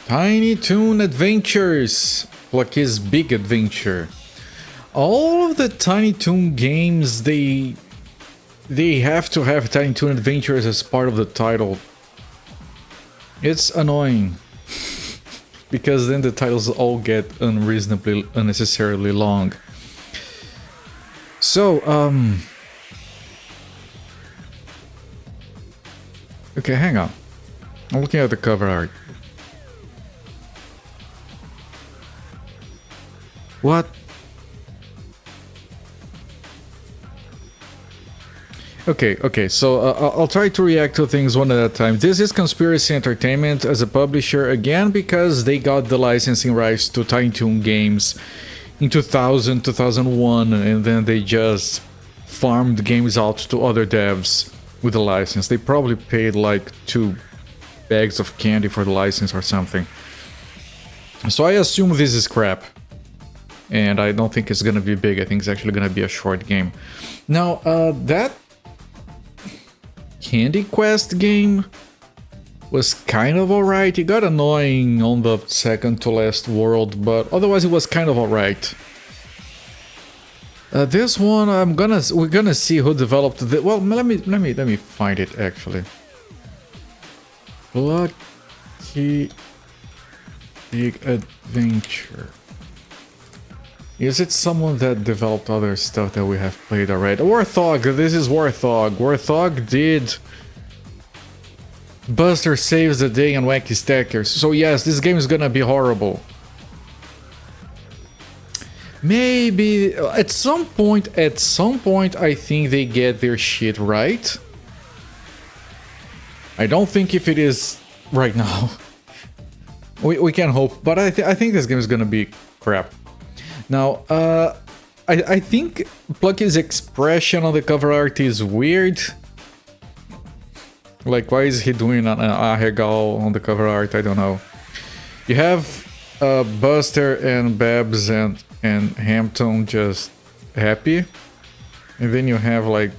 Tiny Toon Adventures, Plucky's Big Adventure. All of the Tiny Toon games, they have to have Tiny Toon Adventures as part of the title. It's annoying because then the titles all get unnecessarily long. So, okay, hang on. I'm looking at the cover art. What? Okay, so I'll try to react to things one at a time. This is Conspiracy Entertainment as a publisher, again, because they got the licensing rights to Tiny Toon games in 2000, 2001, and then they just farmed games out to other devs with the license. They probably paid like 2 bags of candy for the license or something. So I assume this is crap. And I don't think it's gonna be big. I think it's actually gonna be a short game. Now, that Candy Quest game was kind of alright. It got annoying on the second to last world, but otherwise it was kind of alright. This one, we're gonna see who developed it. Well, let me find it actually. Plucky Big Adventure. Is it someone that developed other stuff that we have played already? Warthog! This is Warthog. Warthog did Buster Saves the Day and Wacky Stackers. So yes, this game is gonna be horrible. Maybe at some point I think they get their shit right. I don't think if it is right now. We can hope, but I think this game is gonna be crap. Now, I think Plucky's expression on the cover art is weird. Like, why is he doing an Ahegal on the cover art? I don't know. You have Buster and Babs and Hampton just happy. And then you have, like,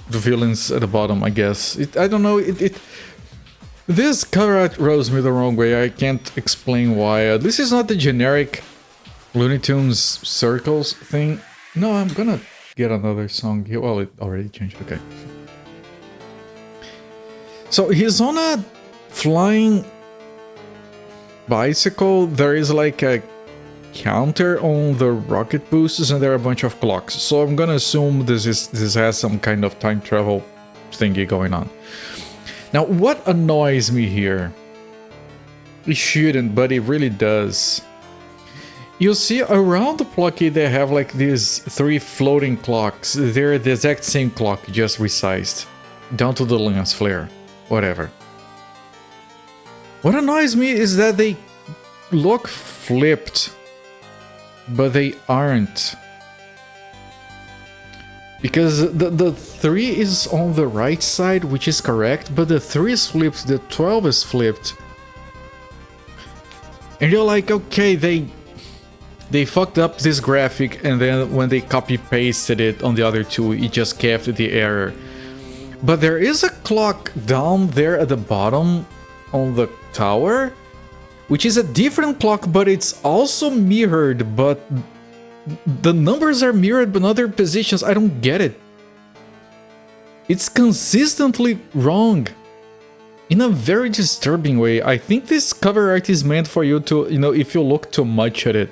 the villains at the bottom, I guess. I don't know, this cover art rubs me the wrong way. I can't explain why. This is not the generic Looney Tunes circles thing. No, I'm gonna get another song here. Well, it already changed. Okay. So he's on a flying bicycle. There is like a counter on the rocket boosts, and there are a bunch of clocks. So I'm gonna assume this has some kind of time travel thingy going on. Now, what annoys me here? It shouldn't, but it really does. You see, around the Plucky, they have like these 3 floating clocks. They're the exact same clock, just resized. Down to the lens flare. Whatever. What annoys me is that they look flipped, but they aren't. Because the 3 is on the right side, which is correct, but the 3 is flipped, the 12 is flipped. And you're like, okay, they fucked up this graphic, and then when they copy-pasted it on the other 2, it just kept the error. But there is a clock down there at the bottom on the tower, which is a different clock, but it's also mirrored, but the numbers are mirrored but in other positions. I don't get it. It's consistently wrong. In a very disturbing way. I think this cover art is meant for you to, you know, if you look too much at it,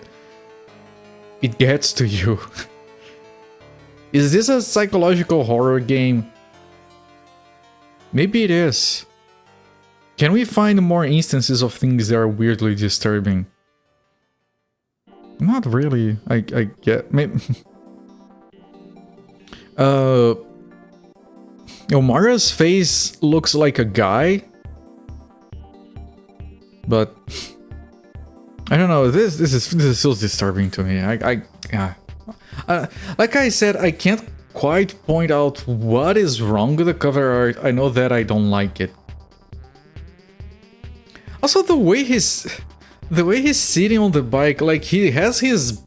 it gets to you. Is this a psychological horror game? Maybe it is. Can we find more instances of things that are weirdly disturbing? Not really. I get... Maybe... Omara's face looks like a guy. But... I don't know, this is still disturbing to me. Like I said, I can't quite point out what is wrong with the cover art. I know that I don't like it. Also, the way he's sitting on the bike, like he has his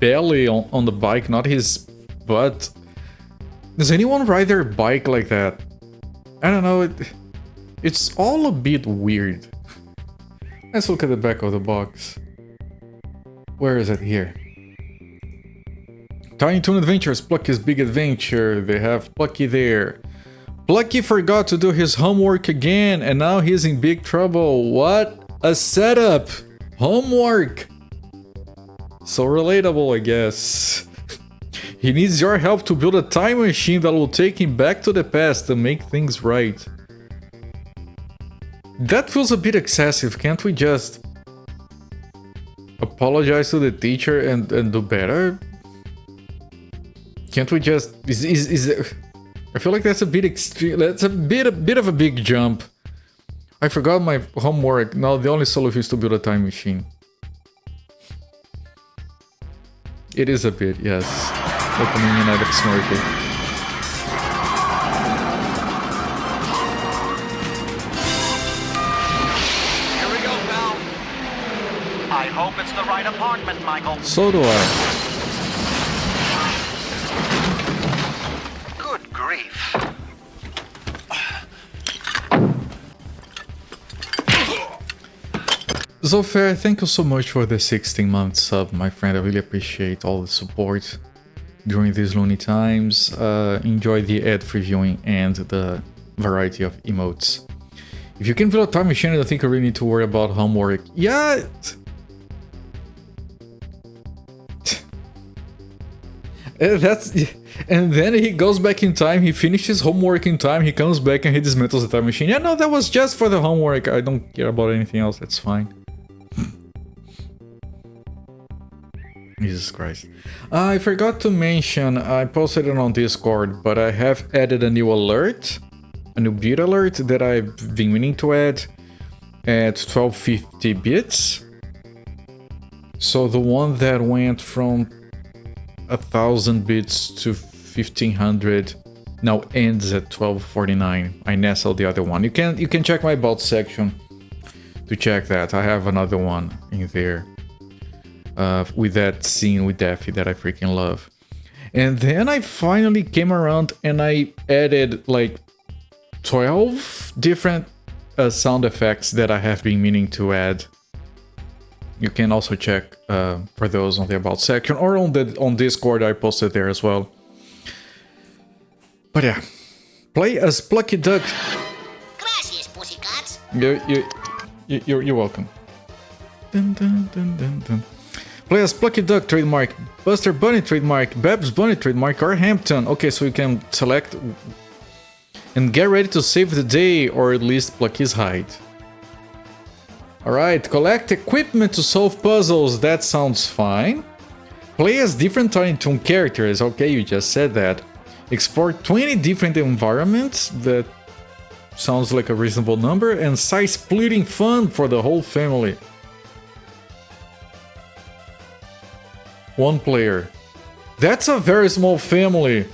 belly on the bike, not his butt. Does anyone ride their bike like that? I don't know. It's all a bit weird. Let's look at the back of the box. Where is it? Here. Tiny Toon Adventures, Plucky's Big Adventure. They have Plucky there. Plucky forgot to do his homework again, and now he's in big trouble. What a setup! Homework! So relatable, I guess. He needs your help to build a time machine that will take him back to the past and make things right. That feels a bit excessive. Can't we just apologize to the teacher and do better? Can't we just... I feel like that's a bit extreme. That's a bit of a big jump. I forgot my homework. Now the only solution is to build a time machine. It is a bit, yes. Opening an Alex Snorkel. Here we go, pal. I hope it's the right apartment, Michael. So do I. Good grief. Zofair, thank you so much for the 16-month sub, my friend. I really appreciate all the support during these lonely times. Enjoy the ad-free viewing and the variety of emotes. If you can build a time machine, I don't think I really need to worry about homework. Yeah! And then he goes back in time, he finishes homework in time, he comes back and he dismantles the time machine. Yeah, no, that was just for the homework. I don't care about anything else, that's fine. Jesus Christ. I forgot to mention, I posted it on Discord, but I have added a new alert, a new build alert that I've been meaning to add at 1250 bits. So the one that went from 1000 bits to 1500 now ends at 1249. I nestled the other one. You can check my about section to check that. I have another one in there. With that scene with Daffy that I freaking love. And then I finally came around and I added like 12 different sound effects that I have been meaning to add. You can also check for those on the about section or on Discord. I posted there as well. But yeah, play as Plucky Duck. Gracias, pussycats. You're welcome. Dun, dun, dun, dun, dun. Play as Plucky Duck trademark, Buster Bunny trademark, Babs Bunny trademark, or Hampton. Okay, so you can select and get ready to save the day, or at least Plucky's hide. Alright, collect equipment to solve puzzles. That sounds fine. Play as different Tiny Toon characters. Okay, you just said that. Explore 20 different environments. That sounds like a reasonable number. And side-splitting fun for the whole family. One player. That's a very small family.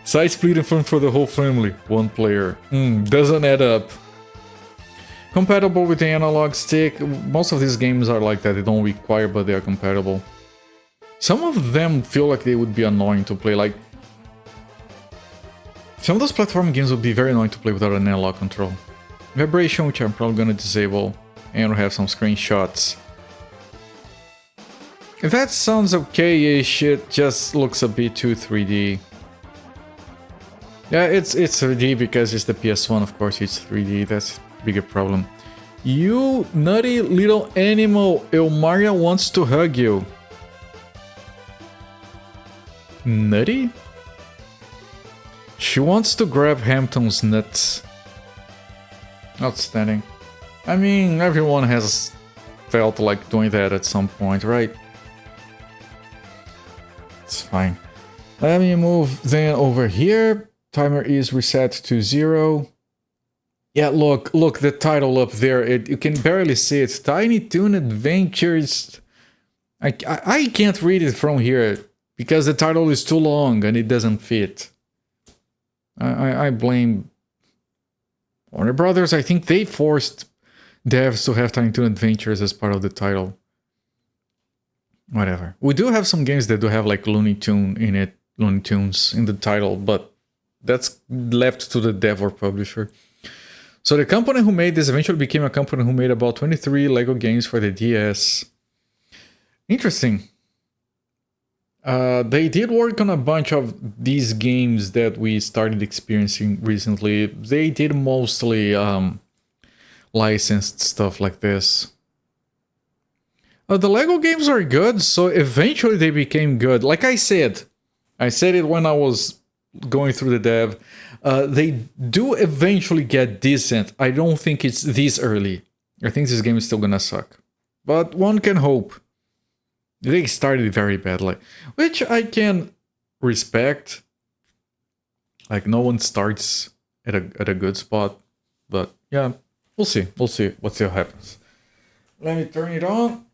Side-splitting fun for the whole family. One player. Doesn't add up. Compatible with the analog stick. Most of these games are like that. They don't require, but they are compatible. Some of them feel like they would be annoying to play. Like, some of those platform games would be very annoying to play without an analog control. Vibration, which I'm probably gonna disable, and we'll have some screenshots. That sounds okay-ish. It just looks a bit too 3D. Yeah, it's 3D because it's the PS1, of course it's 3D. That's a bigger problem. You nutty little animal, Elmaria wants to hug you. Nutty? She wants to grab Hampton's nuts. Outstanding. I mean, everyone has felt like doing that at some point, right? It's fine. Let me move then over here. Timer is reset to 0. Yeah, look, the title up there. You can barely see it. Tiny Toon Adventures. I can't read it from here because the title is too long and it doesn't fit. I blame Warner Brothers. I think they forced devs to have Tiny Toon Adventures as part of the title. Whatever. We do have some games that do have like Looney Tunes in the title, but that's left to the dev or publisher. So the company who made this eventually became a company who made about 23 Lego games for the DS. Interesting. They did work on a bunch of these games that we started experiencing recently. They did mostly licensed stuff like this. The Lego games are good, so eventually they became good. Like I said it when I was going through the dev. They do eventually get decent. I don't think it's this early. I think this game is still gonna suck. But one can hope. They started very badly, which I can respect. Like, no one starts at a good spot. But yeah, we'll see. We'll see what still happens. Let me turn it on.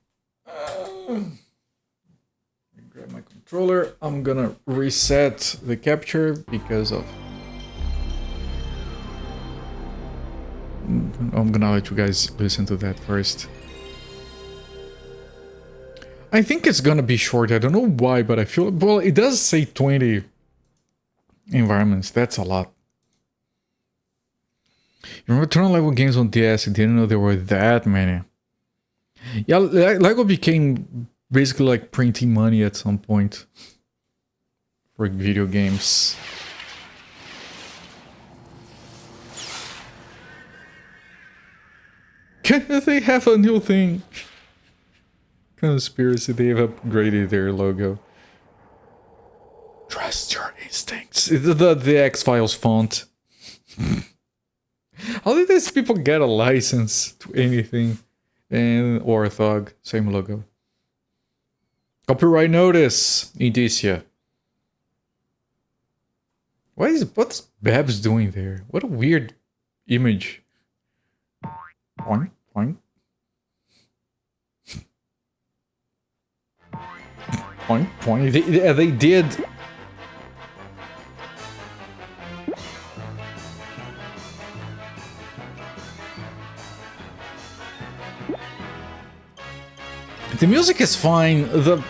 Grab my controller. I'm gonna reset the capture because of... I'm gonna let you guys listen to that first. I think it's gonna be short. I don't know why, but I feel... Well, it does say 20 environments. That's a lot. You remember turn level games on DS? I didn't know there were that many. Yeah, Lego became basically like printing money at some point for video games. They have a new thing. Conspiracy, they've upgraded their logo. Trust your instincts. The X-Files font. How did these people get a license to anything? And Orthog, same logo. Copyright notice, Indicia. What's Babs doing there? What a weird image. Point, point. Point. They did. The music is fine. The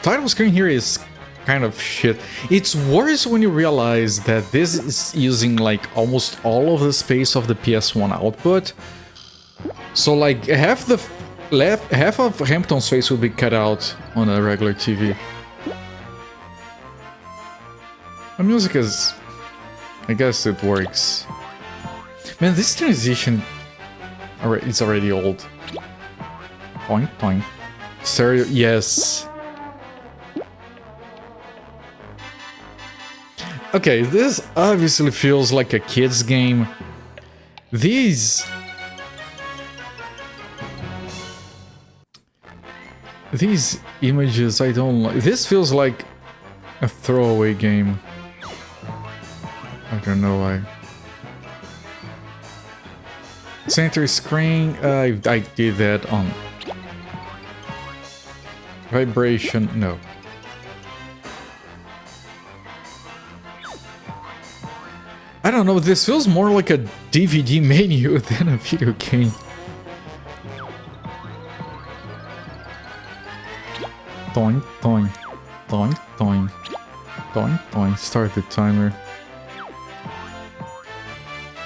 title screen here is kind of shit. It's worse when you realize that this is using like almost all of the space of the PS1 output. So like half of Hampton's face will be cut out on a regular TV. The music is... I guess it works. Man, this transition... It's already old. Point, point. Stereo, yes. Okay, this obviously feels like a kid's game. These images, I don't like. This feels like a throwaway game. I don't know why. Center screen, I did that on... Vibration, no. I don't know, this feels more like a DVD menu than a video game. Toin, toin, toin, toin, toin, toin. Start the timer.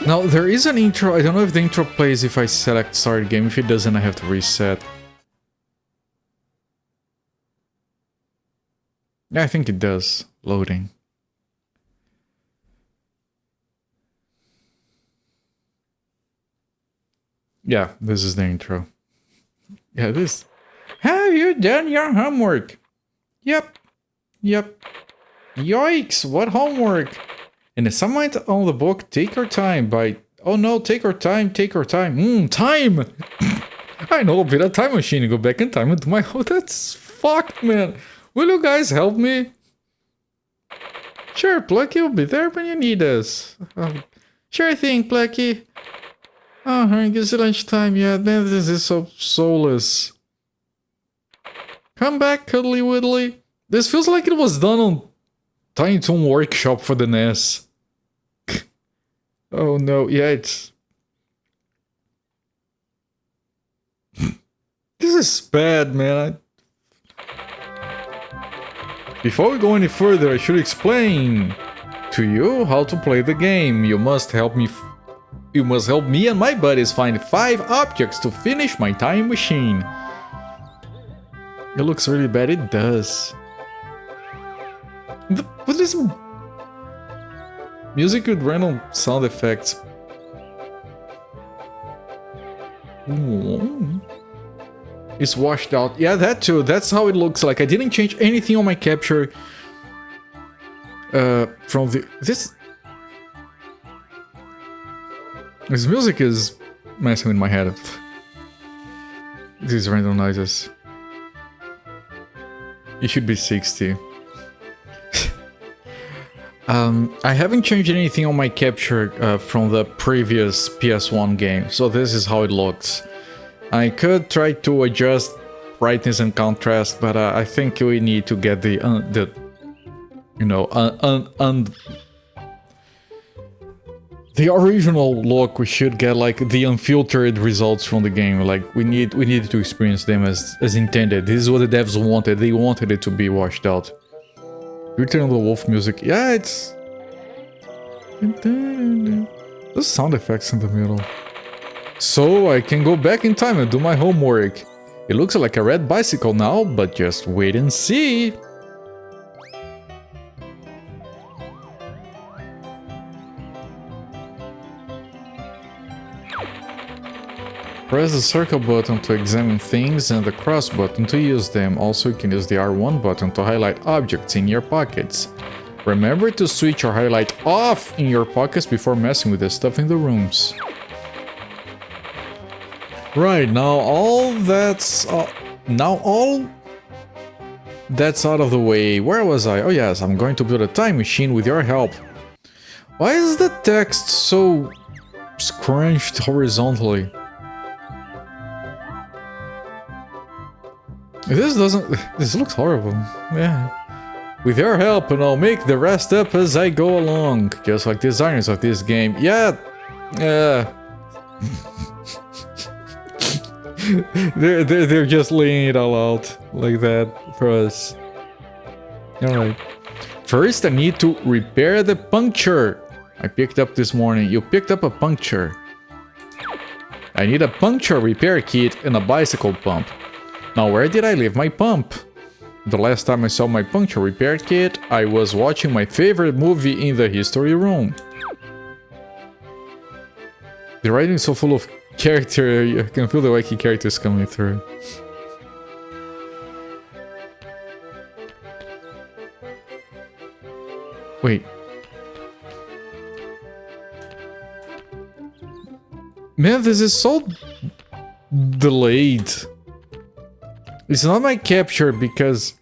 Now, there is an intro. I don't know if the intro plays if I select start game. If it doesn't, I have to reset. Yeah, I think it does. Loading. Yeah, this is the intro. Yeah, this... Have you done your homework? Yep. Yep. Yikes, what homework? An assignment on the book Take Your Time by... Oh no, Take Your Time, Take Your Time. Time! I know a bit of time machine. Go back in time and do my... Oh, that's fucked, man. Will you guys help me? Sure, Plucky will be there when you need us. Sure thing, Plucky. Oh, it's lunchtime. Yeah, man, this is so soulless. Come back, Cuddly Widdly. This feels like it was done on Tiny Toon Workshop for the NES. Oh no, yeah, it's... This is bad, man. Before we go any further, I should explain to you how to play the game. You must help me You must help me and my buddies find 5 objects to finish my time machine. It looks really bad. It does. What is music with random sound effects? It's washed out. Yeah, that too. That's how it looks like. I didn't change anything on my capture. From the this music is messing with my head. These random noises. It should be 60. I haven't changed anything on my capture from the previous PS1 game, so this is how it looks. I could try to adjust brightness and contrast, but I think we need to get the original look. We should get like the unfiltered results from the game. Like we need to experience them as intended. This is what the devs wanted. They wanted it to be washed out. You turn on the wolf music. Yeah, it's the sound effects in the middle. So I can go back in time and do my homework. It looks like a red bicycle now, but just wait and see. Press the circle button to examine things and the cross button to use them. Also, you can use the R1 button to highlight objects in your pockets. Remember to switch or highlight off in your pockets before messing with the stuff in the rooms. Right, now all that's out of the way. Where was I? Oh yes, I'm going to build a time machine with your help. Why is the text so scrunched horizontally? This looks horrible. Yeah. With your help, and I'll make the rest up as I go along. Just like designers of this game. Yeah. They're just laying it all out like that for us. Alright. First, I need to repair the puncture I picked up this morning. You picked up a puncture. I need a puncture repair kit and a bicycle pump. Now, where did I leave my pump? The last time I saw my puncture repair kit, I was watching my favorite movie in the history room. The writing is so full of character, you can feel the wacky characters coming through. Wait. Man, this is so delayed. It's not my capture because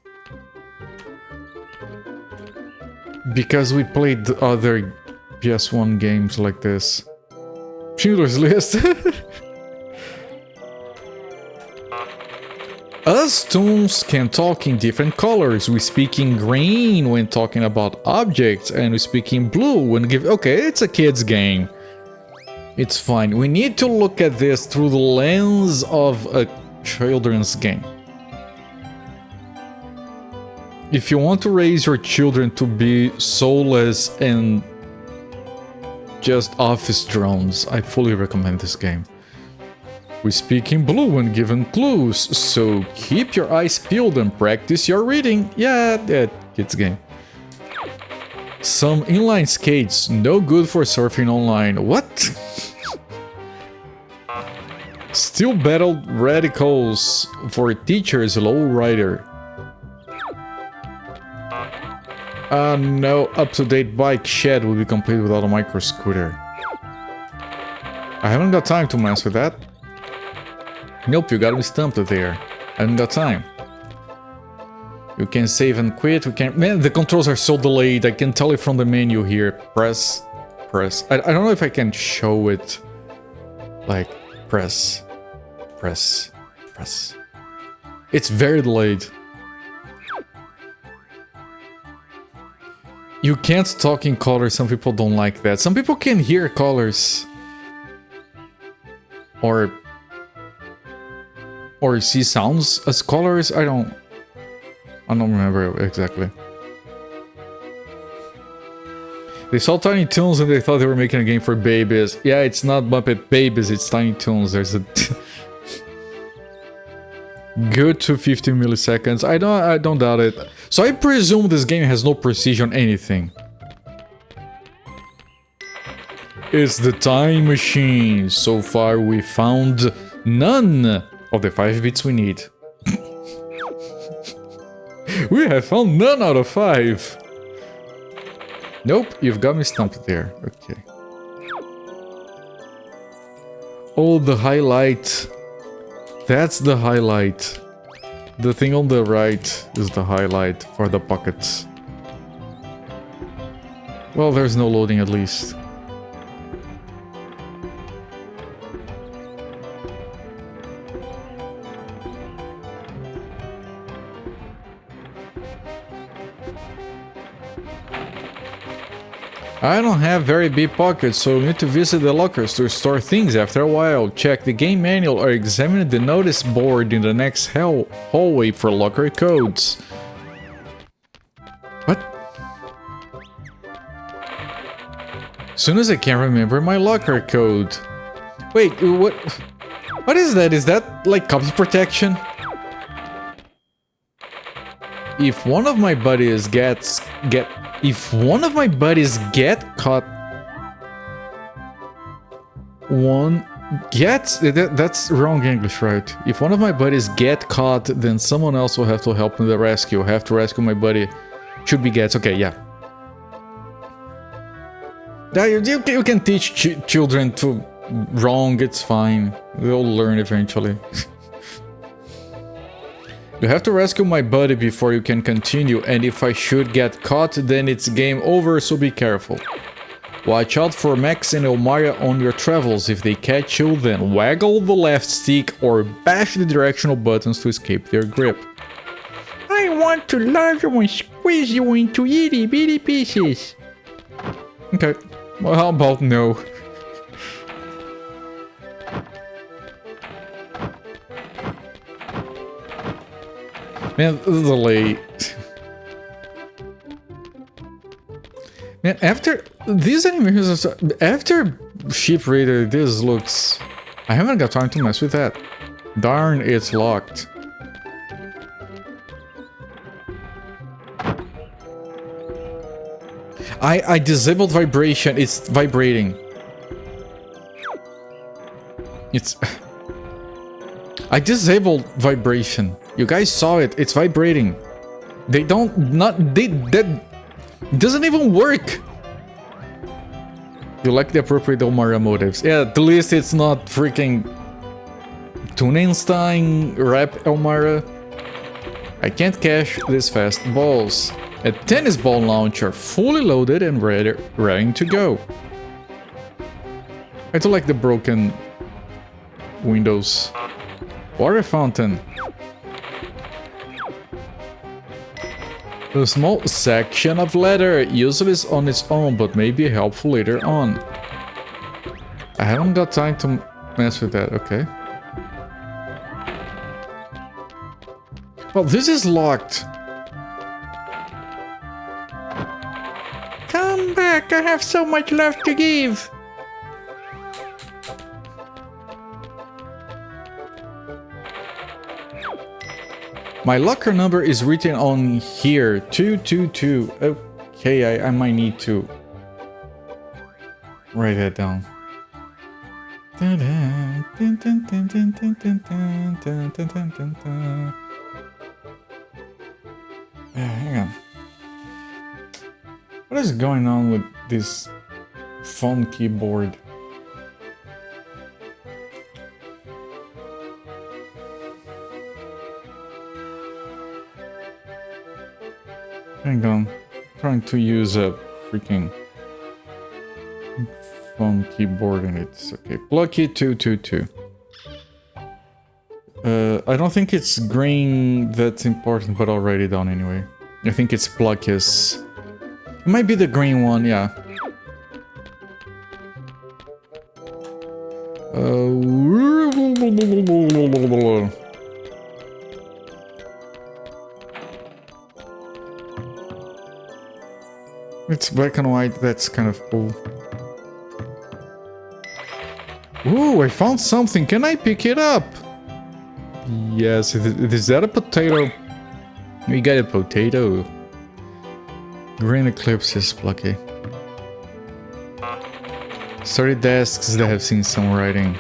we played the other PS1 games like this. Schindler's List. Us Toons can talk in different colors. We speak in green when talking about objects, and we speak in blue when okay, it's a kid's game. It's fine. We need to look at this through the lens of a children's game. If you want to raise your children to be soulless and just office drones, I fully recommend this game. We speak in blue when given clues, so keep your eyes peeled and practice your reading. Yeah, kids game. Some inline skates, no good for surfing online. What? Still battled radicals for teachers low rider. No up-to-date bike shed will be complete without a micro scooter. I haven't got time to mess with that. Nope, you got me stumped there. I haven't got time. You can save and quit. We can. Man, the controls are so delayed. I can tell it from the menu here. Press. I don't know if I can show it. Like, press. It's very delayed. You can't talk in colors. Some people don't like that. Some people can hear colors. Or see sounds as colors. I don't remember exactly. They saw Tiny Toons and they thought they were making a game for babies. Yeah, it's not Muppet Babies, it's Tiny Toons. There's a good to 15 milliseconds. I don't doubt it. So I presume this game has no precision anything. It's the time machine. So far we found none of the 5 bits we need. We have found none out of 5. Nope, you've got me stumped there. Okay. Oh, the highlight. That's the highlight. The thing on the right is the highlight for the pockets. Well, there's no loading at least. I don't have very big pockets, so you need to visit the lockers to store things after a while. Check the game manual or examine the notice board in the next hallway for locker codes. What? Soon as I can remember my locker code. Wait, what? What is that? Is that like copy protection? If one of my buddies get caught, that's wrong English, right? If one of my buddies get caught, then someone else will have to help in the rescue. Have to rescue my buddy. Should be gets. Okay, yeah. You can teach children to wrong. It's fine. They'll learn eventually. You have to rescue my buddy before you can continue, and if I should get caught, then it's game over, so be careful. Watch out for Max and Elmira on your travels. If they catch you, then waggle the left stick or bash the directional buttons to escape their grip. I want to love you and squeeze you into itty bitty pieces. Okay, well, how about no? Man, this is late. Man, after these animations, after Ship Raider, this looks... I haven't got time to mess with that. Darn, it's locked. I disabled vibration. It's vibrating. It's... I disabled vibration. You guys saw it. It's vibrating. They don't... That doesn't even work. You like the appropriate Elmira motives. Yeah, at least it's not freaking... Tunenstein rap Elmira. I can't cash these fast balls. A tennis ball launcher, fully loaded and ready to go. I do like the broken windows. Water fountain. A small section of leather, useless on its own, but may be helpful later on. I haven't got time to mess with that, okay. Well, this is locked. Come back, I have so much left to give. My locker number is written on here, 222. Okay, I might need to write that down. Hang on. What is going on with this phone keyboard? Hang on, I'm trying to use a freaking phone keyboard and it's okay. Plucky 222. I don't think it's green that's important, but I'll write it down anyway. I think it's Plucky's. It might be the green one, yeah. It's black and white, that's kind of cool. Ooh, I found something. Can I pick it up? Yes, is that a potato? We got a potato. Green eclipses, Plucky. 30 desks that have seen some writing.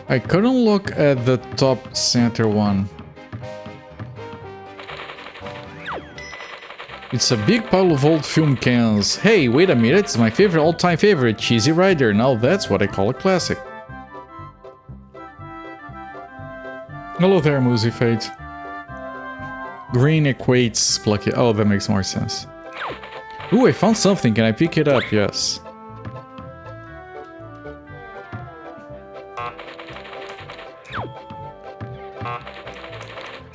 I couldn't look at the top center one. It's a big pile of old film cans. Hey, wait a minute, it's my favorite all-time favorite, Cheesy Rider. Now that's what I call a classic. Hello there, Moosey Fate. Green equates Plucky. Oh, that makes more sense. Ooh, I found something. Can I pick it up? Yes.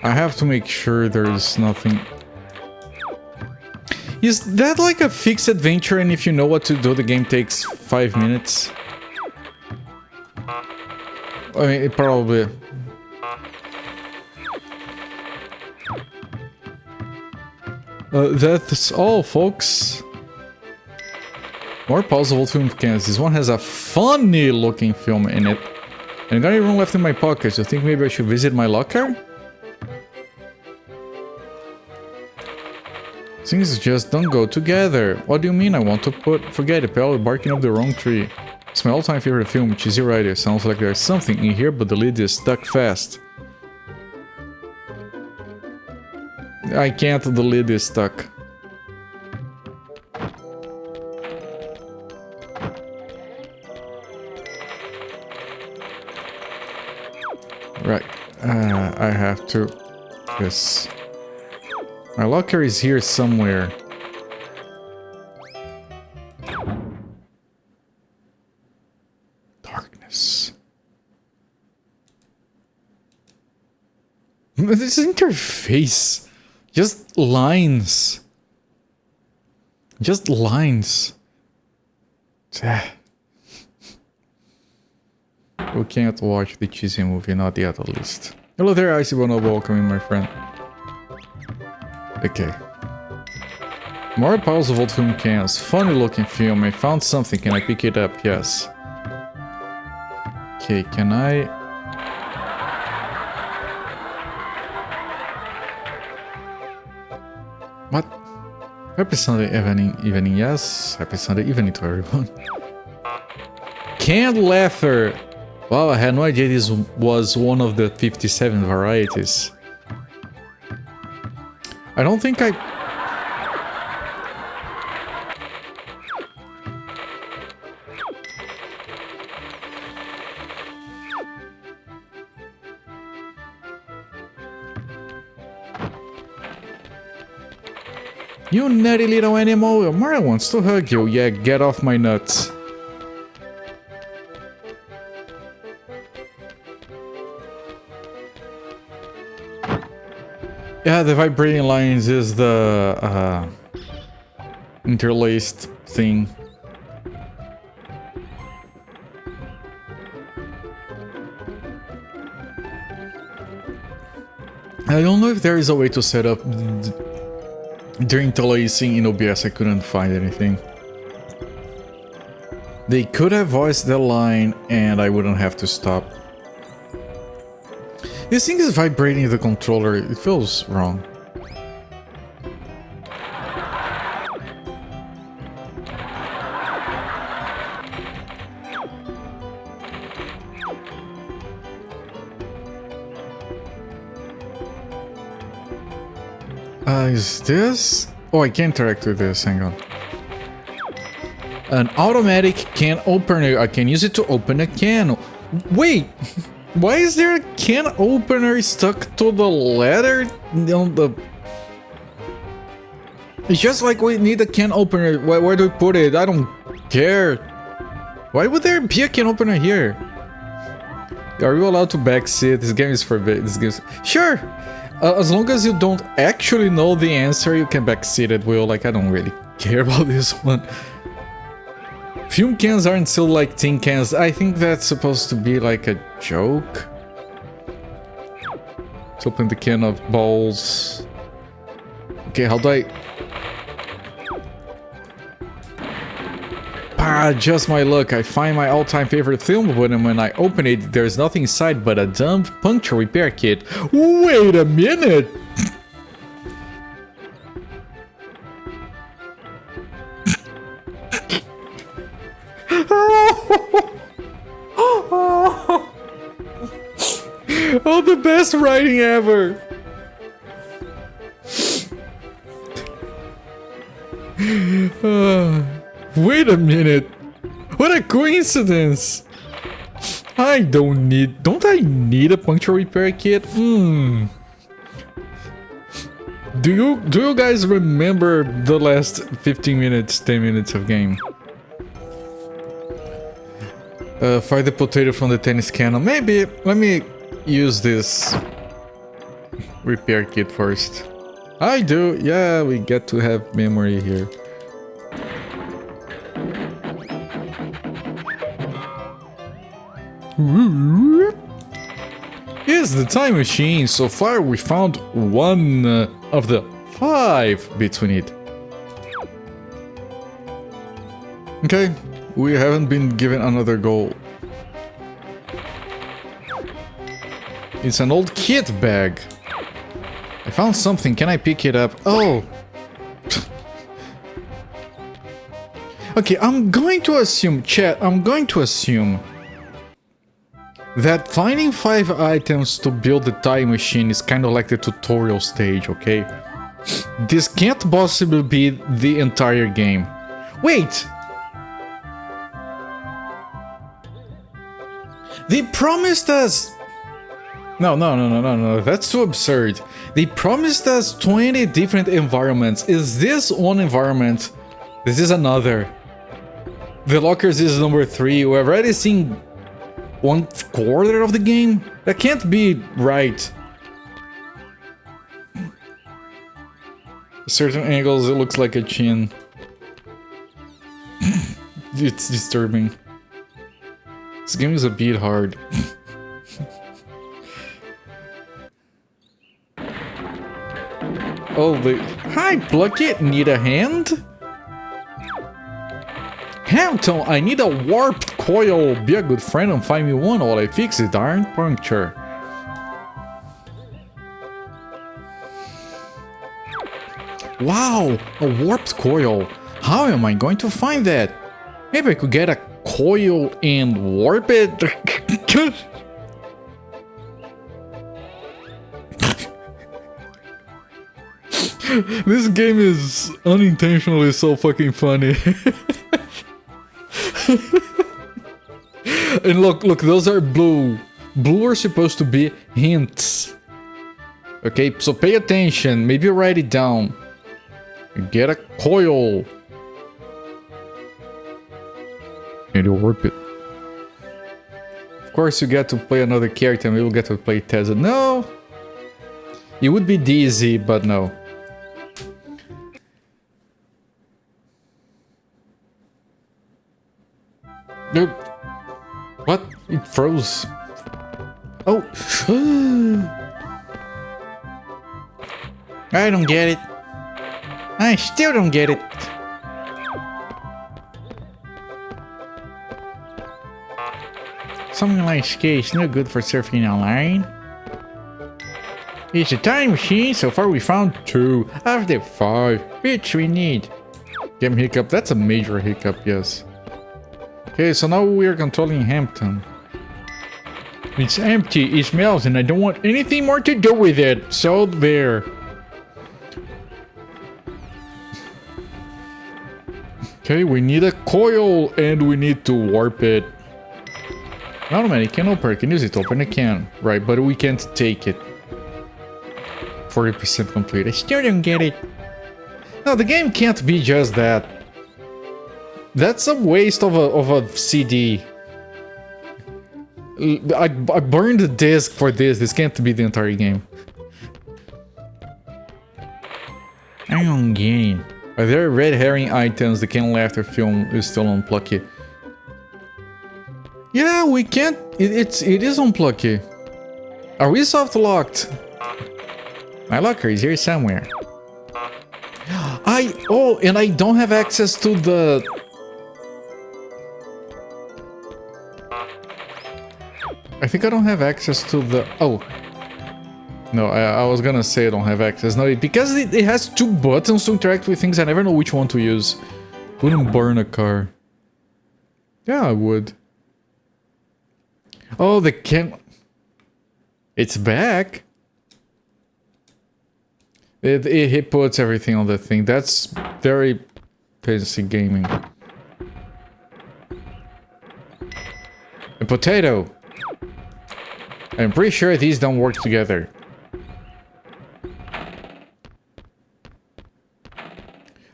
I have to make sure there's nothing. Is that like a fixed adventure, and if you know what to do, the game takes 5 minutes? I mean, it probably... that's all, folks. More piles of old film cans. This one has a funny looking film in it. And I got any room left in my pocket, so I think maybe I should visit my locker? Things just don't go together. What do you mean I want to forget it, pal, barking up the wrong tree. It's my all-time favorite film, Cheesy Rider. Sounds like there's something in here, but the lid is stuck fast. I can't, the lid is stuck. Right, I have to... Yes. My locker is here somewhere. Darkness. This interface. Just lines. Just lines. We can't watch the cheesy movie, not yet at least. Hello there, Icy Bonobo, welcome in, my friend. Okay. More piles of old film cans. Funny looking film. I found something. Can I pick it up? Yes. Okay, can I... What? Happy Sunday evening, yes. Happy Sunday evening to everyone. Canned leather. Wow, I had no idea this was one of the 57 varieties. I don't think I... You nutty little animal, Mara wants to hug you. Yeah, get off my nuts. Yeah, the vibrating lines is the interlaced thing. I don't know if there is a way to set up during interlacing in OBS. I couldn't find anything. They could have voiced the line and I wouldn't have to stop. This thing is vibrating the controller. It feels wrong. Is this? Oh, I can interact with this. Hang on. An automatic can opener. I can use it to open a can. Wait! Why is there a can opener stuck to the ladder on the... It's just like we need a can opener. Where do we put it? I don't care. Why would there be a can opener here? Are you allowed to backseat? This game is forbidden. This game is... Sure! As long as you don't actually know the answer, you can backseat it, Will. Like, I don't really care about this one. Fume cans aren't still like tin cans. I think that's supposed to be like a joke. Let's open the can of balls. Okay, how do I... Ah, just my luck. I find my all-time favorite film, but when I open it, there's nothing inside but a dumb puncture repair kit. Wait a minute! Oh, the best writing ever! Wait a minute! What a coincidence! Don't I need a puncture repair kit? Do you guys remember the last 15 minutes, 10 minutes of game? Fire the potato from the tennis cannon. Maybe, let me use this repair kit first. I do, yeah, we get to have memory here. Here's the time machine. So far we found one of the 5 between it. Okay, we haven't been given another goal. It's an old kit bag. I found something, can I pick it up? Oh! Okay, I'm going to assume, chat, that finding 5 items to build the time machine is kind of like the tutorial stage, okay? This can't possibly be the entire game. Wait! They promised us... No, that's too absurd. They promised us 20 different environments. Is this one environment? This is another. The lockers is number 3. We've already seen 1/4 of the game? That can't be right. Certain angles, it looks like a chin. It's disturbing. This game is a bit hard. Oh, hi, Plucky! Need a hand? Hampton, I need a warped coil. Be a good friend and find me one while I fix the darn puncture. Wow, a warped coil. How am I going to find that? Maybe I could get a coil and warp it? This game is unintentionally so fucking funny. And look, those are blue. Blue are supposed to be hints. Okay, so pay attention. Maybe write it down. Get a coil. And you warp it. Of course, you get to play another character and we will get to play Tezza. No! It would be Dizzy, but no. Nope. What? It froze. Oh. I don't get it. I still don't get it. Something like skate is no good for surfing online. It's a time machine. So far we found 2 out of the 5 which we need. Game hiccup. That's a major hiccup, yes. Okay, so now we are controlling Hampton. It's empty, it smells, and I don't want anything more to do with it. So there. Okay, we need a coil and we need to warp it. No man, you can open it, can use it to open a can. Right, but we can't take it. 40% complete. I still don't get it. No, the game can't be just that. That's a waste of a CD. I burned the disc for this. This can't be the entire game. I don't get it. Are there red herring items? The can laughter film is still on Plucky. Yeah, we can't. It is on Plucky. Are we soft locked? My locker is here somewhere. And I don't have access to the. I think I don't have access to the. Oh. No, I was gonna say I don't have access. No, because it has 2 buttons to interact with things. I never know which one to use. Wouldn't burn a car. Yeah, I would. Oh, the cam. It's back. It puts everything on the thing. That's very fancy gaming. A potato. I'm pretty sure these don't work together.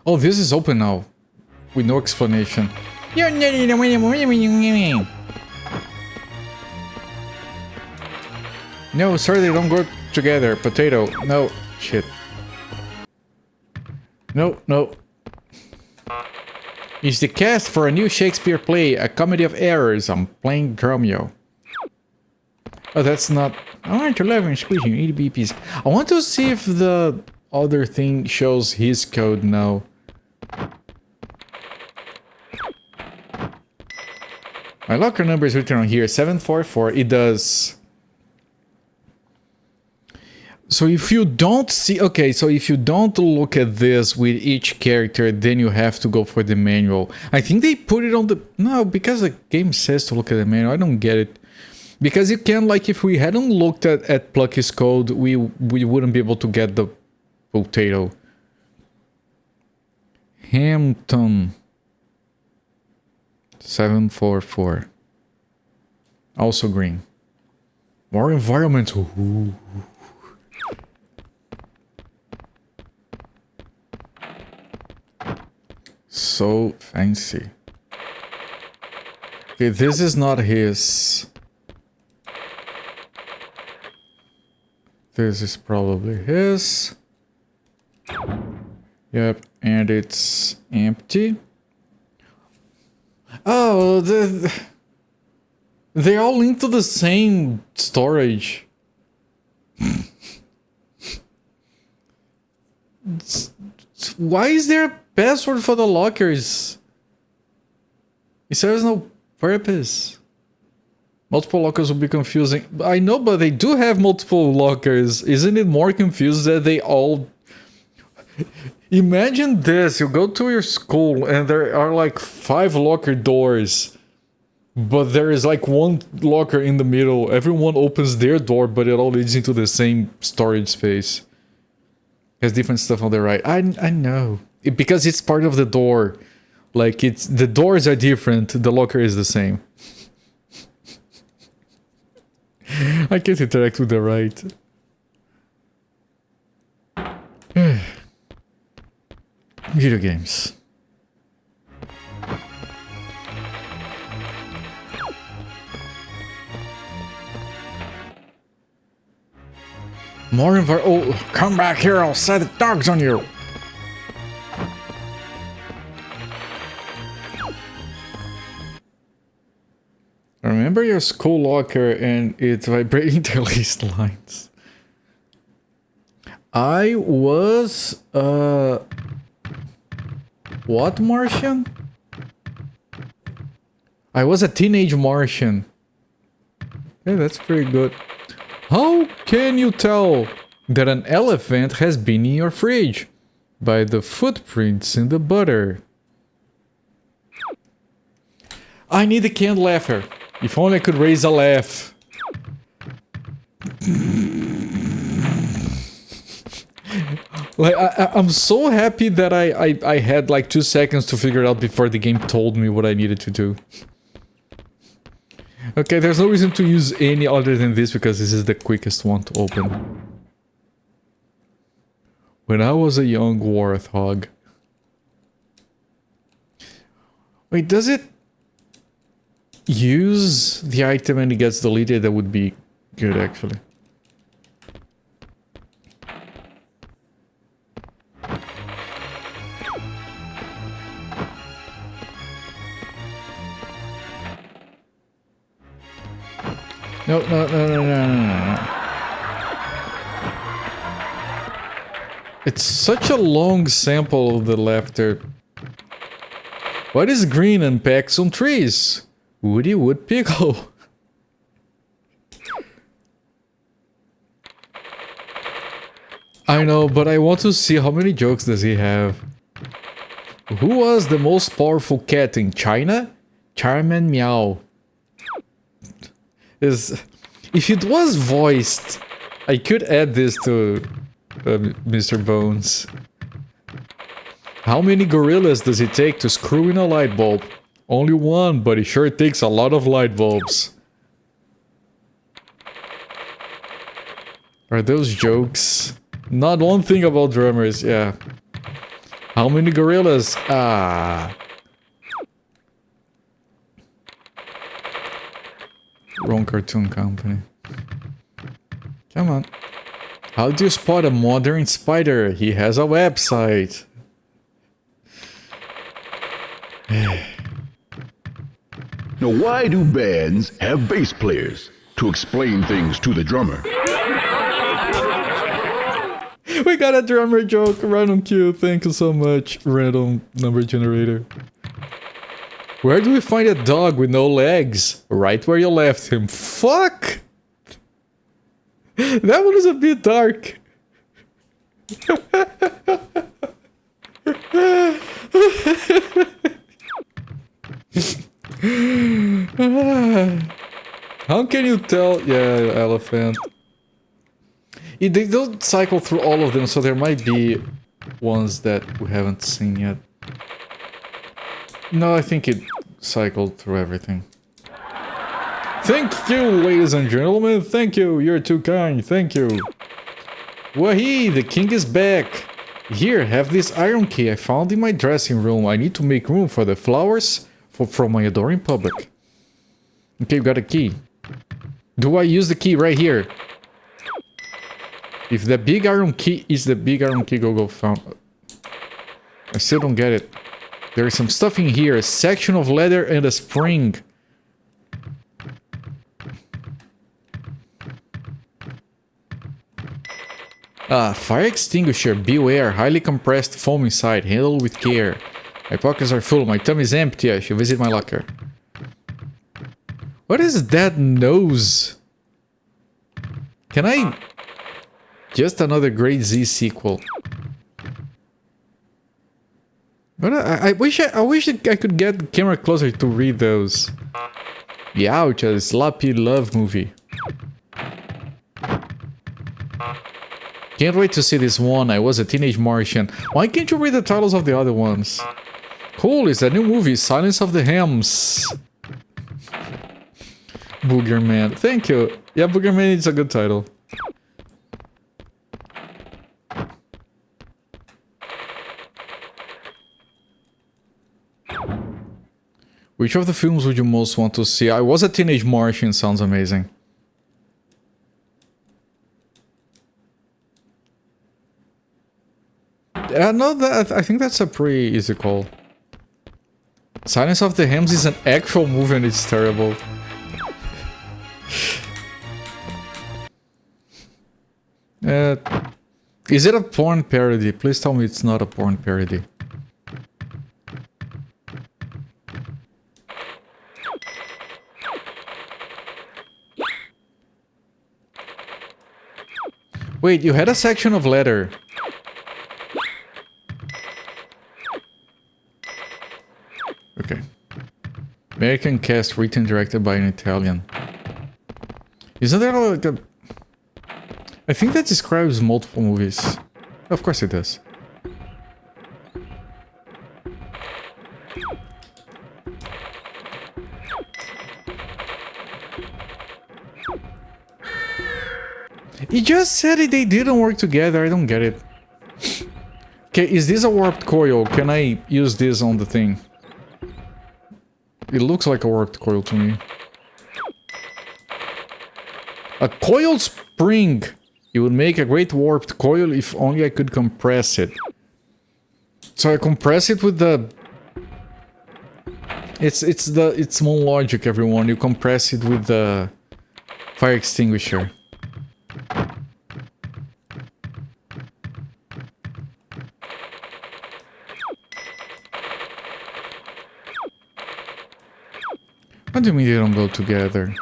Oh, this is open now. With no explanation. No, sorry, they don't go together. Potato. No. Shit. No. It's the cast for a new Shakespeare play, A Comedy of Errors. I'm playing Dromio. Oh, that's not... I want to live in squeezing 80 BPs. I want to see if the other thing shows his code now. My locker number is written on here, 744. It does. So if you don't see... Okay, so if you don't look at this with each character, then you have to go for the manual. I think they put it on the... No, because the game says to look at the manual. I don't get it. Because you can, like, if we hadn't looked at Plucky's code, we wouldn't be able to get the potato. Hampton. 744. Also green. More environmental. Ooh. So fancy. Okay, this is not his. This is probably his. Yep, and it's empty. Oh, they all linked to the same storage. Why is there a password for the lockers? It serves no purpose. Multiple lockers will be confusing. I know, but they do have multiple lockers. Isn't it more confusing that they all... Imagine this, you go to your school and there are like 5 locker doors. But there is like 1 locker in the middle. Everyone opens their door, but it all leads into the same storage space. Has different stuff on the right. I know. Because it's part of the door. Like, it's... The doors are different, the locker is the same. I can't interact with the right. Video games. More oh, come back here, I'll set the dogs on you. Remember your school locker and it's vibrating interlaced lines. I was what Martian? I was a teenage Martian. Yeah, that's pretty good. How can you tell that an elephant has been in your fridge? By the footprints in the butter. I need a canned laugher. If only I could raise a laugh. Like, I'm so happy that I had like 2 seconds to figure it out before the game told me what I needed to do. Okay, there's no reason to use any other than this because this is the quickest one to open. When I was a young warthog. Wait, does it use the item and it gets deleted? That would be good, actually. No, no, no, no, no, no, no. It's such a long sample of the laughter. What is green and pecks on trees? Woody Wood Pickle. I know, but I want to see how many jokes does he have. Who was the most powerful cat in China? Charmin Meow. If it was voiced, I could add this to Mr. Bones. How many gorillas does it take to screw in a light bulb? Only one, but it sure takes a lot of light bulbs. Are those jokes? Not one thing about drummers, yeah. How many gorillas? Ah. Wrong cartoon company. Come on. How do you spot a modern spider? He has a website. Now, why do bands have bass players? To explain things to the drummer. We got a drummer joke, random cue. Thank you so much, random number generator. Where do we find a dog with no legs? Right where you left him. Fuck! That one is a bit dark. How can you tell? Yeah, elephant. They don't cycle through all of them, so there might be ones that we haven't seen yet. No, I think it cycled through everything. Thank you, ladies and gentlemen. Thank you. You're too kind. Thank you. Wahee, the king is back. Here, have this iron key I found in my dressing room. I need to make room for the flowers from my adoring public. Okay, you got a key. Do I use the key right here? If the big iron key is the big iron key, go found. I still don't get it. There is some stuff in here. A section of leather and a spring. Ah, fire extinguisher. Beware. Highly compressed foam inside. Handle with care. My pockets are full. My tummy is empty. I should visit my locker. What is that nose? Can I... Just another Great Z sequel. But I wish I could get the camera closer to read those. Ouch, a sloppy love movie. Can't wait to see this one. I was a teenage Martian. Why can't you read the titles of the other ones? Cool, it's a new movie, Silence of the Hams. Boogerman. Thank you. Yeah, Boogerman is a good title. Which of the films would you most want to see? I Was a Teenage Martian sounds amazing. No, I think that's a pretty easy call. Silence of the Hams is an actual movie and it's terrible. Is it a porn parody? Please tell me it's not a porn parody. Wait, you had a section of letter. Okay. American cast written and directed by an Italian. Isn't there like a... I think that describes multiple movies. Of course it does. He just said it, they didn't work together, I don't get it. Okay, is this a warped coil? Can I use this on the thing? It looks like a warped coil to me. A coil spring! It would make a great warped coil if only I could compress it. So I compress it with the... It's one logic, everyone. You compress it with the Fire extinguisher. What do you mean they don't go together?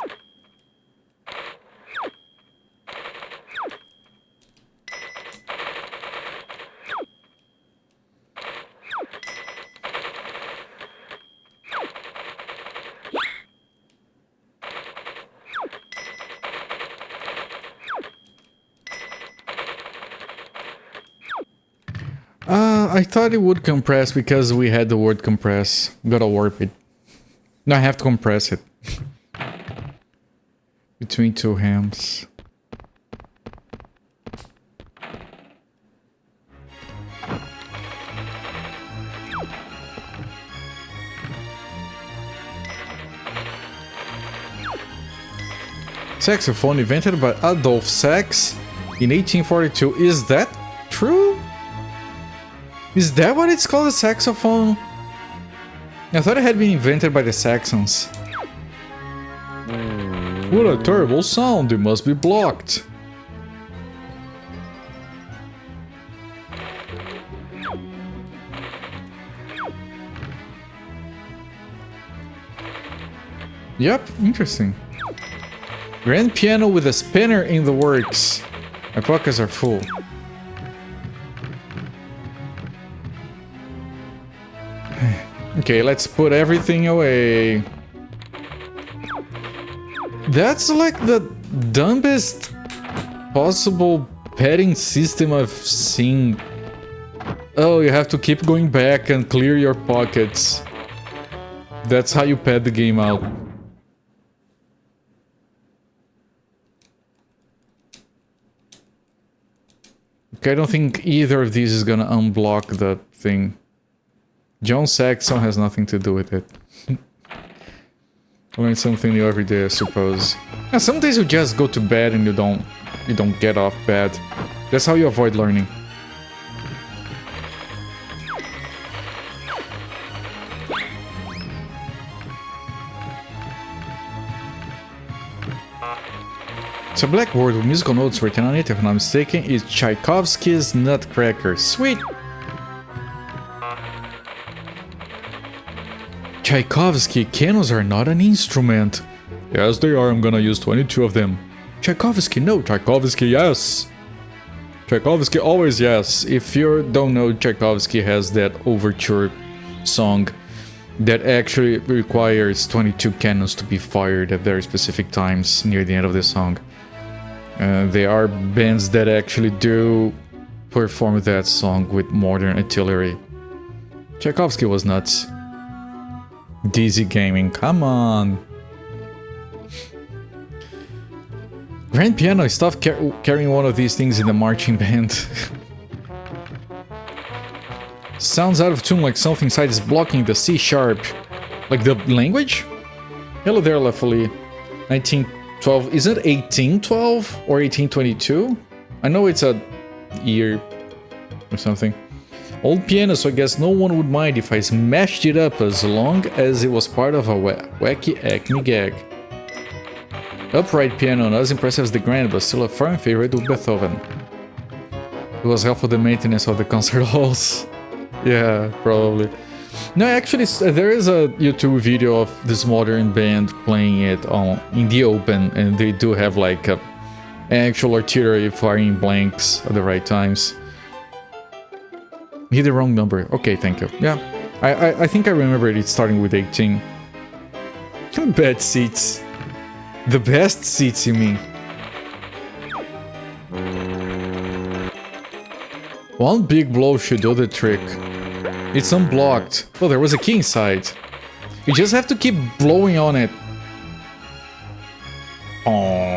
I thought it would compress because we had the word compress. Gotta warp it. No, I have to compress it. Between two hams. Saxophone invented by Adolf Sax in 1842. Is that true? Is that what it's called, a saxophone? I thought it had been invented by the Saxons. What a terrible sound, it must be blocked. Yep, interesting. Grand piano with a spinner in the works. My pockets are full. Okay, let's put everything away. That's like the dumbest possible petting system I've seen. Oh, you have to keep going back and clear your pockets. That's how you pet the game out. Okay, I don't think either of these is gonna unblock the thing. John Saxon has nothing to do with it. Learn something new every day, I suppose. Yeah, some days you just go to bed and you don't get off bed. That's how you avoid learning. So blackboard with musical notes written on it, if I'm not mistaken, is Tchaikovsky's Nutcracker. Sweet! Tchaikovsky cannons are not an instrument. Yes, they are. I'm gonna use 22 of them. Tchaikovsky, no. Tchaikovsky, yes. Tchaikovsky, always yes. If you don't know, Tchaikovsky has that overture song that actually requires 22 cannons to be fired at very specific times near the end of the song. There are bands that actually do perform that song with modern artillery. Tchaikovsky was nuts. DZ Gaming, come on. Grand piano, stop carrying one of these things in the marching band. Sounds out of tune, like something inside is blocking the C sharp. Like the language? Hello there, Leffily. 1912, is it 1812 or 1822? I know it's a year or something. Old piano, so I guess no one would mind if I smashed it up as long as it was part of a wacky acme gag. Upright piano, not as impressive as the grand, but still a firm favorite with Beethoven. It was helpful the maintenance of the concert halls. Yeah, probably. No, actually, there is a YouTube video of this modern band playing it in the open, and they do have like a actual artillery firing blanks at the right times. Hit the wrong number. Okay, thank you. Yeah, I think I remembered it starting with 18. Bad seats. The best seats, you mean? One big blow should do the trick. It's unblocked. Oh, there was a key inside. You just have to keep blowing on it. Aww.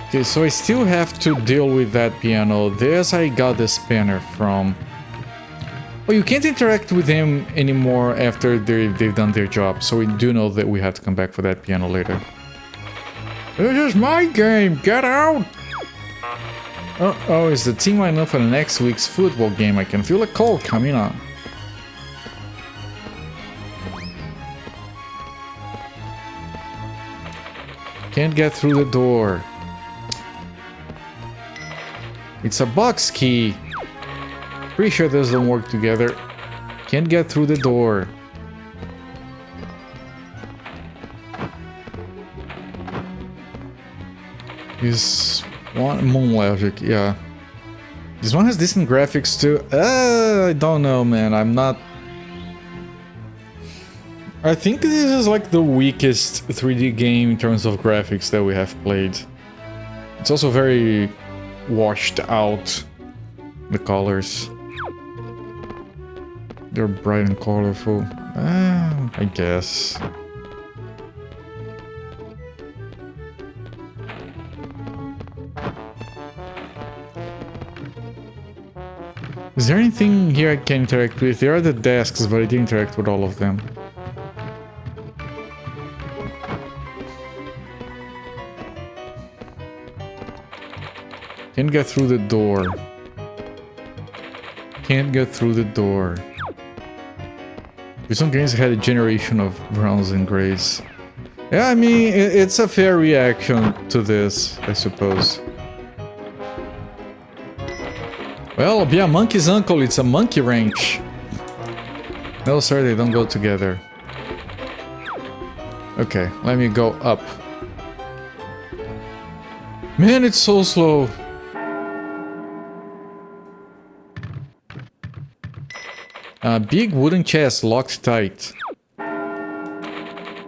Okay, so I still have to deal with that piano. This I got the spanner from. Oh, you can't interact with him anymore after they've done their job, so we do know that we have to come back for that piano later. This is my game, get out! Oh, is the team line up for the next week's football game? I can feel a call coming on. Can't get through the door. It's a box key. Pretty sure those don't work together. Can't get through the door. This one, Moon Logic, yeah. This one has decent graphics too. I don't know, man. I'm not... I think this is like the weakest 3D game in terms of graphics that we have played. It's also very washed out, the colors. They're bright and colorful. I guess. Is there anything here I can interact with? There are the desks, but I didn't interact with all of them. Can't get through the door. Can't get through the door. Some games had a generation of browns and grays. Yeah, I mean, it's a fair reaction to this, I suppose. Well, be a monkey's uncle, it's a monkey wrench. No, sir, they don't go together. Okay, let me go up. Man, it's so slow. Big wooden chest locked tight.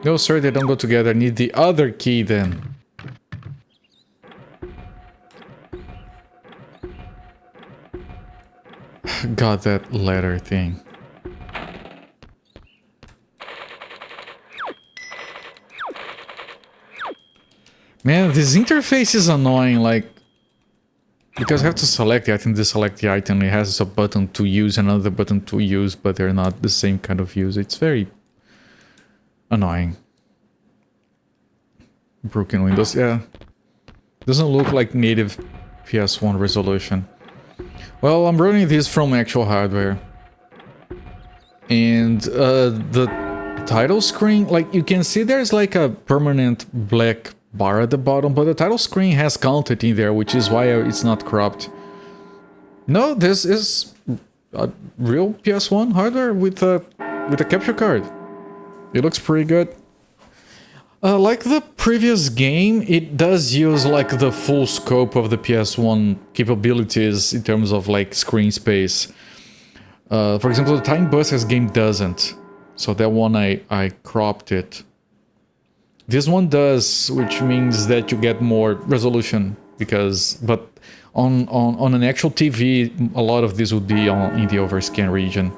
No, sir, they don't go together. Need the other key then. God, that ladder thing. Man, this interface is annoying, like... Because I have to select the item, deselect the item. It has a button to use, another button to use, but they're not the same kind of use. It's very annoying. Broken windows, yeah. Doesn't look like native PS1 resolution. Well, I'm running this from actual hardware. And the title screen, like you can see there's like a permanent black bar at the bottom, but the title screen has content in there, which is why it's not cropped. No, this is a real PS1 hardware with a capture card. It looks pretty good. Like the previous game, it does use like the full scope of the PS1 capabilities in terms of like screen space. For example, the Time Busters game doesn't, so that one I cropped it. This one does, which means that you get more resolution, but on an actual TV, a lot of this would be in the overscan region.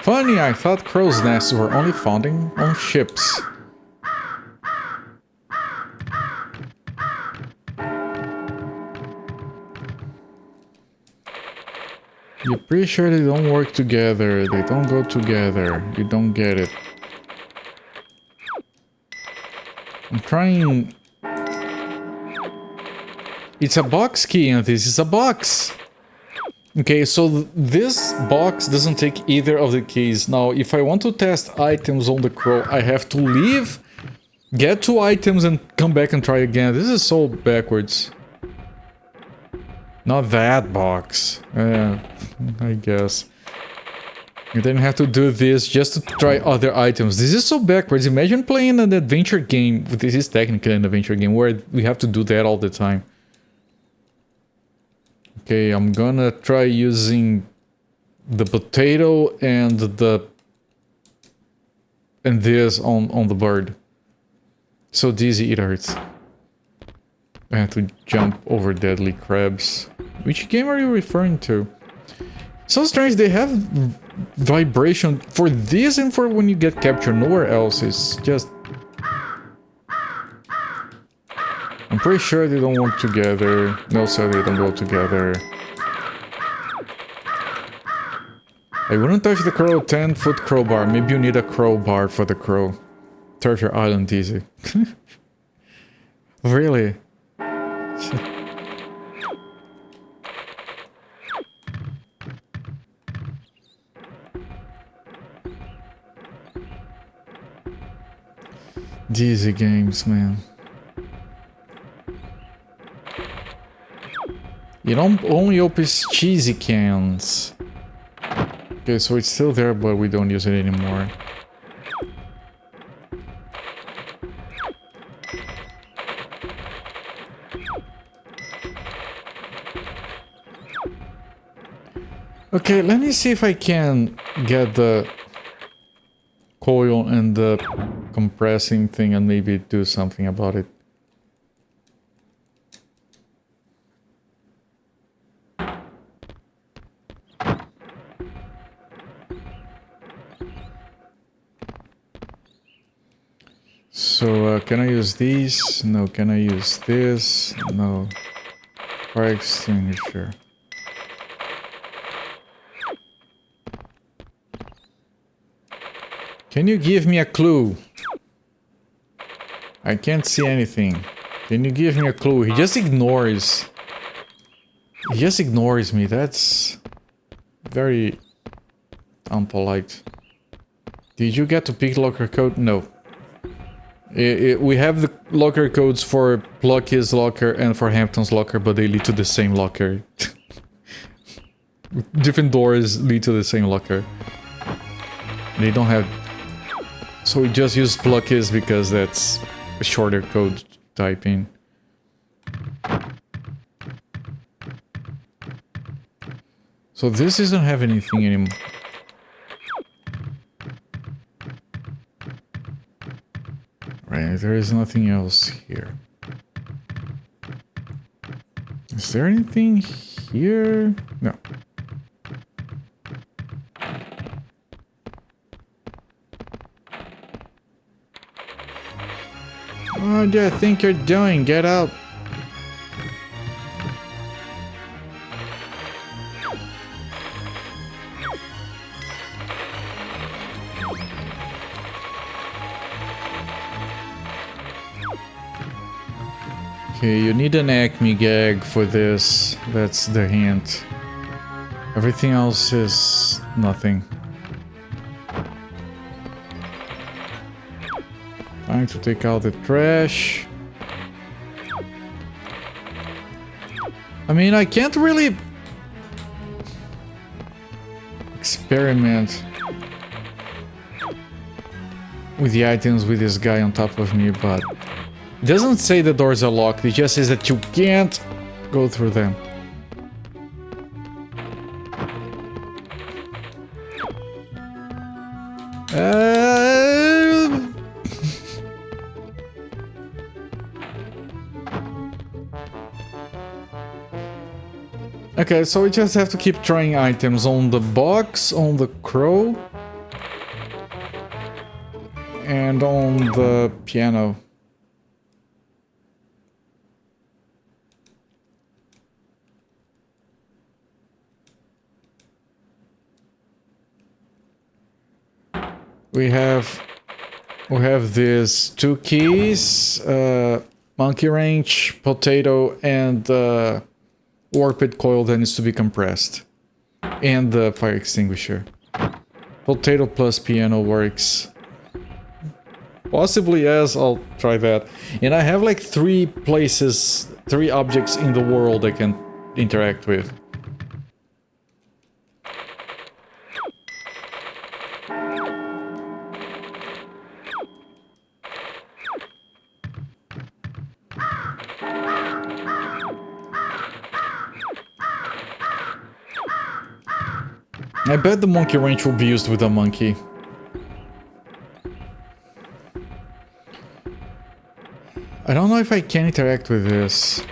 Funny, I thought crow's nests were only found on ships. You're pretty sure they don't work together, they don't go together, you don't get it. I'm trying... It's a box key and this is a box! Okay, so this box doesn't take either of the keys. Now, if I want to test items on the crow, I have to leave, get 2 items and come back and try again. This is so backwards. Not that box. I guess. You then have to do this just to try other items. This is so backwards. Imagine playing an adventure game. This is technically an adventure game where we have to do that all the time. Okay, I'm gonna try using the potato and this on the bird. So dizzy it hurts. I have to jump over deadly crabs. Which game are you referring to? So strange, they have vibration for this and for when you get captured. Nowhere else. It's just... I'm pretty sure they don't work together. No, sir, they don't go together. I wouldn't touch the crow 10-foot crowbar. Maybe you need a crowbar for the crow. Turf your island easy. Really? Easy games, man. You don't only open cheesy cans. Okay, so it's still there, but we don't use it anymore. Okay, let me see if I can get the coil and the compressing thing and maybe do something about it. So, can I use these? No. Can I use this? No. Fire extinguisher. Can you give me a clue? I can't see anything. Can you give me a clue? He just ignores. He just ignores me. That's very unpolite. Did you get to pick locker code? No. We have the locker codes for Plucky's locker and for Hampton's locker, but they lead to the same locker. Different doors lead to the same locker. They don't have... So we just use Plucky's because that's a shorter code typing. So this doesn't have anything anymore. Right, there is nothing else here. Is there anything here? No. What do you think you're doing? Get out! Okay, you need an Acme gag for this. That's the hint. Everything else is nothing. Time to take out the trash. I mean, I can't really experiment with the items with this guy on top of me, but it doesn't say the doors are locked, it just says that you can't go through them. Okay, so we just have to keep trying items on the box, on the crow, and on the piano. We have these two keys, monkey wrench, potato, and warped coil that needs to be compressed, and the fire extinguisher. Potato plus piano works. Possibly, yes, I'll try that. And I have like 3 places, 3 objects in the world I can interact with. I bet the monkey wrench will be used with a monkey. I don't know if I can interact with this.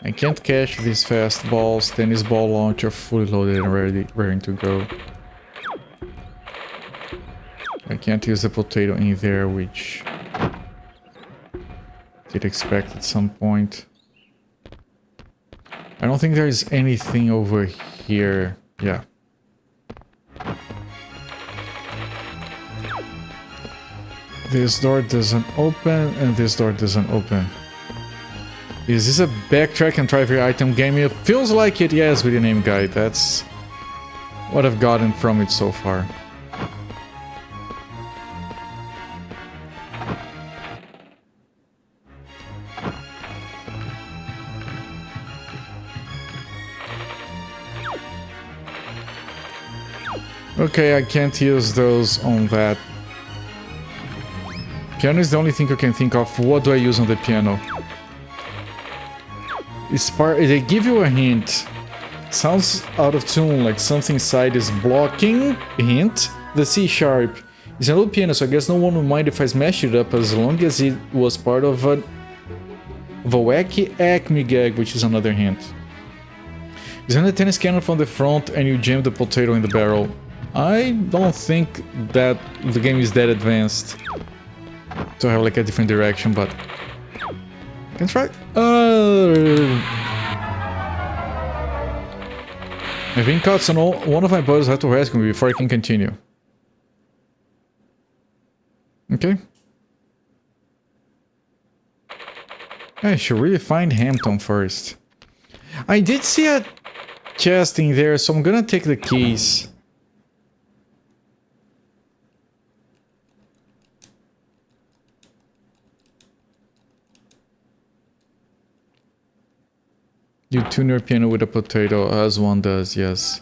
I can't catch these fastballs. Tennis ball launcher fully loaded and ready to go. I can't use the potato in there, which did expect at some point. I don't think there's anything over here. Yeah. This door doesn't open, and this door doesn't open. Is this a backtrack and try every item game? It feels like it, yes, with the name guide. That's what I've gotten from it so far. Okay, I can't use those on that. Piano is the only thing I can think of. What do I use on the piano? They give you a hint. Sounds out of tune, like something inside is blocking. Hint. The C sharp. It's an old piano, so I guess no one would mind if I smashed it up as long as it was part of a wacky Acme gag, which is another hint. Design the tennis cannon from the front and you jam the potato in the barrel. I don't think that the game is that advanced to have like a different direction, but I can try. I've been caught, so one of my buddies had to rescue me before I can continue. Okay. I should really find Hampton first. I did see a chest in there, so I'm gonna take the keys. You tune your piano with a potato, as one does, yes.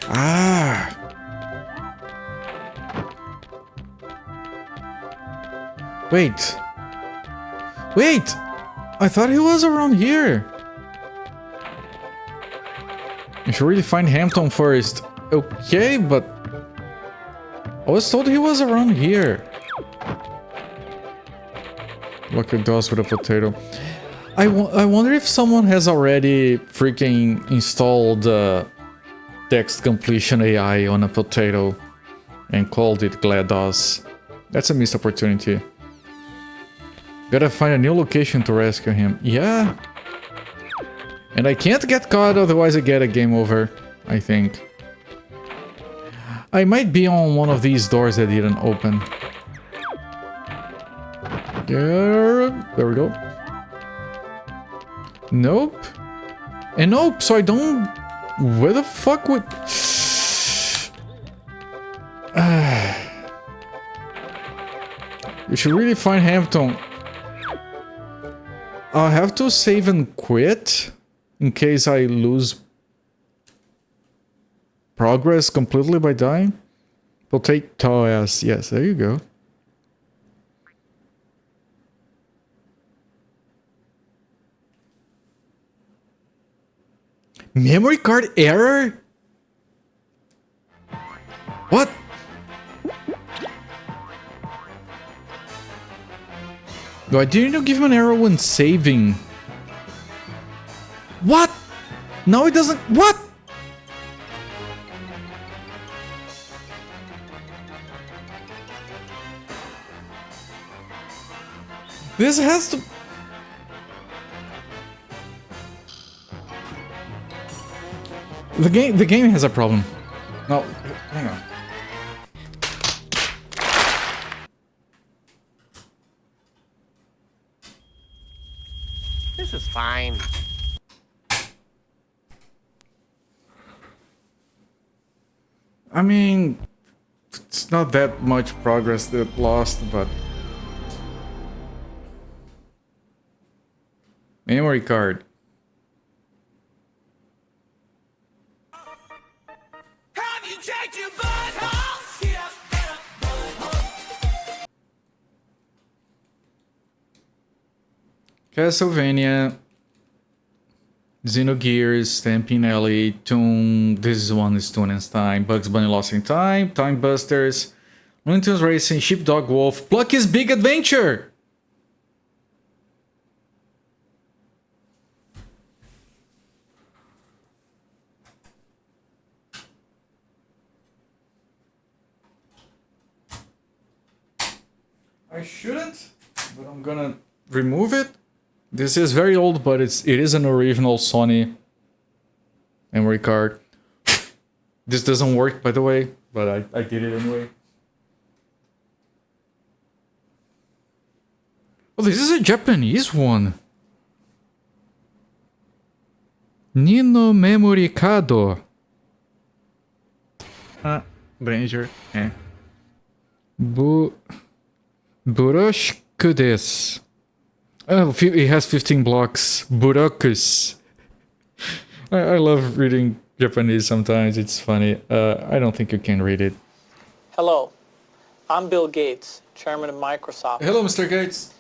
Ah! Wait! Wait! I thought he was around here! I should really find Hampton first. Okay, but... I was told he was around here. Lock your doors with a potato. I wonder if someone has already freaking installed text completion AI on a potato and called it GLaDOS. That's a missed opportunity. Gotta find a new location to rescue him. Yeah. And I can't get caught, otherwise I get a game over, I think. I might be on one of these doors that didn't open. There we go. Nope. And nope, so I don't... Where the fuck would... You should really find Hampton. I'll have to save and quit in case I lose progress completely by dying. Potato ass. Yes, there you go. Memory card error? What? No, I didn't give him an error when saving. What? No, it doesn't. What? This has to... The game has a problem. No, hang on. This is fine. I mean, it's not that much progress that lost, but... Memory card. Have you checked your butthole? Yeah, butthole. Castlevania, Xenogears, Stamping Alley, Toon, this one is Toon and Time, Bugs Bunny Lost in Time, Time Busters, Looney Tunes Racing, Sheepdog Wolf, Plucky's Big Adventure! I shouldn't, but I'm gonna remove it. This is very old, but it is an original Sony memory card. This doesn't work, by the way, but I did it anyway. Oh, this is a Japanese one. Nino Memory Kado. Ranger. Buroshku desu. Oh, it has 15 blocks. Burokus. I love reading Japanese sometimes. It's funny. I don't think you can read it. Hello, I'm Bill Gates, chairman of Microsoft. Hello, Mr. Gates.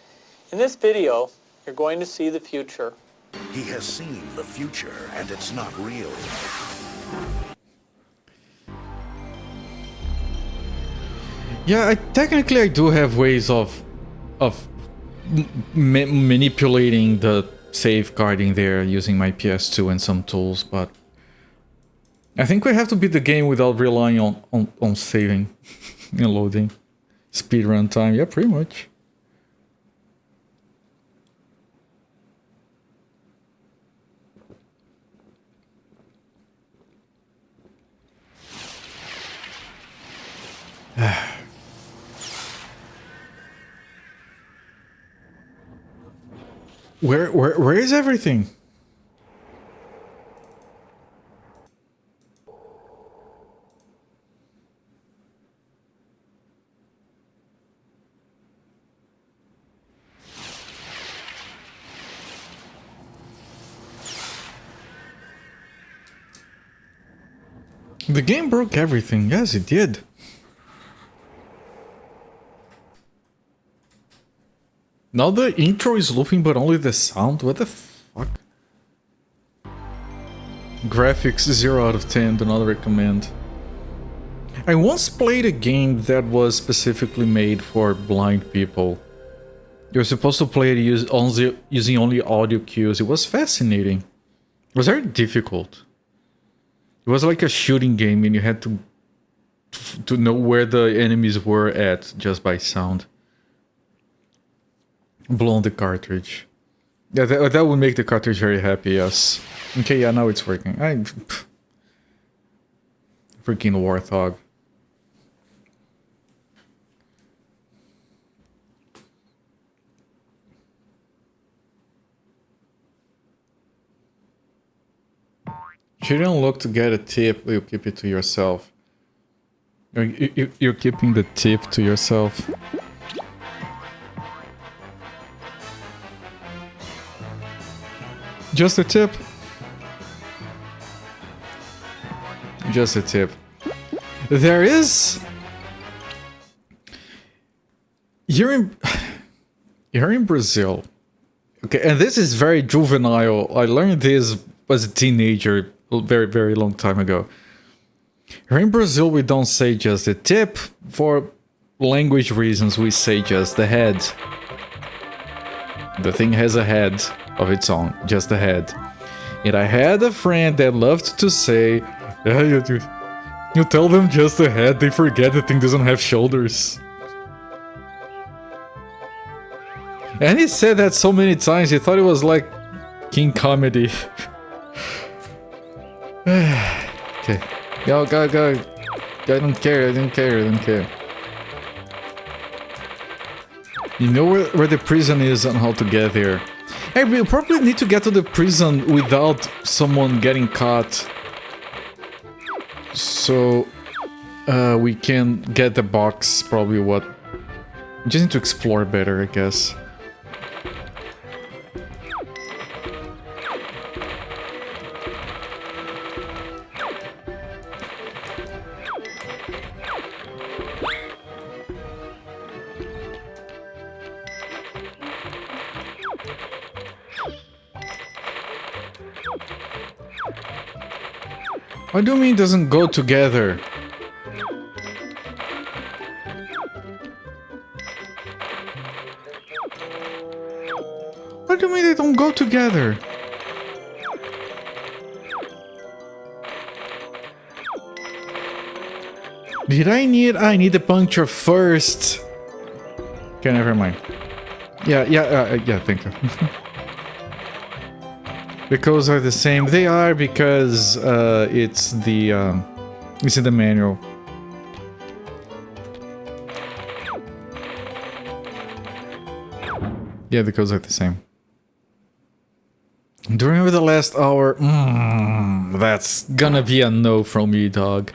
In this video, you're going to see the future. He has seen the future, and it's not real. Yeah, technically I do have ways of manipulating the safeguarding there using my PS2 and some tools, but I think we have to beat the game without relying on saving and loading. Speedrun time, yeah, pretty much. Where is everything? The game broke everything. Yes, it did. Now the intro is looping, but only the sound? What the fuck? Graphics 0 out of 10, do not recommend. I once played a game that was specifically made for blind people. You were supposed to play it using only audio cues. It was fascinating. It was very difficult. It was like a shooting game and you had to know where the enemies were at just by sound. Blow on the cartridge. Yeah, that would make the cartridge very happy, yes. Okay, yeah, now it's working. Freaking Warthog. Shouldn't look to get a tip, you keep it to yourself. You're keeping the tip to yourself. Just a tip. Just a tip. There is... Here in Brazil... Okay, and this is very juvenile. I learned this as a teenager a very, very long time ago. Here in Brazil, we don't say just a tip. For language reasons, we say just the head. The thing has a head of its own, just a head. And I had a friend that loved to say, yeah, you tell them just a head, they forget the thing doesn't have shoulders. And he said that so many times, he thought it was like King Comedy. Okay. Go. I don't care. You know where the prison is and how to get there. Hey, we'll probably need to get to the prison without someone getting caught. So, we can get the box, probably what... We just need to explore better, I guess. What do you mean it doesn't go together? What do you mean they don't go together? I need the puncture first. Okay, never mind. Yeah, thank you. The codes are the same. They are because it's in the manual. Yeah, the codes are the same. Do you remember the last hour? That's gonna be a no from me, dog.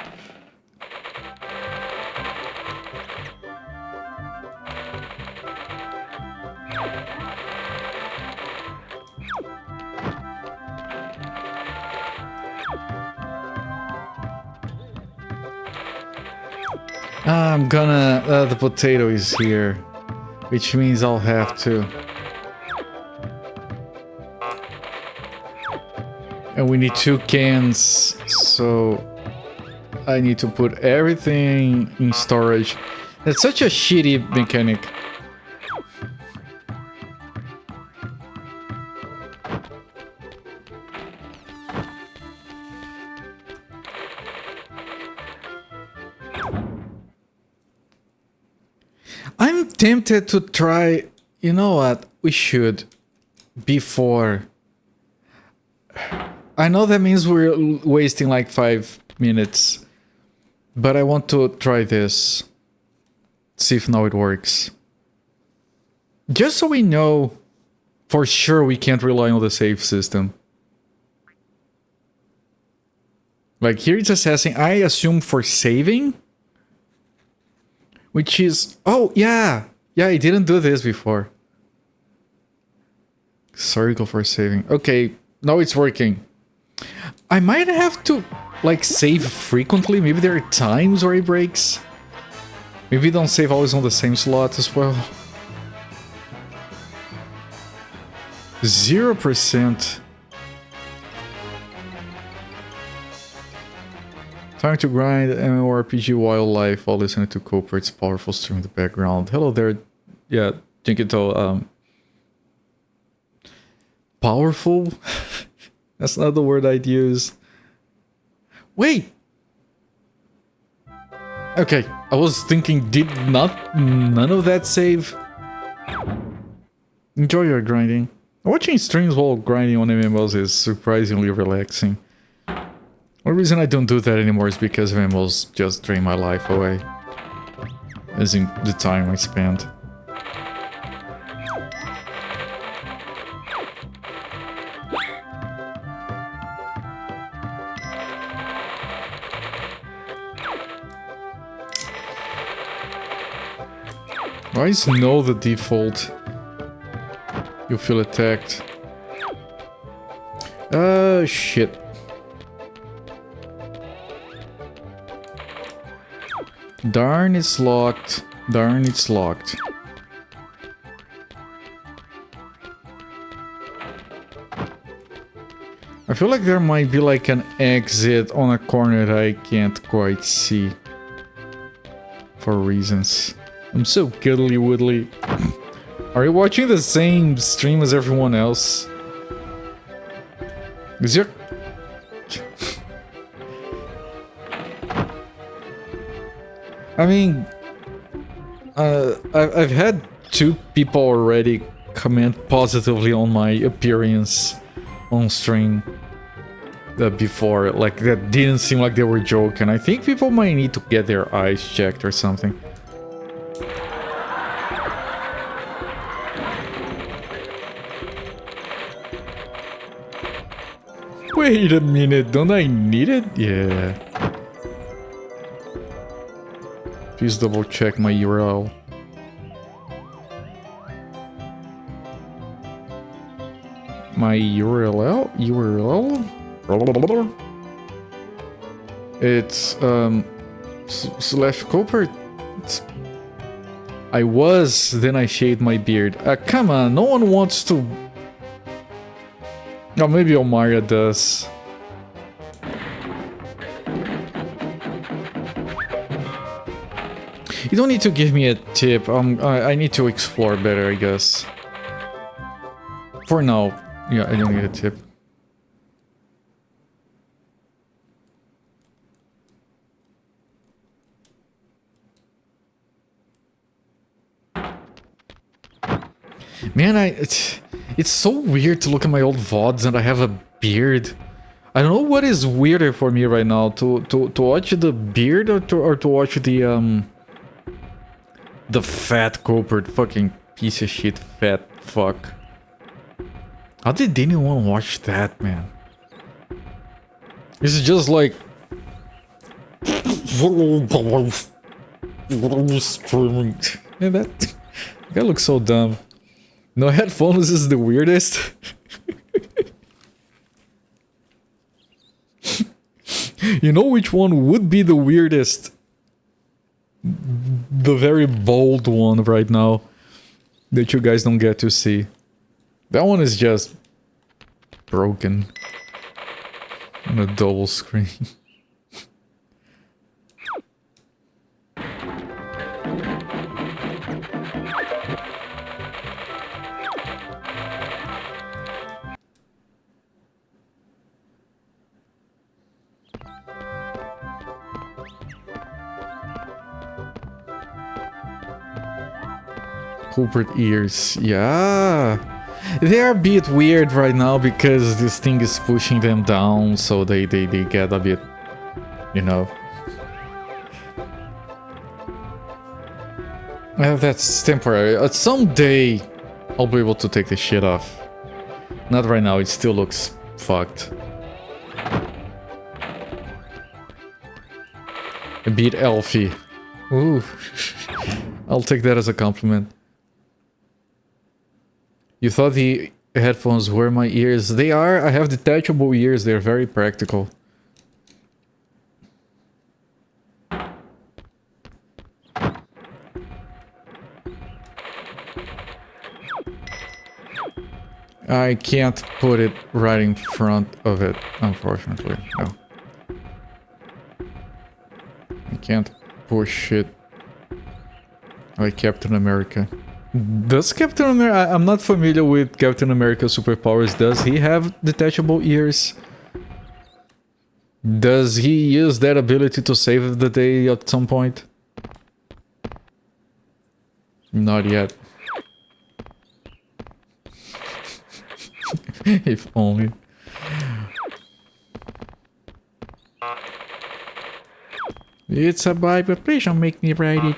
I'm gonna... the potato is here, which means I'll have to. And we need 2 cans, so I need to put everything in storage. That's such a shitty mechanic. I'm tempted to try... You know what? We should. Before... I know that means we're wasting like 5 minutes. But I want to try this. See if now it works. Just so we know for sure we can't rely on the save system. Like here it's assessing, I assume for saving. Which is... Oh, yeah! Yeah, I didn't do this before. Circle for saving. Okay, now it's working. I might have to, like, save frequently. Maybe there are times where it breaks. Maybe don't save always on the same slot as well. 0%. Time to grind MMORPG wildlife while listening to Cooper's powerful stream in the background. Hello there. Yeah, Jinkito. Powerful? That's not the word I'd use. Wait! Okay, I was thinking, did none of that save? Enjoy your grinding. Watching streams while grinding on MMOs is surprisingly relaxing. One reason I don't do that anymore is because MMOs just drain my life away. As in the time I spend. Why is no the default? You feel attacked. Shit. Darn, it's locked. Darn, it's locked. I feel like there might be like an exit on a corner that I can't quite see. For reasons. I'm so giddly woodly. Are you watching the same stream as everyone else? Is your... I mean... I've had 2 people already comment positively on my appearance on stream before. Like, that didn't seem like they were joking. I think people might need to get their eyes checked or something. Wait a minute, don't I need it? Yeah. Please double check my URL. My URL? It's slash Cooper. I was, then I shaved my beard. Come on, no one wants to. Oh, maybe Omaria does. You don't need to give me a tip. I need to explore better, I guess. For now, yeah, I don't need a tip. Man, it's so weird to look at my old VODs and I have a beard. I don't know what is weirder for me right now, to watch the beard or to watch the fat culprit fucking piece of shit fat fuck. How did anyone watch that, man? This is just like screaming. Man, that guy looks so dumb. No headphones is the weirdest. You know which one would be the weirdest? The very bold one right now that you guys don't get to see. That one is just broken on a double screen. Culprit ears, yeah. They are a bit weird right now because this thing is pushing them down, so they get a bit, you know. That's temporary. Someday I'll be able to take the shit off. Not right now, it still looks fucked. A bit elfy. Ooh. I'll take that as a compliment. You thought the headphones were my ears. They are. I have detachable ears. They're very practical. I can't put it right in front of it, unfortunately. No. I can't push it like Captain America. Does Captain America... I'm not familiar with Captain America's superpowers. Does he have detachable ears? Does he use that ability to save the day at some point? Not yet. If only. It's a Bible, please don't make me write it.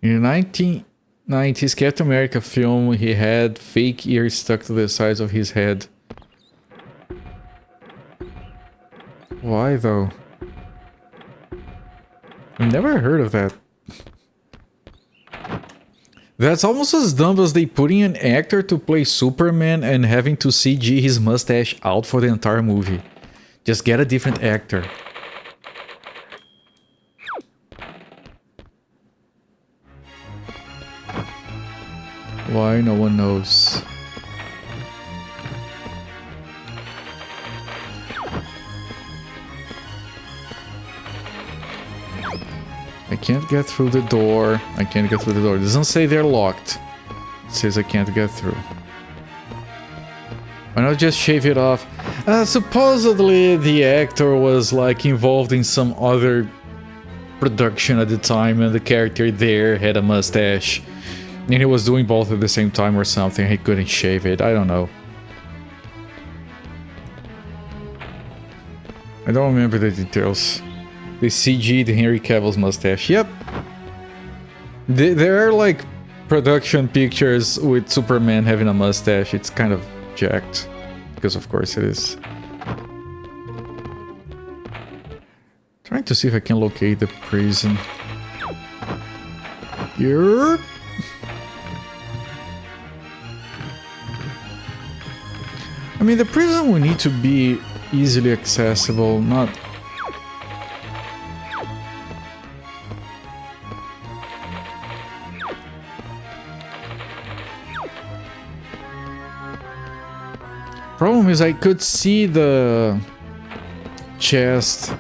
In the 1990s Captain America film, he had fake ears stuck to the sides of his head. Why though? I've never heard of that. That's almost as dumb as they putting an actor to play Superman and having to CG his mustache out for the entire movie. Just get a different actor. Why? No one knows. I can't get through the door. I can't get through the door. It doesn't say they're locked. It says I can't get through. Why not just shave it off? Supposedly the actor was like involved in some other production at the time and the character there had a mustache. And he was doing both at the same time or something. He couldn't shave it. I don't know. I don't remember the details. They CG'd Henry Cavill's mustache. Yep. There are like production pictures with Superman having a mustache. It's kind of jacked. Because of course it is. Trying to see if I can locate the prison. Here. I mean, the prison will need to be easily accessible, not... Problem is I could see the chest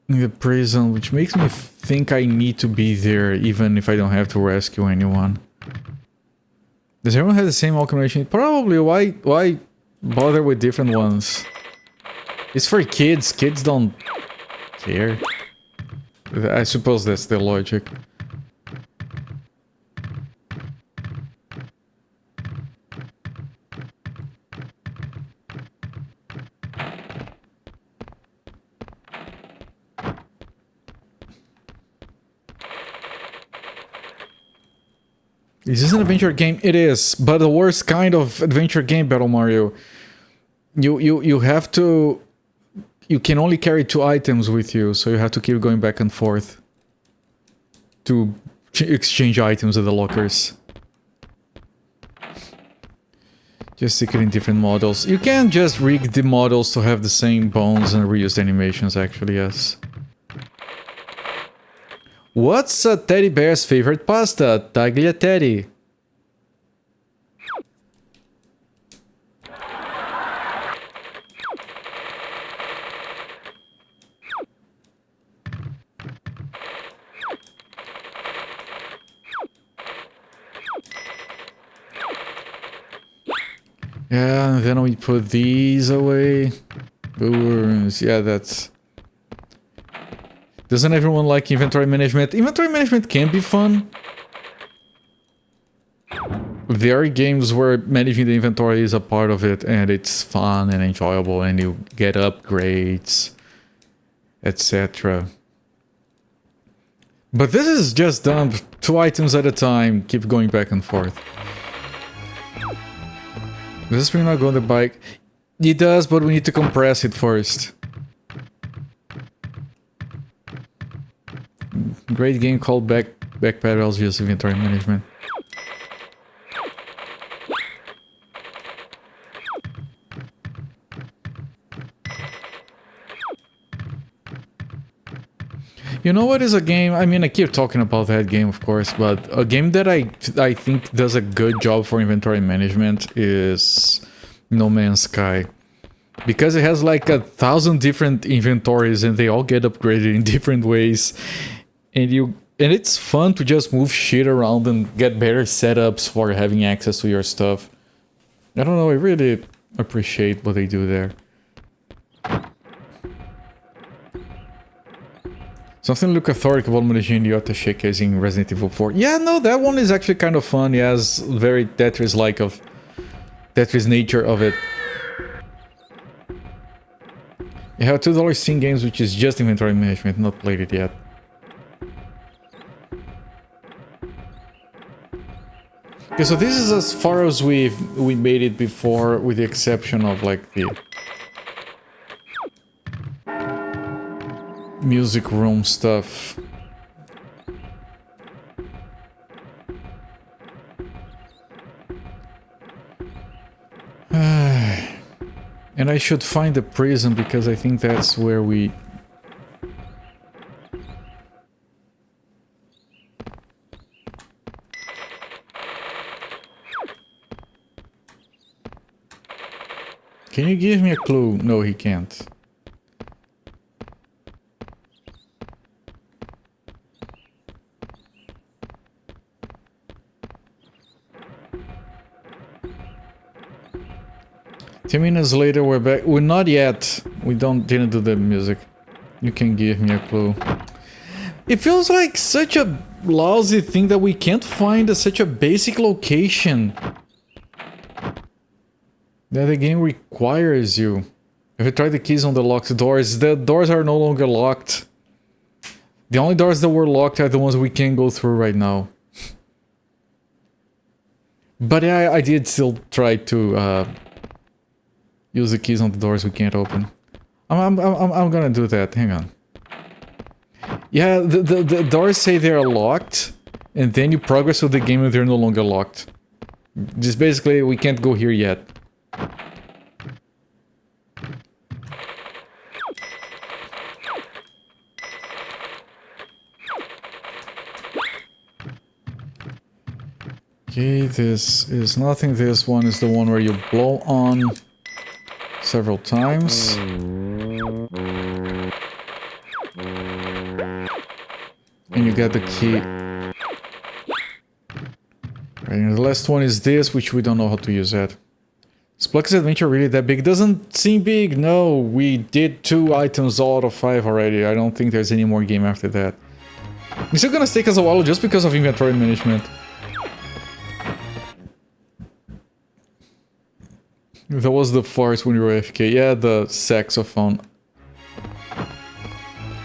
in the prison, which makes me think I need to be there even if I don't have to rescue anyone. Does everyone have the same alchemy? Probably. Why bother with different ones? It's for kids. Kids don't care. I suppose that's the logic. Is this an adventure game? It is, but the worst kind of adventure game, Battle Mario. You have to... You can only carry 2 items with you, so you have to keep going back and forth to exchange items at the lockers. Just stick it in different models. You can just rig the models to have the same bones and reuse the animations, actually, yes. What's a teddy bear's favorite pasta? Tagliatelle. Yeah, and then we put these away. Boors. Yeah, that's... Doesn't everyone like inventory management? Inventory management can be fun. There are games where managing the inventory is a part of it, and it's fun and enjoyable, and you get upgrades, etc. But this is just dump 2 items at a time, keep going back and forth. Does this spring not go on the bike? It does, but we need to compress it first. Great game called Backpedals, just inventory management. You know what is a game? I mean, I keep talking about that game, of course, but a game that I think does a good job for inventory management is No Man's Sky. Because it has like 1,000 different inventories and they all get upgraded in different ways. And it's fun to just move shit around and get better setups for having access to your stuff. I don't know, I really appreciate what they do there. Something Lucathoric about managing the attaché case in Resident Evil 4. Yeah, no, that one is actually kind of fun. It has very Tetris-like of... Tetris nature of it. You have $2 Steam games, which is just inventory management, not played it yet. Okay, so this is as far as we made it before, with the exception of like the music room stuff. And I should find the prison because I think that's where we... Can you give me a clue? No, he can't. Ten minutes later, we're back. We're not yet. We didn't do the music. You can give me a clue. It feels like such a lousy thing that we can't find such a basic location. That the game requires you. If you try the keys on the locked doors, the doors are no longer locked. The only doors that were locked are the ones we can't go through right now. But yeah, I did still try to use the keys on the doors we can't open. I'm gonna do that. Hang on. Yeah, the doors say they're locked, and then you progress with the game and they're no longer locked. Just basically, we can't go here yet. Okay, this is nothing. This one is the one where you blow on several times. And you get the key. Right, and the last one is this, which we don't know how to use yet. Is Plucky's adventure really that big? Doesn't seem big. No, we did 2 items out of 5 already. I don't think there's any more game after that. It's still gonna take us a while just because of inventory management. That was the farce when we were AFK. Yeah, the saxophone.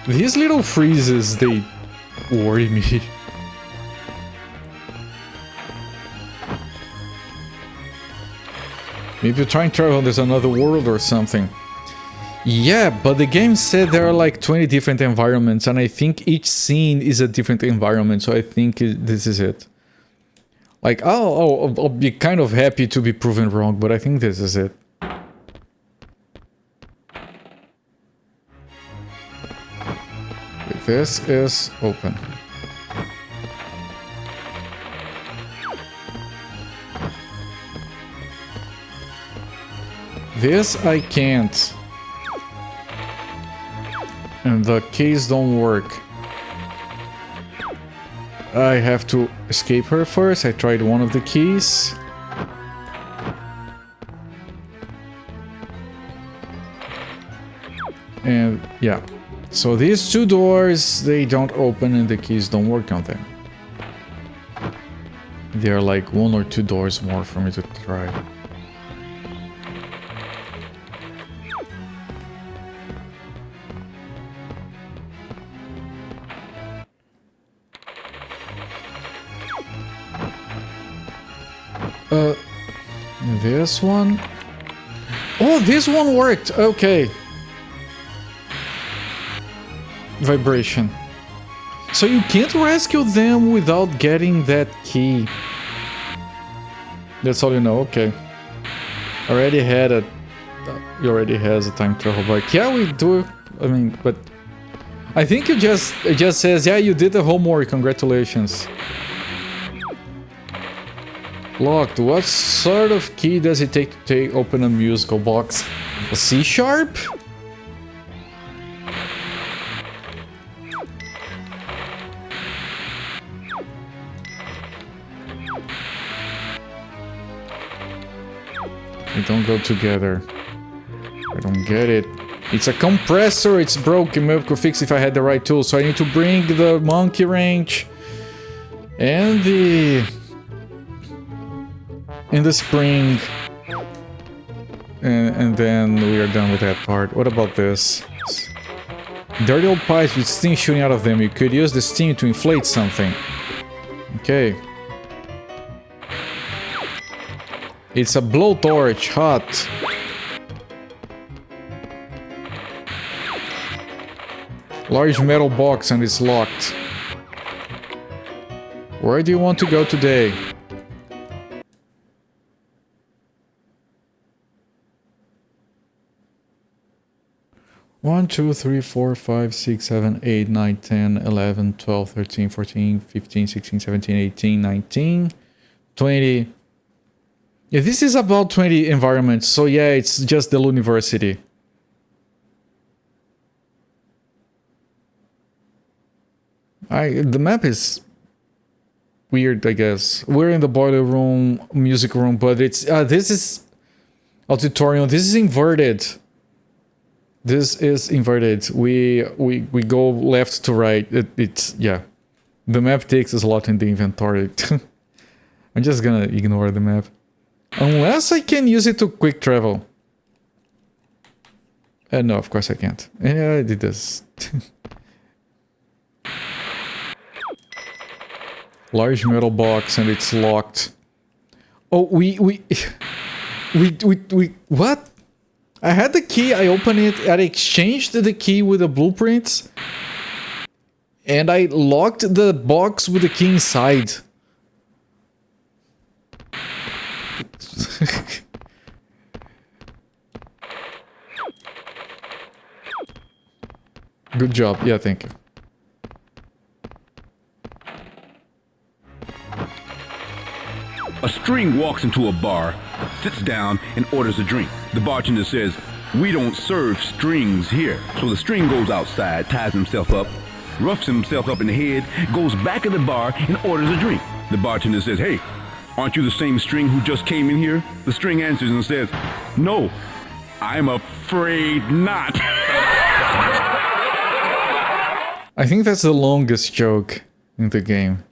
These little freezes, they worry me. Maybe you try and travel, there's another world or something. Yeah, but the game said there are like 20 different environments, and I think each scene is a different environment, so I think this is it. Like, I'll be kind of happy to be proven wrong, but I think this is it. This is open. This I can't. And the keys don't work. I have to escape her first. I tried one of the keys. And yeah. So these 2 doors, they don't open and the keys don't work on them. There are like 1 or 2 doors more for me to try. This one? Oh, this one worked! Okay. Vibration. So you can't rescue them without getting that key. That's all you know, okay. Already had a... He already has a time travel bike. Yeah, we do. I mean, but... I think it just says, yeah, you did the homework, congratulations. Locked. What sort of key does it take to open a musical box? A C sharp? They don't go together. I don't get it. It's a compressor, it's broken. Maybe I could fix if I had the right tool. So I need to bring the monkey wrench and the spring. And then we are done with that part. What about this? Dirty old pipes with steam shooting out of them. You could use the steam to inflate something. Okay. It's a blowtorch, hot. Large metal box and it's locked. Where do you want to go today? One, 2, 3, 4, 5, 6, 7, 8, 9, 10, 11, 12, 13, 14, 15, 16, 17, 18, 19, 20. Yeah, this is about 20 environments, so yeah, it's just the university. The map is weird, I guess. We're in the boiler room, music room, but it's this is auditorium. This is inverted. This is inverted. We go left to right. It's yeah. The map takes us a lot in the inventory. I'm just gonna ignore the map. Unless I can use it to quick travel. No, of course I can't. Yeah, I did this. Large metal box and it's locked. Oh, we what? I had the key, I opened it, I exchanged the key with the blueprints. And I locked the box with the key inside. Good job. Yeah, thank you. A string walks into a bar, sits down, and orders a drink. The bartender says, "We don't serve strings here." So the string goes outside, ties himself up, roughs himself up in the head, goes back of the bar, and orders a drink. The bartender says, "Hey, Aren't you the same string who just came in here? The string answers and says, no, I'm afraid not. I think that's the longest joke in the game.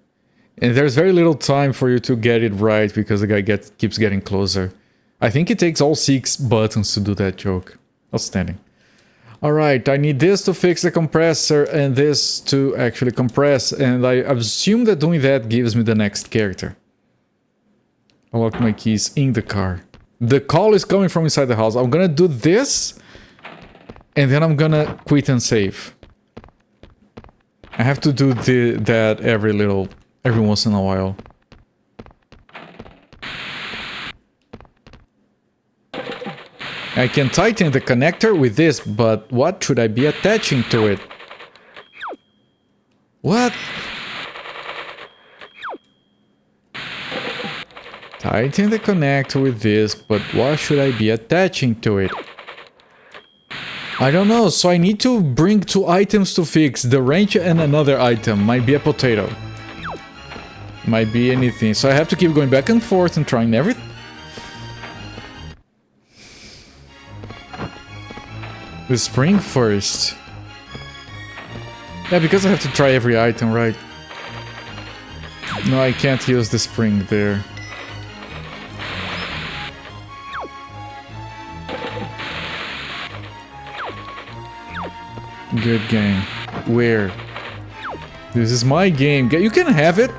And there's very little time for you to get it right because the guy keeps getting closer. I think it takes all 6 buttons to do that joke. Outstanding. Alright, I need this to fix the compressor and this to actually compress. And I assume that doing that gives me the next character. I locked my keys in the car. The call is coming from inside the house. I'm gonna do this. And then I'm gonna quit and save. I have to do that every once in a while. I can tighten the connector with this, but what should I be attaching to it? What? Tighten the connector with this, but what should I be attaching to it? I don't know, so I need to bring 2 items to fix. The wrench and another item. Might be a potato. Might be anything. So I have to keep going back and forth and trying everything. The spring first. Yeah, because I have to try every item, right? No, I can't use the spring there. Good game. Where? This is my game. You can have it.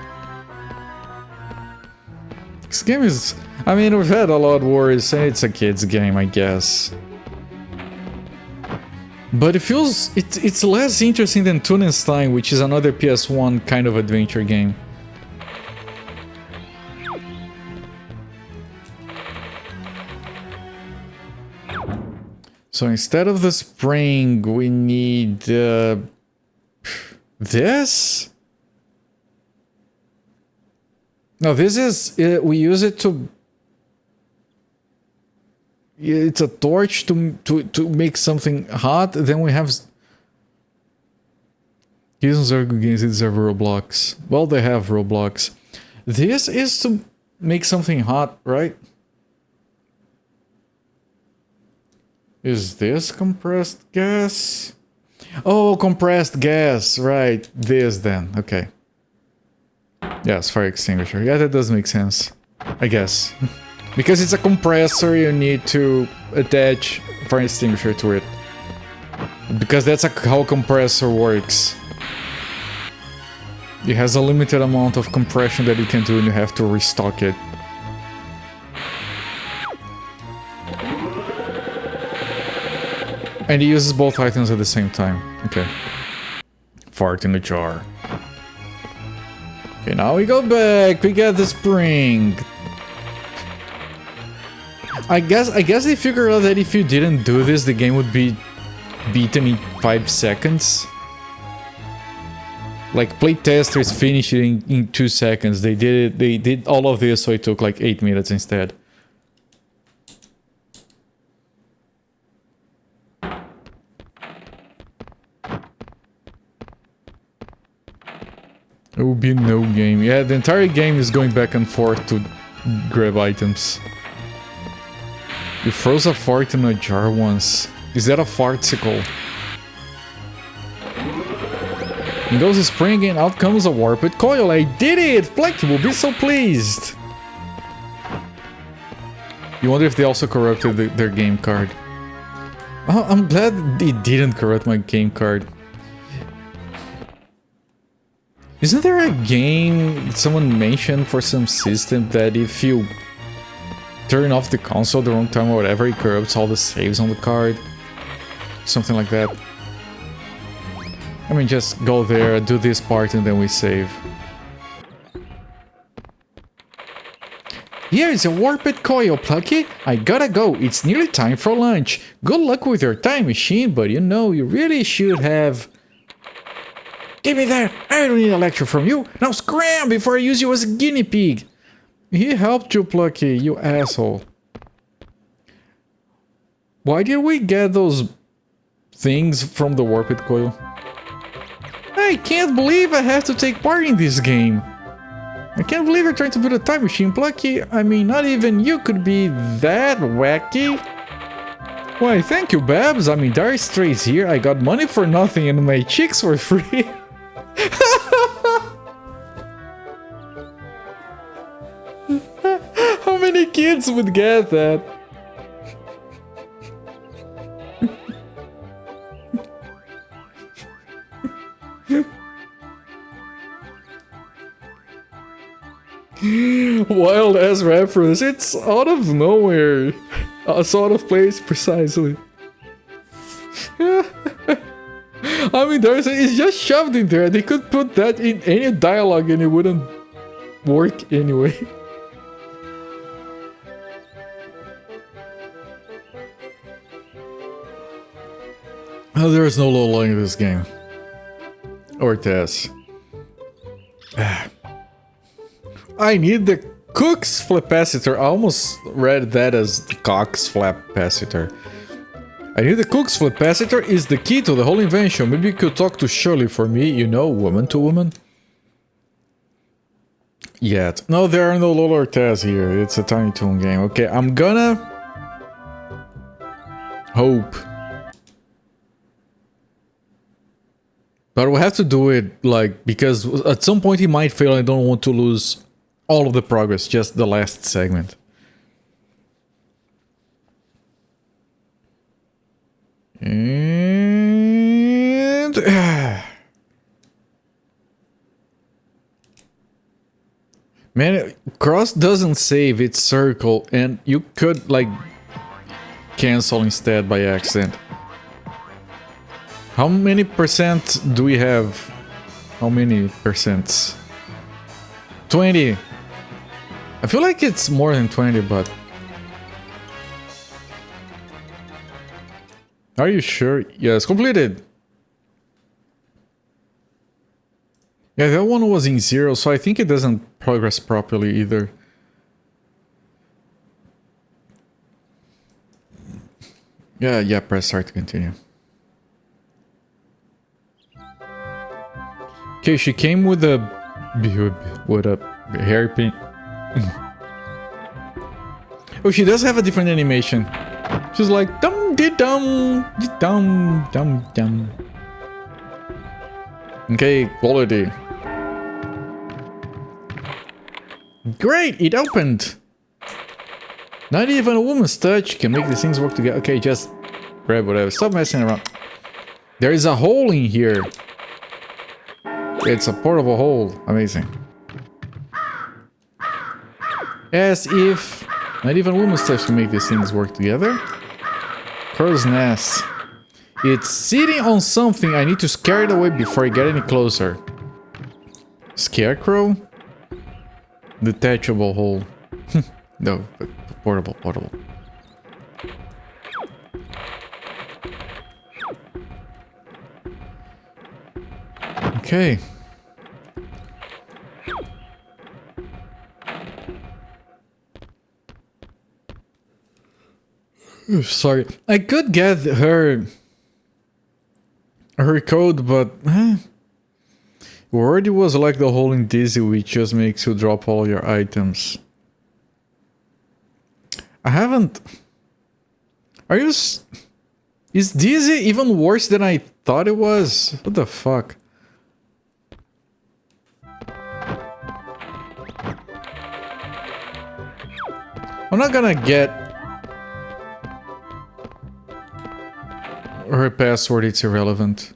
This game is... I mean, we've had a lot of worries, and it's a kid's game, I guess. But it feels... It's less interesting than Toon, which is another PS1 kind of adventure game. So instead of the spring, we need... this? No, this is... we use it to... It's a torch to make something hot. Then we have... Users are games that have Roblox. Well, they have Roblox. This is to make something hot, right? Is this compressed gas? Oh, compressed gas, right. This then, okay. Yes, fire extinguisher. Yeah, that does make sense, I guess. Because it's a compressor, you need to attach fire extinguisher to it. Because that's how a compressor works. It has a limited amount of compression that you can do and you have to restock it. And it uses both items at the same time. Okay. Fart in the jar. Okay, now we go back. We got the spring. I guess they figured out that if you didn't do this, the game would be beaten in 5 seconds. Like playtesters finished it in 2 seconds. They did it. They did all of this, so it took like 8 minutes instead. There will be no game. Yeah, the entire game is going back and forth to grab items. You froze a fart in a jar once. Is that a fartsicle? In goes the spring and out comes a warped coil. I did it! Plucky will be so pleased. You wonder if they also corrupted their game card. Oh, I'm glad they didn't corrupt my game card. Isn't there a game someone mentioned for some system that if you turn off the console at the wrong time or whatever, it corrupts all the saves on the card? Something like that. I mean, just go there, do this part, and then we save. Here is a warped coil, Plucky. I gotta go. It's nearly time for lunch. Good luck with your time machine, but you know, you really should have... Give me that! I don't need a lecture from you! Now scram before I use you as a guinea pig! He helped you, Plucky, you asshole. Why did we get those things from the warped coil? I can't believe I have to take part in this game. I can't believe you're trying to build a time machine, Plucky. I mean, not even you could be that wacky. Why, thank you, Babs. I mean, Dire Straits here. I got money for nothing and my chicks for free. How many kids would get that? Wild ass reference. It's out of nowhere. It's out of place, precisely. I mean, it's just shoved in there. They could put that in any dialogue and it wouldn't work anyway. Oh, there is no low line in this game. Or test. I need the Cook's Flapacitor. I almost read that as the Cox Flapacitor. I need the Cook's Flapacitor is the key to the whole invention. Maybe you could talk to Shirley for me, you know, woman to woman. Yet. No, there are no Lola tests here. It's a Tiny Toon game. Okay, I'm gonna hope. But we'll have to do it, like, because at some point he might fail and I don't want to lose all of the progress, just the last segment. And... man, cross doesn't save its circle, and you could, like, cancel instead by accident. How many percent do we have? How many percents? 20. I feel like it's more than 20, but... are you sure? Yes, completed. Yeah, that one was in 0, so I think it doesn't progress properly either. Yeah, press start to continue. Okay, she came with a... what a hairpin. Oh, she does have a different animation. She's like dum de dum dum dum dum. Okay, quality. Great, it opened. Not even a woman's touch can make these things work together. Okay, just grab whatever. Stop messing around. There is a hole in here. It's a portable hole. Amazing. As if not even women's touch can make these things work together. Crow's nest. It's sitting on something. I need to scare it away before I get any closer. Scarecrow? Detachable hole. No, but portable. Okay. Sorry, I could get her code, but it already was like the hole in Dizzy, which just makes you drop all your items. I haven't. Is Dizzy even worse than I thought it was? What the fuck? I'm not gonna get her password, it's irrelevant.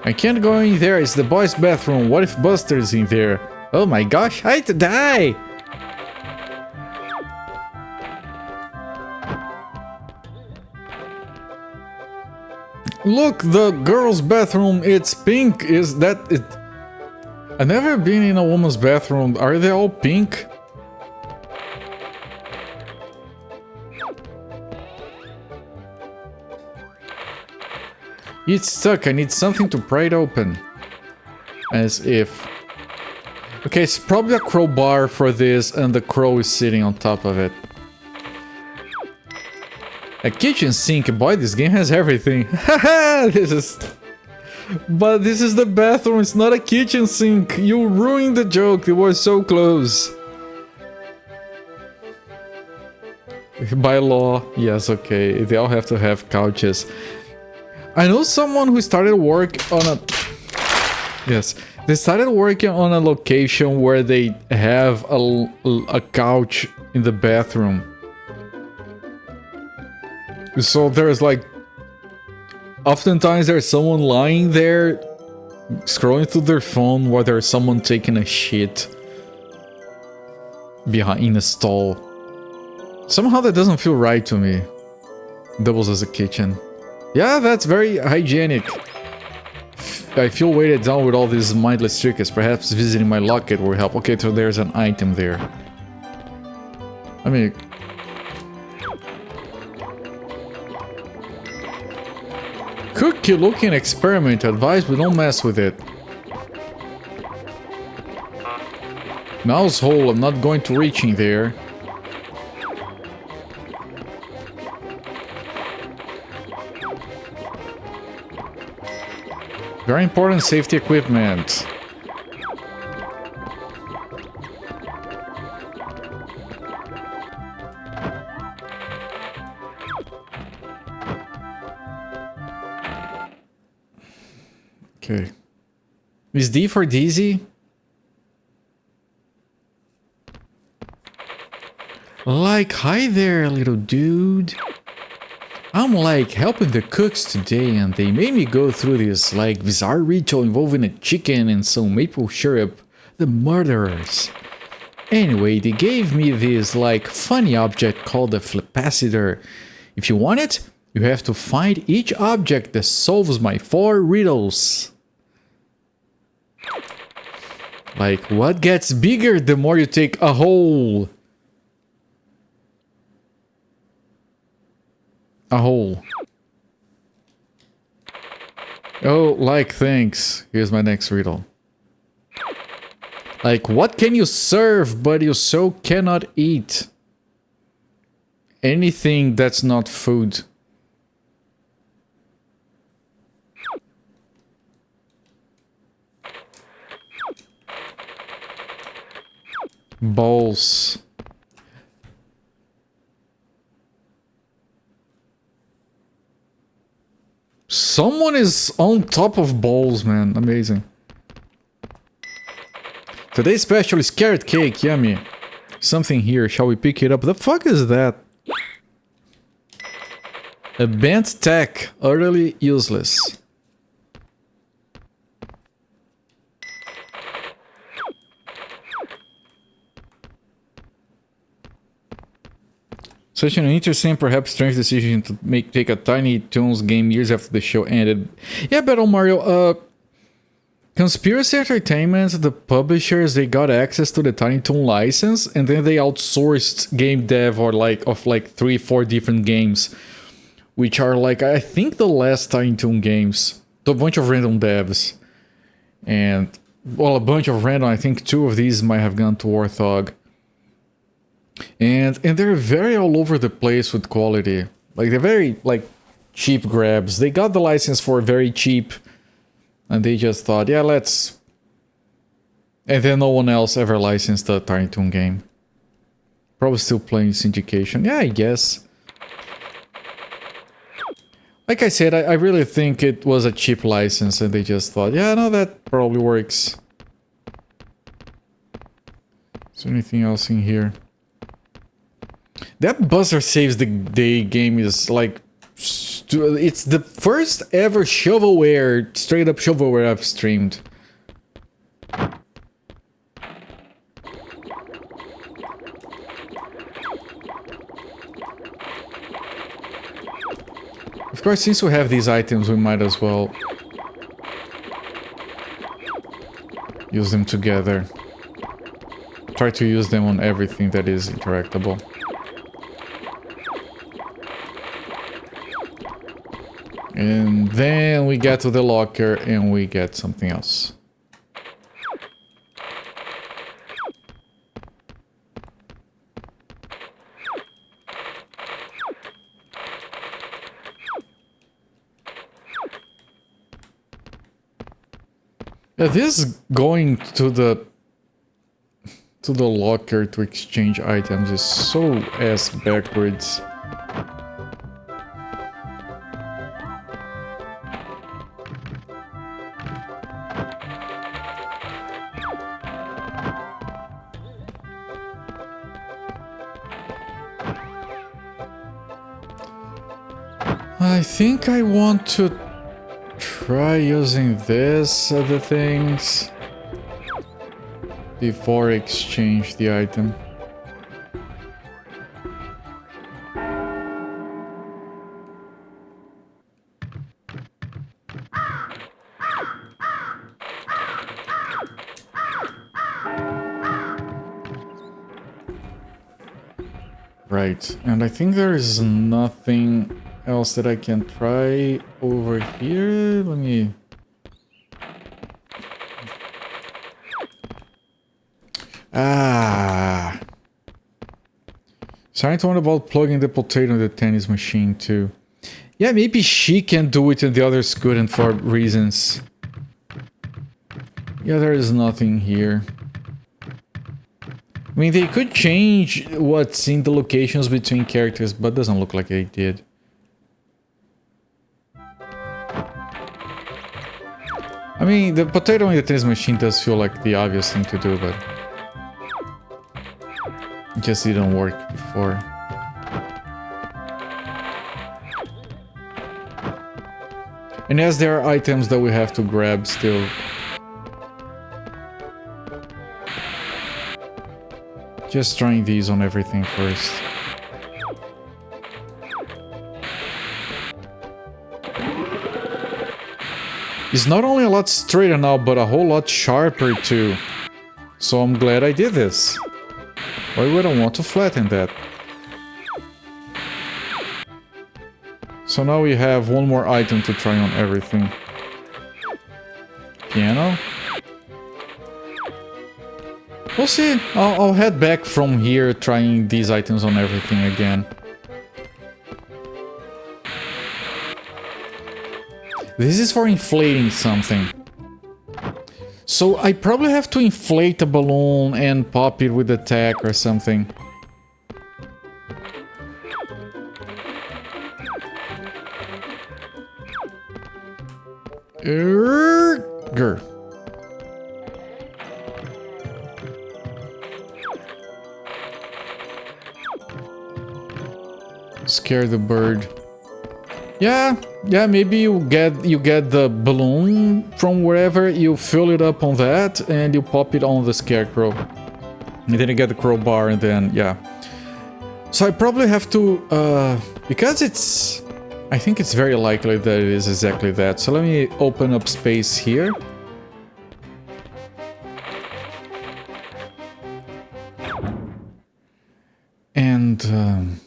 I can't go in there, it's the boys' bathroom. What if Buster's in there? Oh my gosh, I hate to die! Look, the girls' bathroom, it's pink. Is that it? I've never been in a woman's bathroom. Are they all pink? It's stuck. I need something to pry it open. As if... okay, it's probably a crowbar for this, and the crow is sitting on top of it. A kitchen sink. Boy, this game has everything. Haha! This is... But this is the bathroom, it's not a kitchen sink. You ruined the joke, it was so close. By law, yes, okay, they all have to have couches. I know someone who started work on a... Yes, they started working on a location where they have a couch in the bathroom. So there's like... Oftentimes there's someone lying there, scrolling through their phone while there's someone taking a shit behind in a stall. Somehow that doesn't feel right to me. Doubles as a kitchen. Yeah, that's very hygienic. I feel weighted down with all these mindless trinkets. Perhaps visiting my locket will help. Okay, so there's an item there. I mean... Cookie-looking experiment. Advice, we don't mess with it. Mouse hole, I'm not going to reach in there. Very important safety equipment. Okay. Is D for Dizzy? Like, hi there, little dude. I'm like helping the cooks today and they made me go through this like bizarre ritual involving a chicken and some maple syrup. The murderers. Anyway, they gave me this like funny object called a flipacitor. If you want it, you have to find each object that solves my 4 riddles. Like, what gets bigger the more you take a hole? A hole. Oh, like, thanks. Here's my next riddle. Like, what can you serve but you so cannot eat? Anything that's not food. Balls. Someone is on top of balls, man. Amazing. Today's special is carrot cake. Yummy. Something here. Shall we pick it up? The fuck is that? A bent tack. Utterly useless. Such an interesting, perhaps strange decision to take a Tiny Toons game years after the show ended. Yeah, Battle Mario, Conspiracy Entertainment, the publishers, they got access to the Tiny Toon license, and then they outsourced game dev of 3-4 different games, which are like, I think the last Tiny Toon games. A bunch of random devs. And, well, a bunch of random, I think 2 of these might have gone to Warthog. And they're very all over the place with quality. Like, they're very, like, cheap grabs. They got the license for very cheap. And they just thought, yeah, let's... And then no one else ever licensed a Tiny Toon game. Probably still playing syndication. Yeah, I guess. Like I said, I really think it was a cheap license. And they just thought, yeah, no, that probably works. Is there anything else in here? That buzzer saves the day game is like... It's the first ever shovelware, straight up shovelware I've streamed. Of course, since we have these items, we might as well use them together. Try to use them on everything that is interactable. And then we get to the locker and we get something else. Yeah, this going to the locker to exchange items is so ass backwards. I think I want to try using this other things before exchange the item. Right, and I think there is nothing else that I can try over here. Let me... Ah. Starting to wonder about plugging the potato in the tennis machine too. Yeah, maybe she can do it and the others couldn't for reasons. Yeah, there is nothing here. I mean, they could change what's in the locations between characters, but doesn't look like they did. I mean, the potato in the tennis machine does feel like the obvious thing to do, but it just didn't work before. And as there are items that we have to grab still. Just trying these on everything first. It's not only a lot straighter now, but a whole lot sharper too. So I'm glad I did this. Why would I want to flatten that? So now we have one more item to try on everything. Piano. We'll see. I'll head back from here trying these items on everything again. This is for inflating something. So I probably have to inflate a balloon and pop it with a tack or something. Grr. Scare the bird. Yeah, maybe you get the balloon from wherever, you fill it up on that and you pop it on the scarecrow. And then you get the crowbar and then, yeah. So I probably have to, because it's, I think it's very likely that it is exactly that. So let me open up space here. And,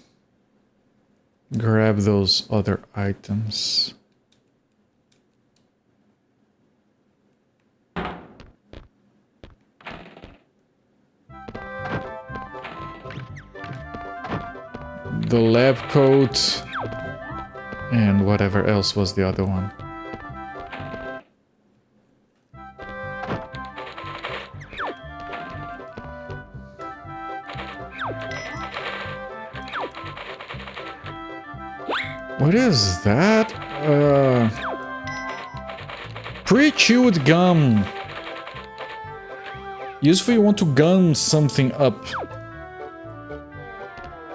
grab those other items. The lab coat and whatever else was the other one. What is that? Pre-chewed gum. Useful you want to gum something up.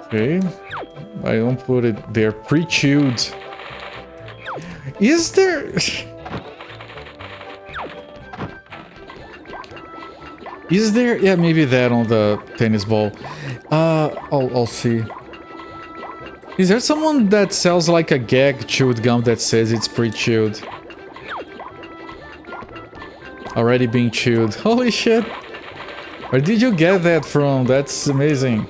Okay. I don't put it there. Pre-chewed. Is there... Is there... Yeah, maybe that on the tennis ball. I'll see. Is there someone that sells like a gag chewed gum that says it's pre-chewed? Already being chewed. Holy shit! Where did you get that from? That's amazing.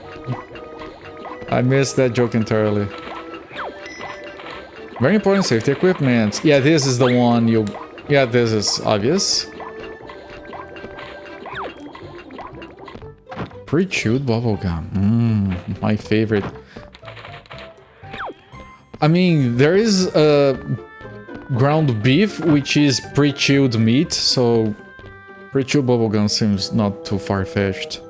I missed that joke entirely. Very important safety equipment. Yeah, this is the one you... Yeah, this is obvious. Pre-chewed bubblegum. My favorite. I mean, there is ground beef, which is pre-chewed meat, so Pre-chew bubblegum seems not too far-fetched.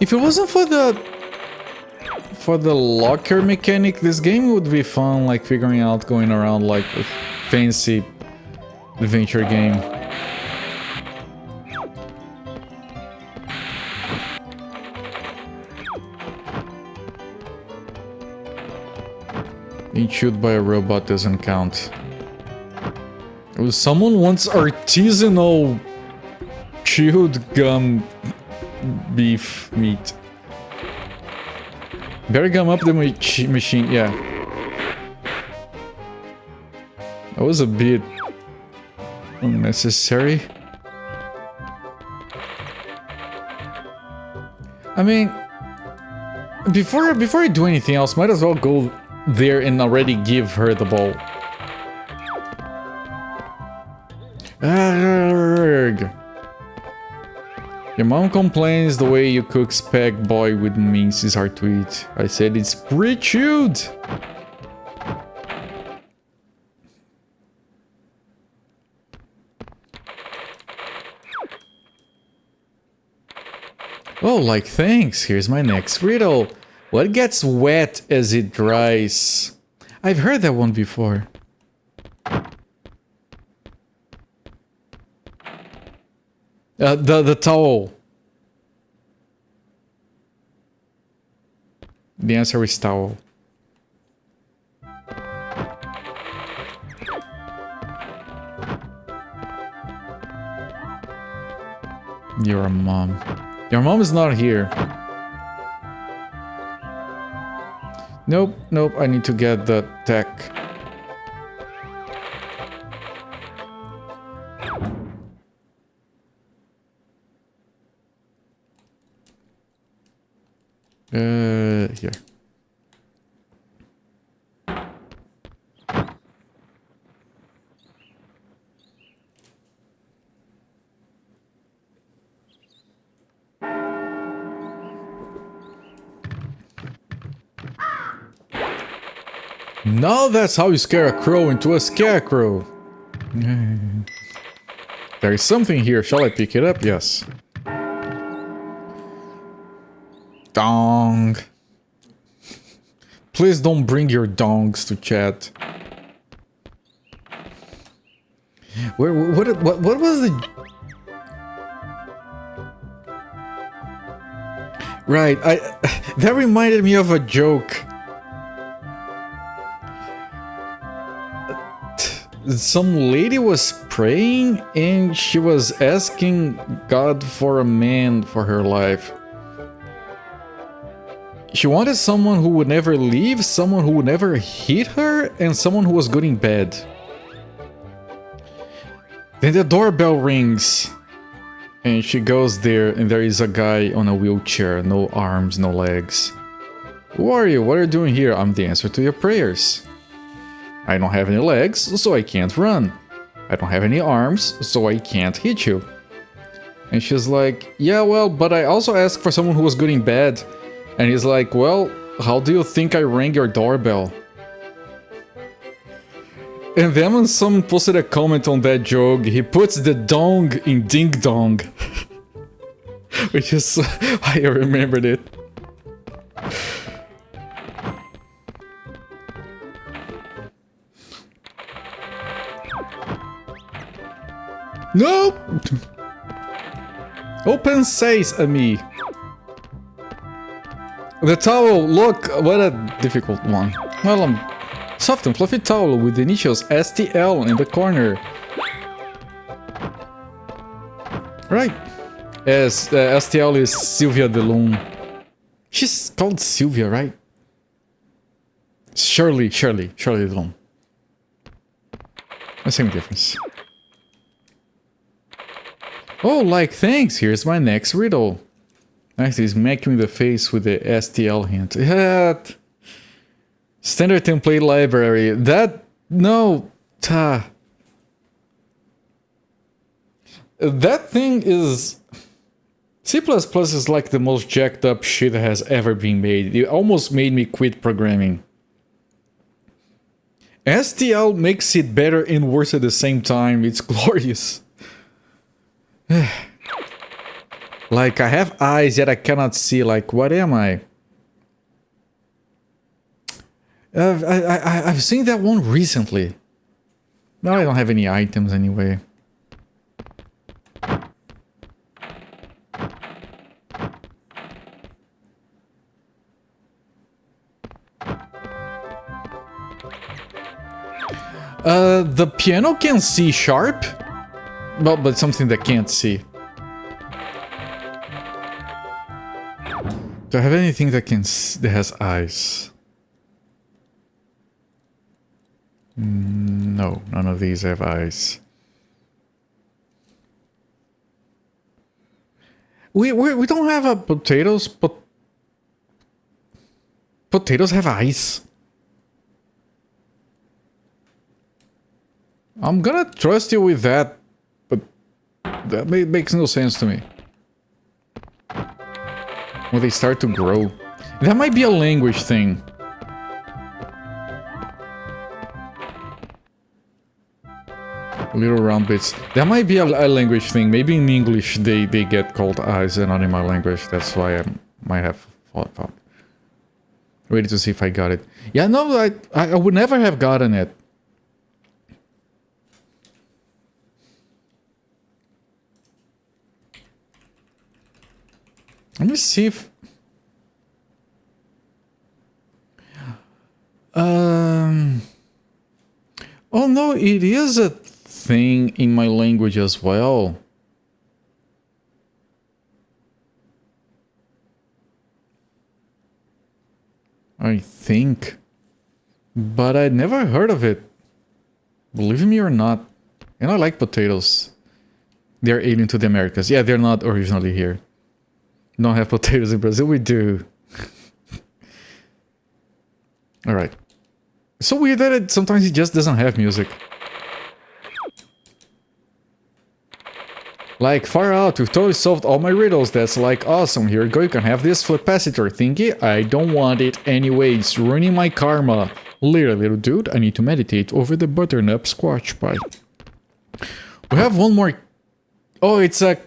If it wasn't for the locker mechanic, this game would be fun, like figuring out going around like a fancy adventure game. Being chewed by a robot doesn't count. Someone wants artisanal chewed gum beef meat. Better gum up the machine, yeah. That was a bit unnecessary. I mean, before I do anything else, might as well go there and already give her the ball. Arrgh. Your mom complains the way you cook spag boy with mince is hard to eat. I said it's pre-chewed. Oh, like thanks. Here's my next riddle. What gets wet as it dries? I've heard that one before. The towel. The answer is towel. Your mom. Your mom is not here. Nope, nope, I need to get the tech. Here. Now that's how you scare a crow into a scarecrow. There is something here. Shall I pick it up? Yes. Dong. Please don't bring your dongs to chat. What was the... Right, that reminded me of a joke. Some lady was praying and she was asking God for a man for her life. She wanted someone who would never leave, someone who would never hit her, and someone who was good in bed. Then the doorbell rings. And she goes there and there is a guy on a wheelchair, no arms, no legs. Who are you? What are you doing here? I'm the answer to your prayers. I don't have any legs, so I can't run. I don't have any arms, so I can't hit you. And she's like, yeah, well, but I also asked for someone who was good in bed. And he's like, well, how do you think I rang your doorbell? And then when someone posted a comment on that joke, he puts the dong in ding dong. Which is why I remembered it. No! Open says me. The towel, look, what a difficult one. Well, soft and fluffy towel with the initials STL in the corner. Right. Yes, STL is Sylvia DeLune. She's called Sylvia, right? Shirley DeLune. The same difference. Oh, like thanks, here's my next riddle. Nice, he's making the face with the STL hint. Yeah. Standard template library. That... no. That thing is... C++ is like the most jacked up shit that has ever been made. It almost made me quit programming. STL makes it better and worse at the same time. It's glorious. Like, I have eyes yet I cannot see. Like, what am I? I've seen that one recently. No, I don't have any items anyway. The piano can see sharp, but something that can't see. Do I have anything that that has eyes? No, none of these have eyes. We don't have a potatoes, but potatoes have eyes. I'm gonna trust you with that, but that makes no sense to me. When they start to grow. That might be a language thing. Little round bits. That might be a language thing. Maybe in English they get called eyes and not in my language. That's why I might have thought. Waiting to see if I got it. Yeah, no, I would never have gotten it. Let me see if... Oh no, it is a thing in my language as well. I think. But I'd never heard of it. Believe me or not. And I like potatoes. They're alien to the Americas. Yeah, they're not originally here. Don't have potatoes in Brazil? We do. Alright. It's so weird that sometimes it just doesn't have music. Like, far out, we've totally solved all my riddles. That's like awesome. Here you go, you can have this capacitor thingy. I don't want it anyway. It's ruining my karma. Later, little dude, I need to meditate over the butternut squash pie. We have one more... Oh, it's a...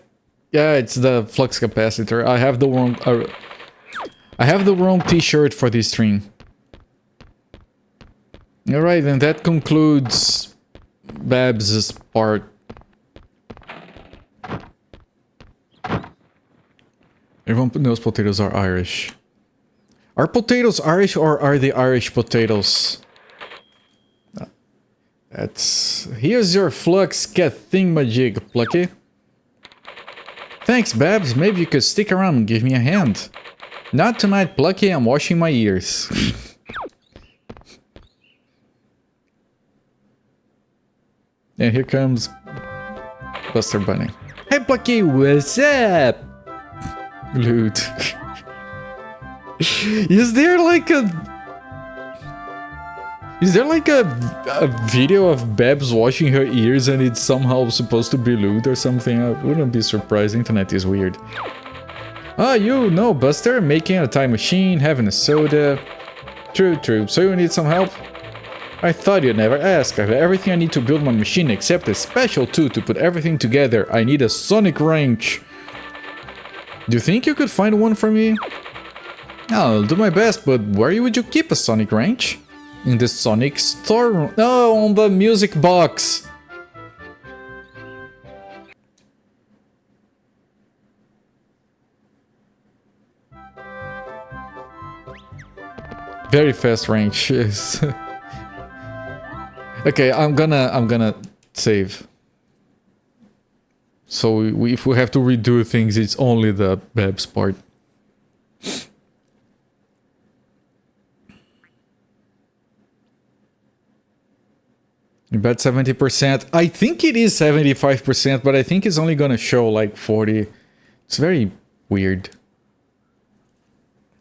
Yeah, it's the flux capacitor. I have the wrong... I have the wrong t-shirt for this stream. Alright, and that concludes Babs' part. Everyone knows potatoes are Irish. Are potatoes Irish or are they Irish potatoes? That's... Here's your flux cat thingamajig, Plucky. Thanks, Babs. Maybe you could stick around and give me a hand. Not tonight, Plucky. I'm washing my ears. And here comes Buster Bunny. Hey, Plucky, what's up? Loot. Is there like a video of Babs washing her ears and it's somehow supposed to be loot or something? I wouldn't be surprised. Internet is weird. Ah, you know, Buster, making a time machine, having a soda. True. So you need some help? I thought you'd never ask. I have everything I need to build my machine except a special tool to put everything together. I need a sonic wrench. Do you think you could find one for me? I'll do my best, but where would you keep a sonic wrench? In the Sonic store room? No, on the music box. Very fast wrench. Yes. Okay, I'm gonna save. So if we have to redo things, it's only the Babs part. You bet 70%. I think it is 75%, but I think it's only gonna show like 40. It's very weird.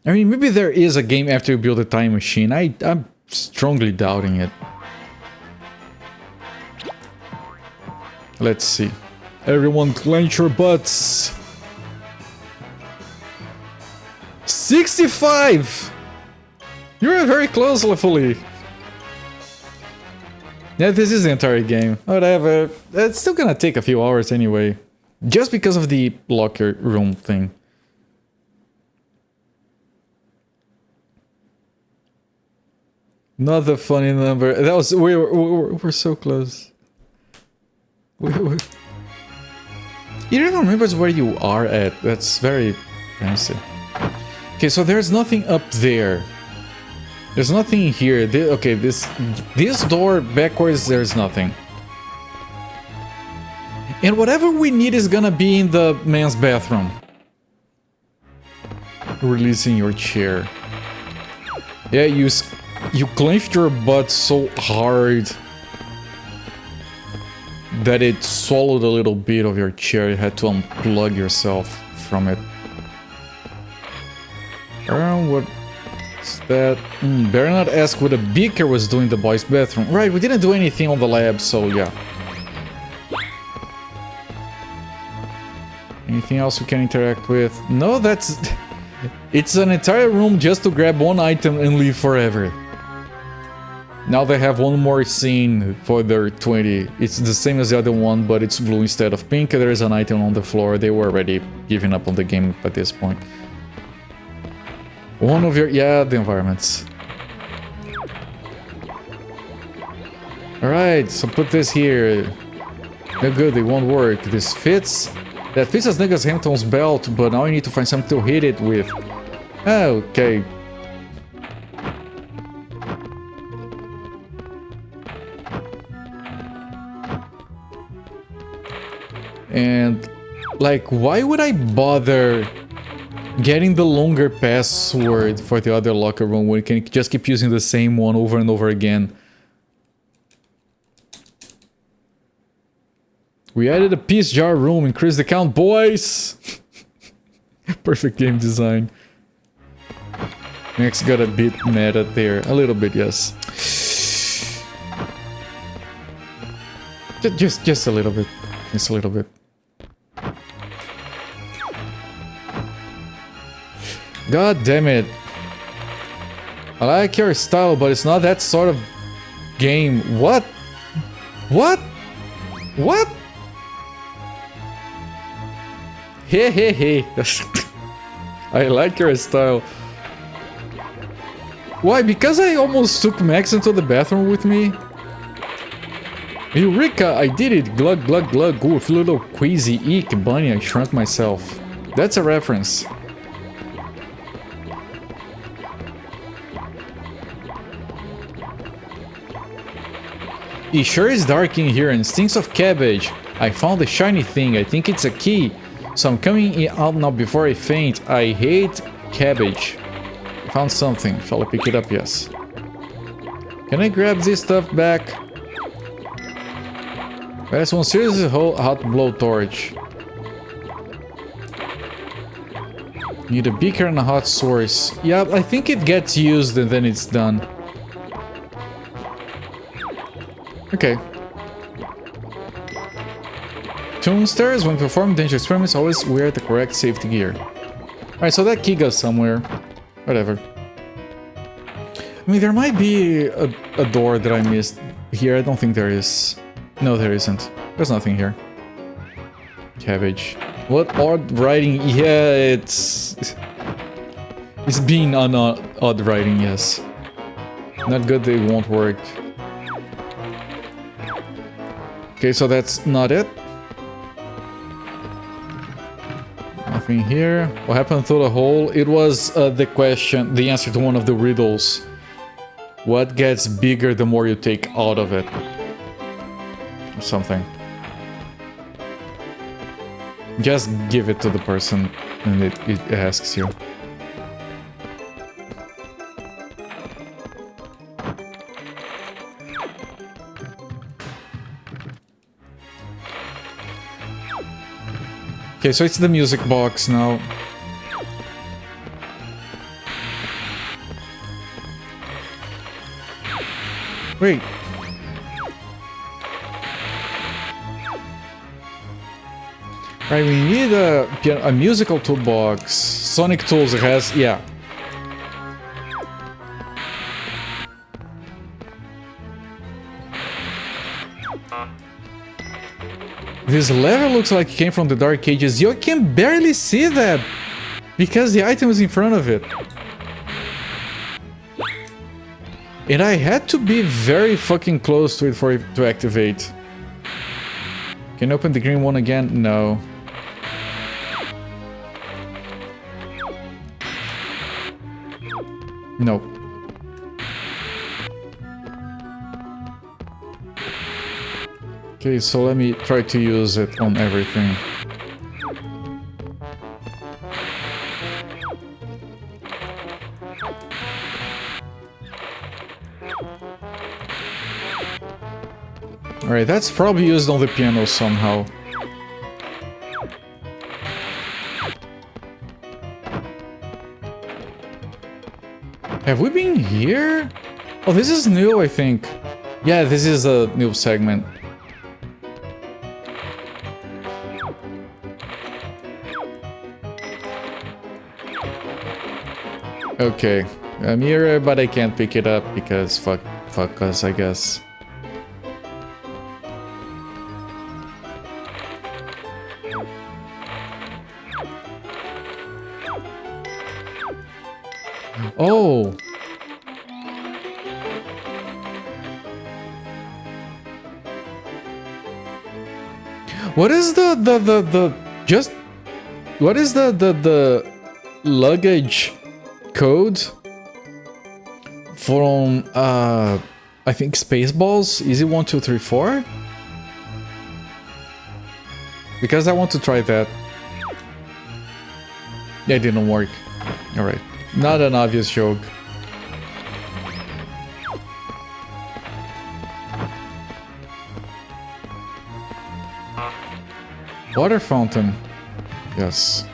I mean, maybe there is a game after you build a time machine. I'm strongly doubting it. Let's see. Everyone clench your butts. 65! You're very close, Lefuli. Yeah, this is the entire game. Whatever. It's still gonna take a few hours anyway. Just because of the locker room thing. Not the funny number. That was... We're so close. You don't even remember where you are at. That's very fancy. Okay, so there's nothing up there. There's nothing here. Okay, this door backwards, there's nothing. And whatever we need is gonna be in the men's bathroom. Releasing your chair. Yeah, you clenched your butt so hard that it swallowed a little bit of your chair. You had to unplug yourself from it. What's that? Better not ask what a beaker was doing in the boys' bathroom. Right, we didn't do anything on the lab, so yeah. Anything else we can interact with? No, that's... It's an entire room just to grab one item and leave forever. Now they have one more scene for their 20. It's the same as the other one, but it's blue instead of pink. There's an item on the floor. They were already giving up on the game at this point. One of your... Yeah, the environments. Alright, so put this here. No good, it won't work. This fits. That fits as niggas Hampton's belt, but now I need to find something to hit it with. Okay. And, like, why would I bother getting the longer password for the other locker room when we can just keep using the same one over and over again? We added a piece jar room, increase the count, boys! Perfect game design. Next got a bit meta there. A little bit, yes. Just a little bit. Just a little bit. God damn it. I like your style, but it's not that sort of game. What? What? What? Hey, hey, hey. I like your style. Why? Because I almost took Max into the bathroom with me? Eureka! I did it! Glug, glug, glug. Ooh, I feel a little queasy. Eek, bunny, I shrunk myself. That's a reference. It sure is dark in here and stinks of cabbage. I found a shiny thing. I think it's a key. So I'm coming out now before I faint. I hate cabbage. I found something. Shall I pick it up? Yes. Can I grab this stuff back? That's one seriously hot blowtorch. Need a beaker and a hot source. Yeah, I think it gets used and then it's done. Okay. Toon stairs, when performing dangerous experiments, always wear the correct safety gear. Alright, so that key goes somewhere. Whatever. I mean, there might be a door that I missed here. I don't think there is. No, there isn't. There's nothing here. Cabbage. What odd writing? Yeah, it's being on odd writing, yes. Not good, they won't work. Okay, so that's not it. Nothing here. What happened through the hole? It was the question, the answer to one of the riddles. What gets bigger the more you take out of it? Or something. Just give it to the person and it asks you. Okay, so it's the music box now. Wait. Right, we need a musical toolbox. Sonic Tools has, yeah. This lever looks like it came from the dark cages. You can barely see that because the item is in front of it. And I had to be very fucking close to it for it to activate. Can you open the green one again? No. No. Okay, so let me try to use it on everything. Alright, that's probably used on the piano somehow. Have we been here? Oh, this is new, I think. Yeah, this is a new segment. Okay, I'm here, but I can't pick it up because fuck us, I guess. Oh! What is the just what is the luggage code from I think Spaceballs? Is it 1, 2, 3, 4? Because I want to try that. Yeah, it didn't work. Alright. Not an obvious joke. Water fountain. Yes.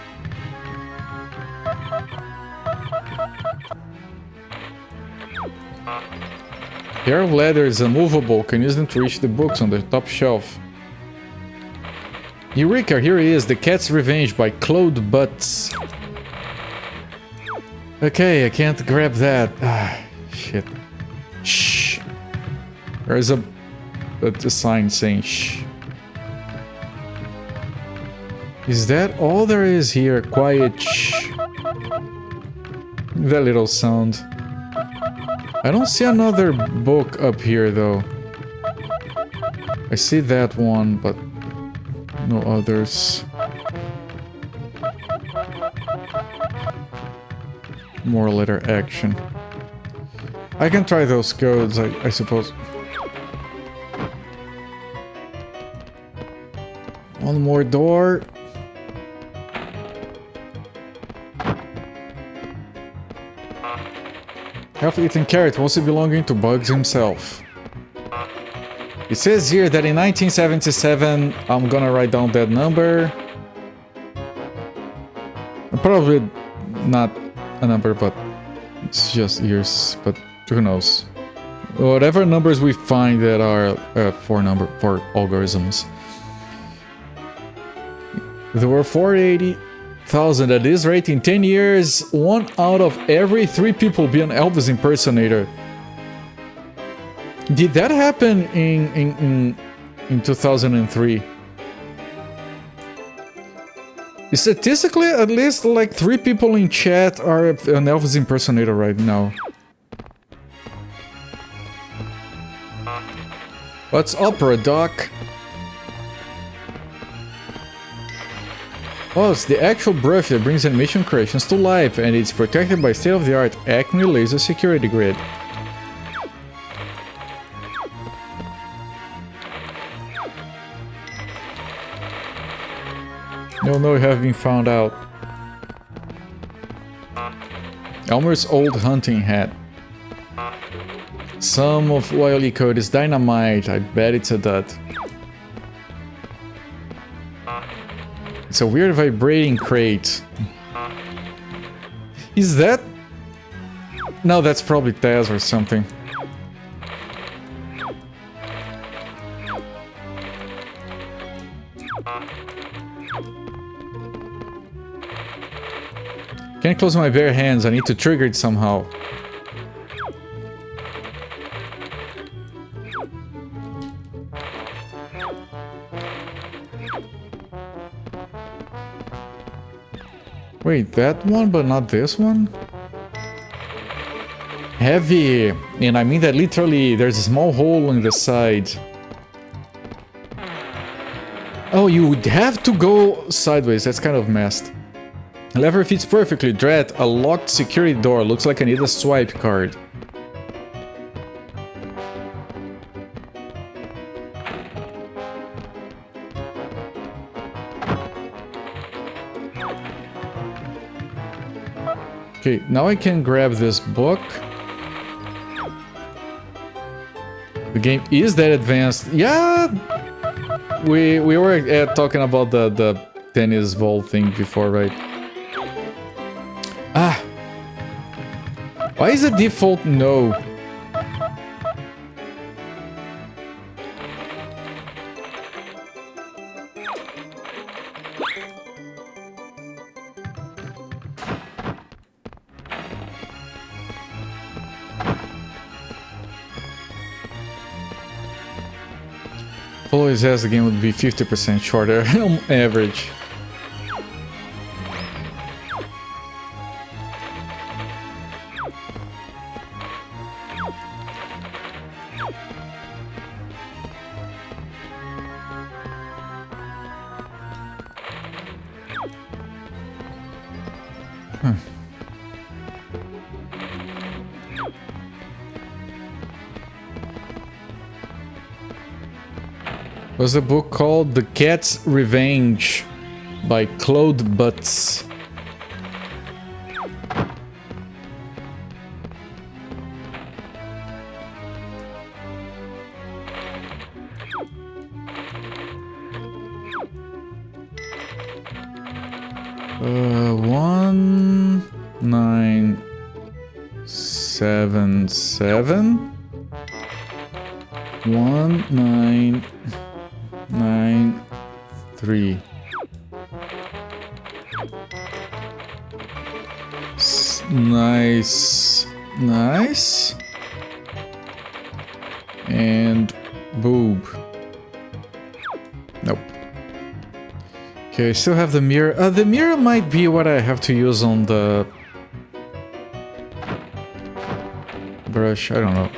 Pair of ladders unmovable, can use them to reach the books on the top shelf. Eureka, here he is, The Cat's Revenge by Claude Butts. Okay, I can't grab that. Ah, shit. Shh. There's a sign saying shh. Is that all there is here? Quiet shh. That little sound. I don't see another book up here though. I see that one, but no others. More letter action. I can try those codes, I suppose. One more door. Half-eaten carrot, mostly belonging to Bugs himself. It says here that in 1977, I'm gonna write down that number. Probably not a number, but it's just years, but who knows. Whatever numbers we find that are for algorithms. There were 480,000 at this rate. In 10 years, 1 out of every 3 people be an Elvis impersonator. Did that happen in 2003? Statistically, at least like 3 people in chat are an Elvis impersonator right now. What's opera, Doc? Oh, it's the actual brush that brings animation creations to life, and it's protected by state-of-the-art Acme laser security grid. No, you have been found out. Elmer's old hunting hat. Some of Wily code is dynamite. I bet it's a dud. It's a weird vibrating crate. Is that? No, that's probably Taz or something. Can't close my bare hands, I need to trigger it somehow. Wait, that one, but not this one? Heavy! And I mean that literally, there's a small hole in the side. Oh, you would have to go sideways, that's kind of messed. Lever fits perfectly. Dread, a locked security door. Looks like I need a swipe card. Okay, now I can grab this book. The game is that advanced. Yeah! We were talking about the tennis ball thing before, right? Ah! Why is the default no? Always says the game would be 50% shorter on average. Was the book called The Cat's Revenge by Claude Butts. One 1977 1993. Nice, nice, and boob. Nope. Okay, I still have the mirror. The mirror might be what I have to use on the brush. I don't know.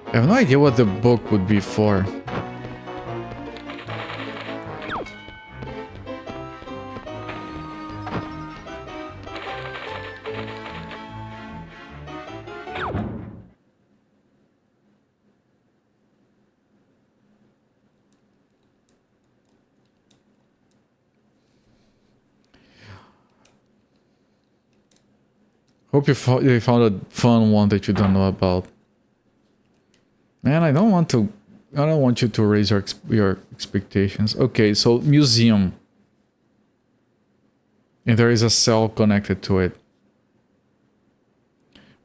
I have no idea what the book would be for. Hope you found a fun one that you don't know about. Man, I don't want you to raise your expectations. Okay, so museum. And there is a cell connected to it.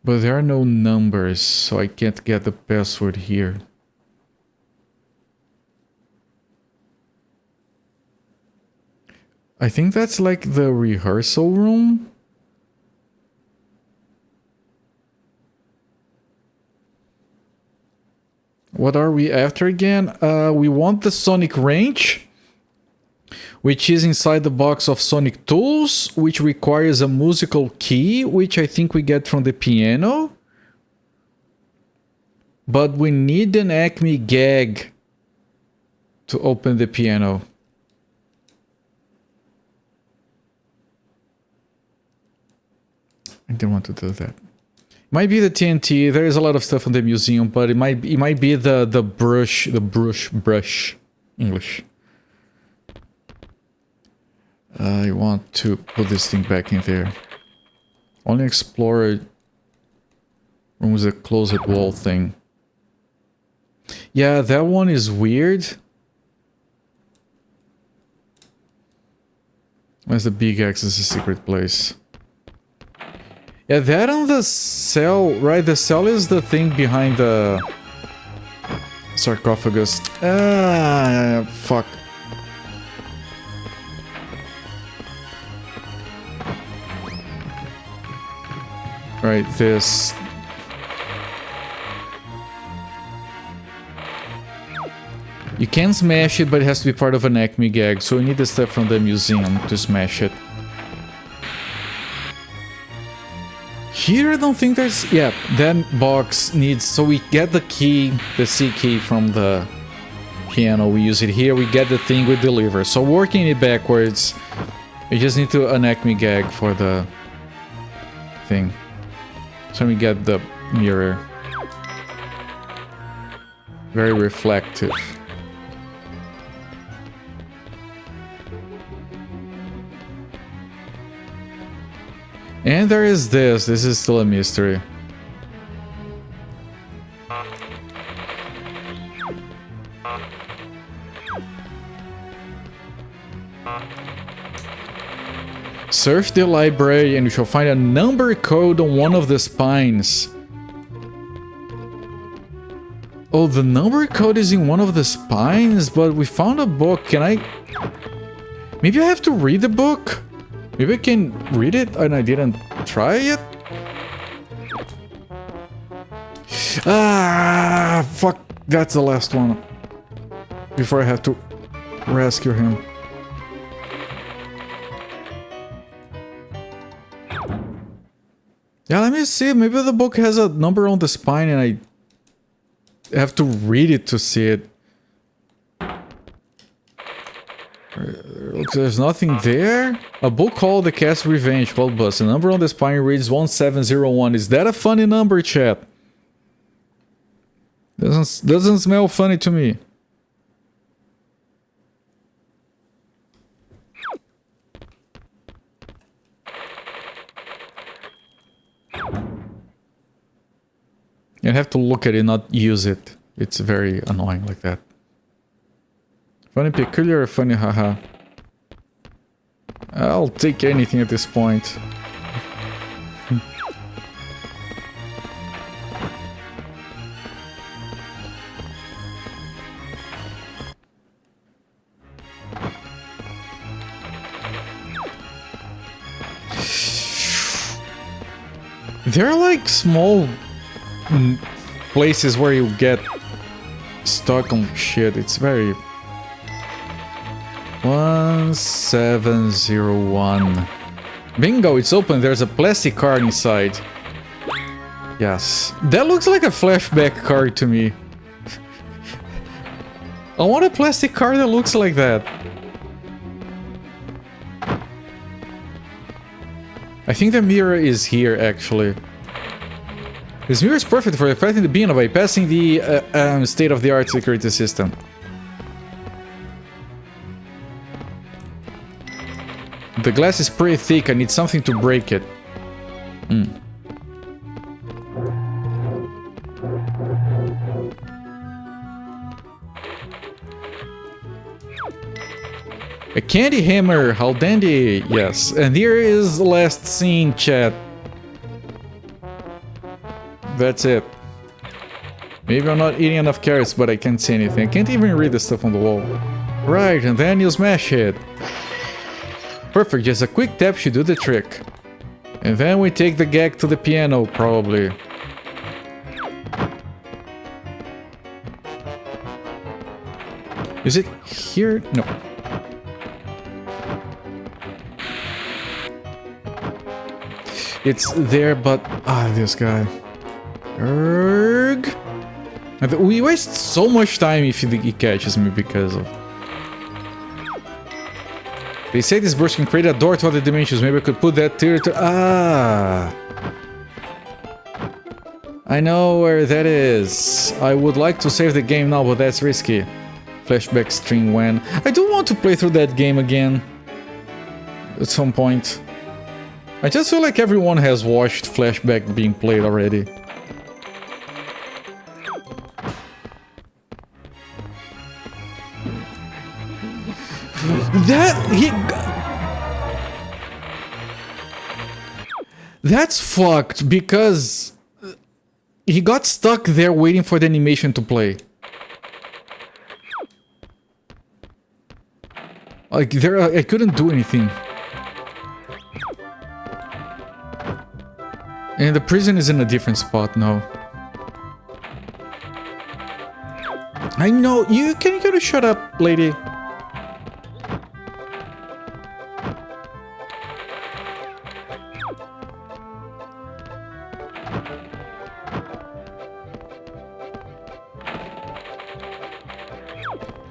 But there are no numbers, so I can't get the password here. I think that's like the rehearsal room. What are we after again? We want the Sonic Wrench, which is inside the box of Sonic Tools, which requires a musical key, which I think we get from the piano. But we need an Acme gag to open the piano. I didn't want to do that. Might be the TNT. There is a lot of stuff in the museum, but it might be the brush English. I want to put this thing back in there. Only explore room with a closed wall thing. Yeah, that one is weird. Where's the big X? Is a secret place. Yeah, that on the cell, right? The cell is the thing behind the sarcophagus. Ah, fuck. Right, this. You can smash it, but it has to be part of an Acme gag, so we need the stuff from the museum to smash it. Here I don't think there's... Yeah, that box needs... So we get the key, the C key from the piano, we use it here, we get the thing, we deliver. So working it backwards, we just need to an Acme gag for the thing. So we get the mirror. Very reflective. And there is this. This is still a mystery. Search the library and you shall find a number code on one of the spines. Oh, the number code is in one of the spines, but we found a book. Can I... Maybe I have to read the book? Maybe I can read it and I didn't try it? Ah, fuck. That's the last one. Before I have to rescue him. Yeah, let me see. Maybe the book has a number on the spine and I have to read it to see it. Look, there's nothing there. A book called The Cast Revenge called Bus. The number on the spine reads 1701. Is that a funny number, chat? Doesn't smell funny to me. You have to look at it, not use it. It's very annoying like that. Funny peculiar or funny haha? I'll take anything at this point. There are like small places where you get stuck on shit. It's very... 1701. Bingo, it's open. There's a plastic card inside. Yes. That looks like a flashback card to me. I want a plastic card that looks like that. I think the mirror is here, actually. This mirror is perfect for fighting the being by passing the state-of-the-art security system. The glass is pretty thick, I need something to break it. A candy hammer, how dandy, yes. And here is the last scene, chat. That's it. Maybe I'm not eating enough carrots, but I can't see anything. I can't even read the stuff on the wall. Right, and then you smash it. Perfect, just a quick tap should do the trick. And then we take the gag to the piano, probably. Is it here? No. It's there, but... Ah, this guy. Erg. We waste so much time if he catches me because of... They say this burst can create a door to other dimensions. Maybe I could put that theater to... Ah! I know where that is. I would like to save the game now, but that's risky. Flashback string when... I do want to play through that game again. At some point. I just feel like everyone has watched Flashback being played already. That's fucked because he got stuck there waiting for the animation to play. Like there, I couldn't do anything. And the prison is in a different spot now. I know, you gotta shut up, lady.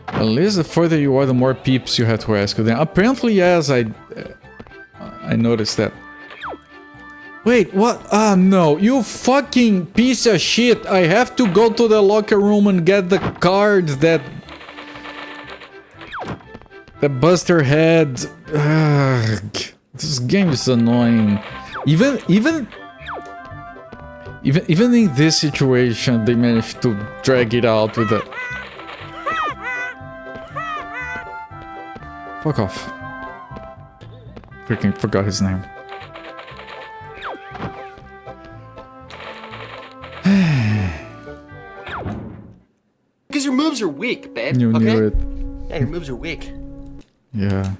At least the further you are, the more peeps you have to ask. Then apparently, yes, I noticed that. Wait, what? Ah, no, you fucking piece of shit! I have to go to the locker room and get the cards that Buster had. This game is annoying. Even in this situation, they managed to drag it out with a. Fuck off. Freaking forgot his name. Because your moves are weak, babe. You knew it. Yeah, your moves are weak. Yeah.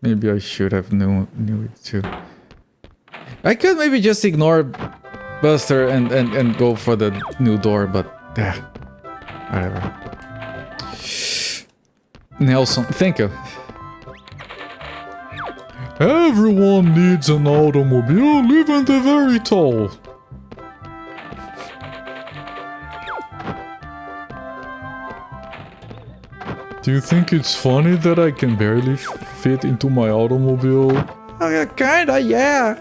Maybe I should have knew it too. I could maybe just ignore Buster and go for the new door, but yeah. Whatever. Nelson, thank you. Everyone needs an automobile, even the very tall. Do you think it's funny that I can barely fit into my automobile? Kinda, yeah.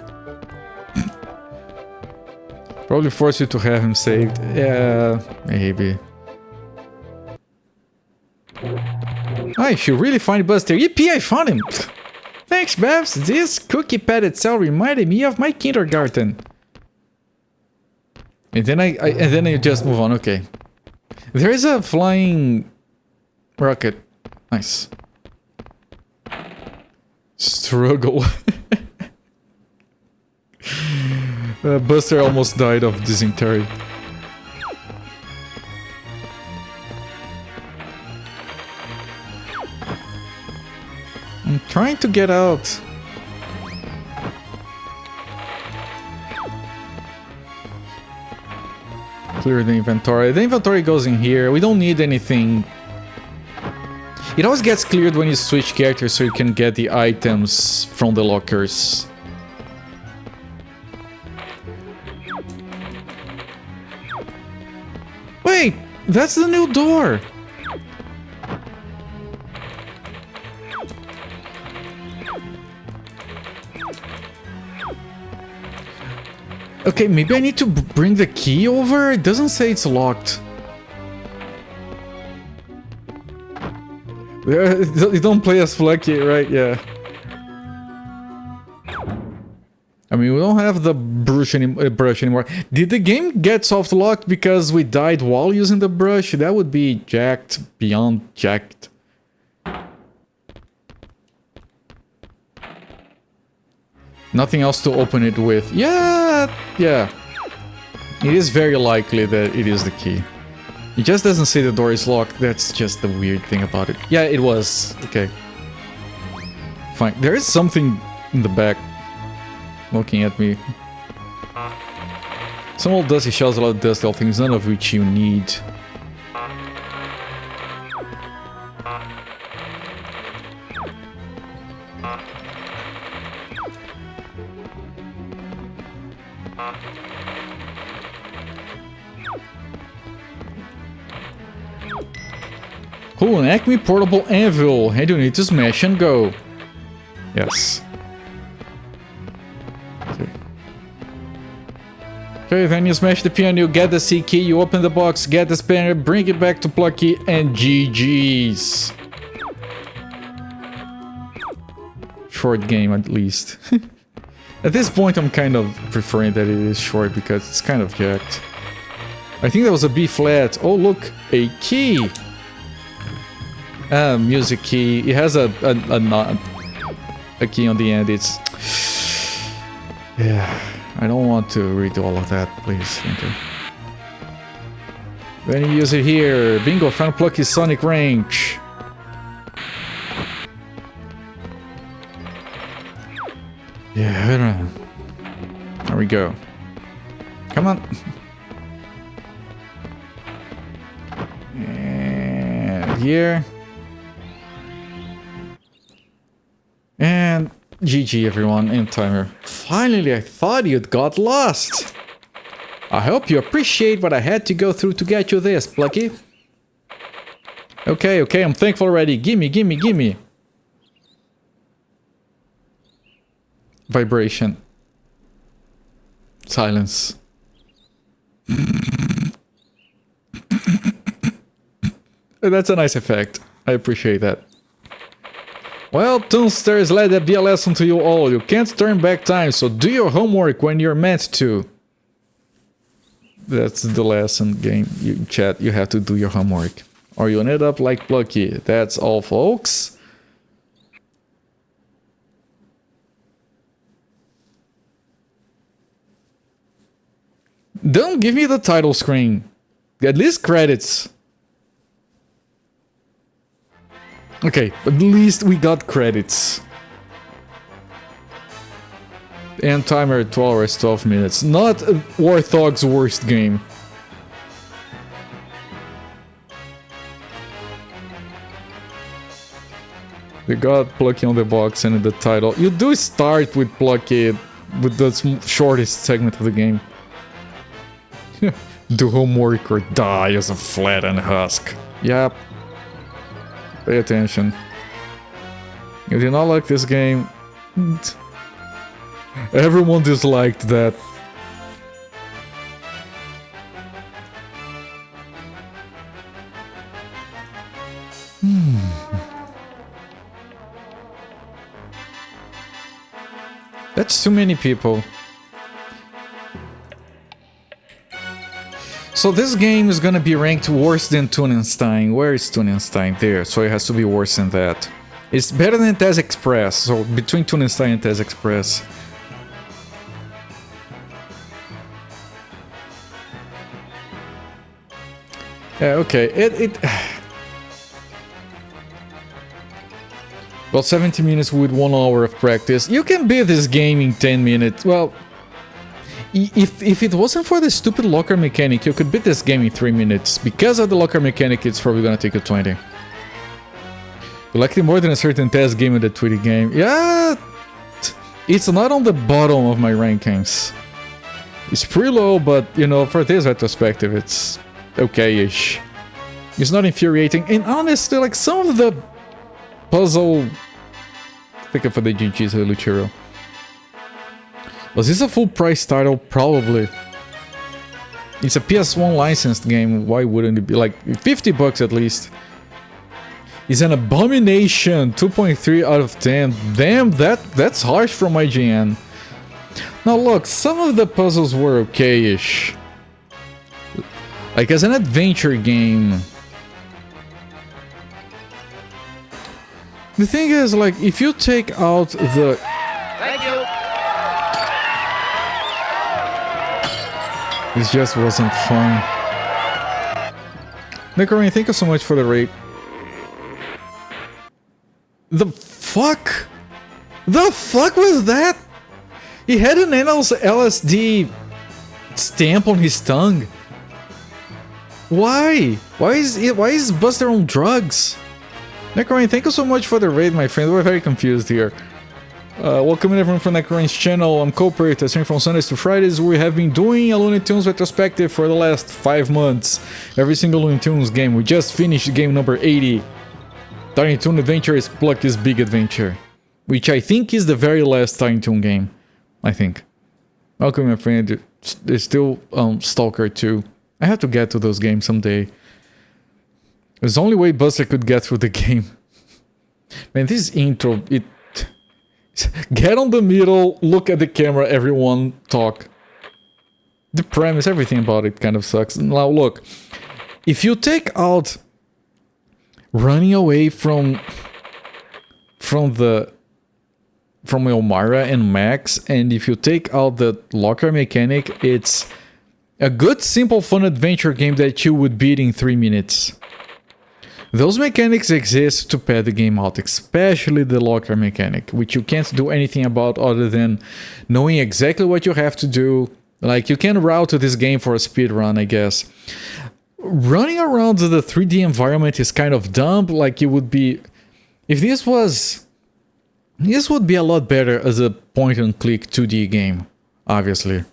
Probably force you to have him saved. Yeah, maybe. I should really find Buster. Yippee, I found him! Thanks, Babs. This cookie padded cell reminded me of my kindergarten. And then I just move on. Okay. There is a flying rocket. Nice. Struggle. Buster almost died of dysentery. I'm trying to get out. Clear the inventory. The inventory goes in here. We don't need anything. It always gets cleared when you switch characters so you can get the items from the lockers. Wait, that's the new door. Okay, maybe I need to bring the key over? It doesn't say it's locked. You don't play as Plucky, right? Yeah. I mean, we don't have the brush anymore. Did the game get soft locked because we died while using the brush? That would be jacked, beyond jacked. Nothing else to open it with. Yeah. It is very likely that it is the key. It just doesn't say the door is locked. That's just the weird thing about it. Yeah, it was. Okay. Fine. There is something in the back looking at me. Some old dusty shells, a lot of dusty old things, none of which you need. Cool, an Acme portable anvil, and you need to smash and go. Yes. Okay, then you smash the piano, you get the C key, you open the box, get the spanner, bring it back to Plucky, and GG's. Short game, at least. At this point, I'm kind of preferring that it is short because it's kind of jacked. I think that was a B flat. Oh, look, a key. Music key. It has a key on the end. It's... Yeah, I don't want to redo all of that, please. Thank you. Then you use it here. Bingo, found Plucky's Sonic Range. Yeah, I don't know. There we go. Come on. here. And GG everyone, end timer. Finally, I thought you'd got lost. I hope you appreciate what I had to go through to get you this, Plucky. Okay, I'm thankful already. Gimme. Vibration. Silence. That's a nice effect. I appreciate that. Well, Toonsters, let that be a lesson to you all. You can't turn back time, so do your homework when you're meant to. That's the lesson, game. Chat, you have to do your homework. Or you'll end up like Plucky. That's all, folks. Don't give me the title screen. At least credits. Okay, at least we got credits. And timer 12 hours, 12 minutes. Not Warthog's worst game. We got Plucky on the box and in the title. You do start with Plucky with the shortest segment of the game. Do homework or die as a flattened husk. Yep. Pay attention. You did not like this game. Everyone disliked that. That's too many people. So this game is gonna be ranked worse than Toonenstein. Where is Toonenstein? There, so it has to be worse than that. It's better than Tez Express, so between Toonenstein and Tez Express. Yeah, okay, Well, 70 minutes with 1 hour of practice. You can beat this game in 10 minutes. Well, if it wasn't for the stupid locker mechanic, you could beat this game in 3 minutes. Because of the locker mechanic, it's probably gonna take you 20. You liked it more than a certain test game in the Twitty game. Yeah, it's not on the bottom of my rankings. It's pretty low, but, you know, for this retrospective, it's okay-ish. It's not infuriating, and honestly, like, some of the puzzle... Pick up for the GG's Luchiro. Was this a full price title? Probably. It's a PS1 licensed game, why wouldn't it be? Like, 50 bucks at least. It's an abomination, 2.3 out of 10. Damn, that's harsh from IGN. Now look, some of the puzzles were okay-ish. Like, as an adventure game... The thing is, like, if you take out the... Thank you. This just wasn't fun. Nicorine, thank you so much for the rate. The fuck? The fuck was that? He had an LSD stamp on his tongue. Why? Why is Buster on drugs? Nicorine, thank you so much for the raid, my friend. We're very confused here. Welcome everyone from Necorine's channel. I'm Culprit. I stream from Sundays to Fridays. We have been doing a Looney Tunes retrospective for the last 5 months. Every single Looney Tunes game. We just finished game number 80. Tiny Toon Adventure is Plucky's Big Adventure. Which I think is the very last Tiny Toon game. I think. Welcome my friend. There's still Stalker 2. I have to get to those games someday. It's the only way Buster could get through the game. Man, this intro, it... Get on the middle, look at the camera, everyone talk. The premise, everything about it kind of sucks. Now look, if you take out running away from Elmira and Max, and if you take out the locker mechanic, it's a good, simple, fun adventure game that you would beat in 3 minutes. Those mechanics exist to pad the game out, especially the locker mechanic, which you can't do anything about other than knowing exactly what you have to do. Like, you can route to this game for a speed run, I guess. running around the 3D environment is kind of dumb. Like, it would be... If this was... This would be a lot better as a point-and-click 2D game, obviously.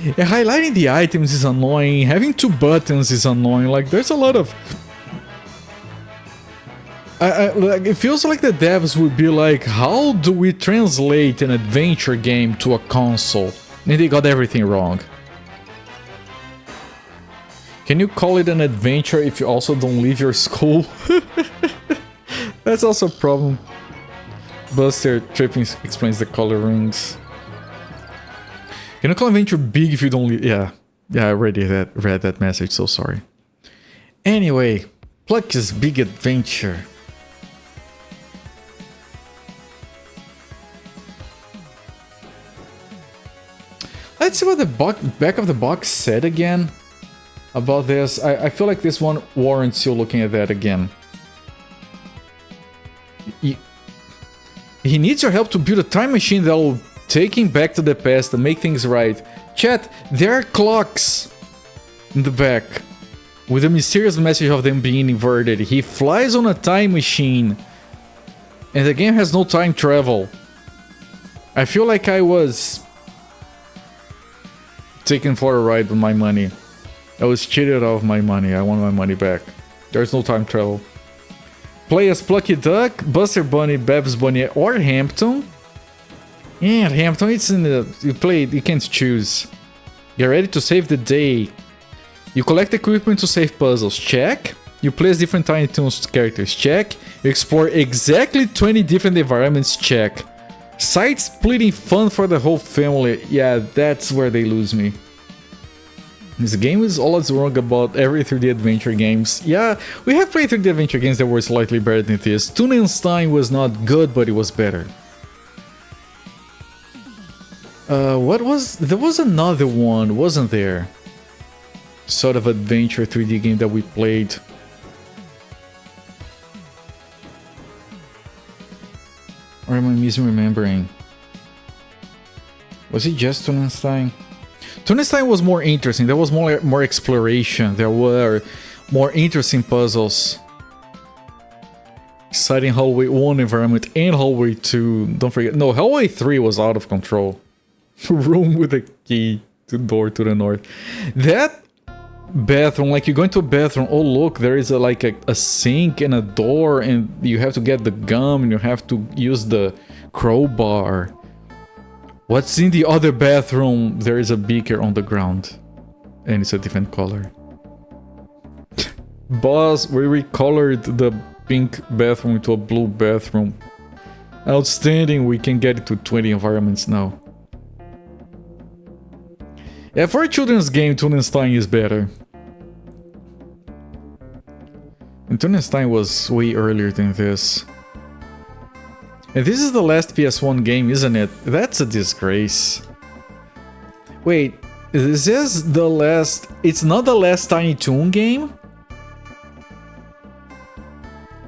Yeah, highlighting the items is annoying, having 2 buttons is annoying, like, there's a lot of... like, it feels like the devs would be like, how do we translate an adventure game to a console? And they got everything wrong. Can you call it an adventure if you also don't leave your school? That's also a problem. Buster Tripping explains the color rings. Can you call adventure big if you don't leave? Yeah, I already read that message, so sorry. Anyway, Plucky's Big Adventure. Let's see what the back of the box said again about this. I feel like this one warrants you looking at that again. He needs your help to build a time machine that will take him back to the past and make things right. Chat, there are clocks in the back with a mysterious message of them being inverted. He flies on a time machine and the game has no time travel. I feel like I was taken for a ride with my money. I was cheated out of my money. I want my money back. There's no time travel. Play as Plucky Duck, Buster Bunny, Babs Bunny, or Hampton. Yeah, Hampton, it's in the... You can't choose. Get ready to save the day. You collect equipment to save puzzles. Check. You play as different Tiny Toons characters. Check. You explore exactly 20 different environments. Check. Side-splitting fun for the whole family. Yeah, that's where they lose me. This game is all that's wrong about every 3D adventure games. Yeah, we have played 3D adventure games that were slightly better than this. Toon was not good, but it was better. What was... There was another one, wasn't there? Sort of adventure 3D game that we played. Or am I misremembering? Was it just Toon? Toon was more interesting. There was more exploration. There were more interesting puzzles. Exciting Hallway 1 environment and Hallway 2. Don't forget. No, Hallway 3 was out of control. Room with a key to door to the north. That bathroom, like you go into a bathroom, oh look, there is like a sink and a door and you have to get the gum and you have to use the crowbar. What's in the other bathroom? There is a beaker on the ground and it's a different color. Boss, we recolored the pink bathroom into a blue bathroom. Outstanding, we can get it to 20 environments now. Yeah, for a children's game, Toon is better. And Toon was way earlier than this. And this is the last PS1 game, isn't it? That's a disgrace. Wait, this is the last... It's not the last Tiny Toon game?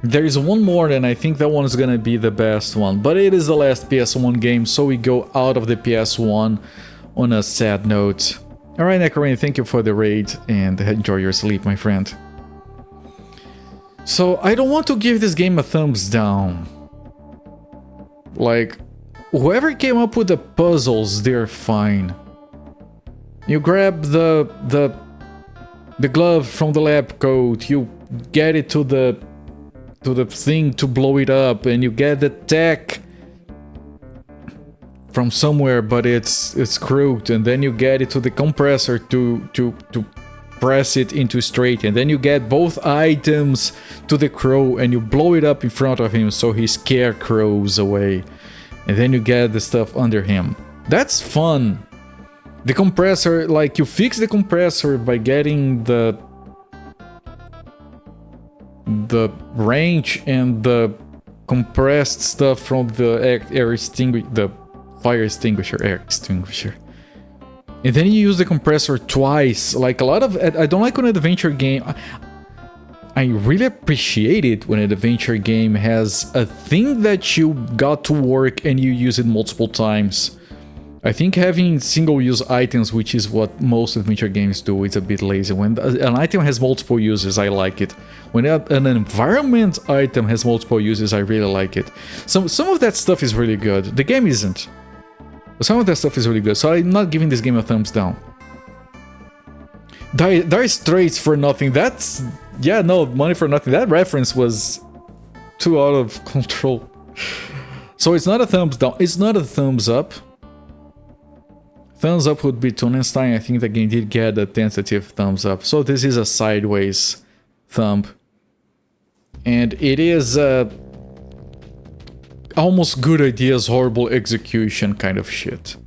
There is one more and I think that one is gonna be the best one. But it is the last PS1 game, so we go out of the PS1 on a sad note. Alright, Necrorain, thank you for the raid and enjoy your sleep, my friend. So, I don't want to give this game a thumbs down. Like, whoever came up with the puzzles, they're fine. You grab the glove from the lab coat, you get it to the thing to blow it up, and you get the tech from somewhere, but it's crooked, and then you get it to the compressor to press it into straight, and then you get both items to the crow and you blow it up in front of him so he scarecrows away, and then you get the stuff under him. That's fun. The compressor, like, you fix the compressor by getting the wrench and the compressed stuff from the fire extinguisher, air extinguisher. And then you use the compressor twice. Like a lot of... I don't like when an adventure game... I really appreciate it when an adventure game has a thing that you got to work and you use it multiple times. I think having single-use items, which is what most adventure games do, is a bit lazy. When an item has multiple uses, I like it. When an environment item has multiple uses, I really like it. Some of that stuff is really good. The game isn't. But some of that stuff is really good, so I'm not giving this game a thumbs down. Dire Straits for nothing. That's... yeah, no, money for nothing. That reference was too out of control. So it's not a thumbs down. It's not a thumbs up. Thumbs up would be Toon. I think the game did get a tentative thumbs up. So this is a sideways thumb. And it is almost good ideas, horrible execution kind of shit.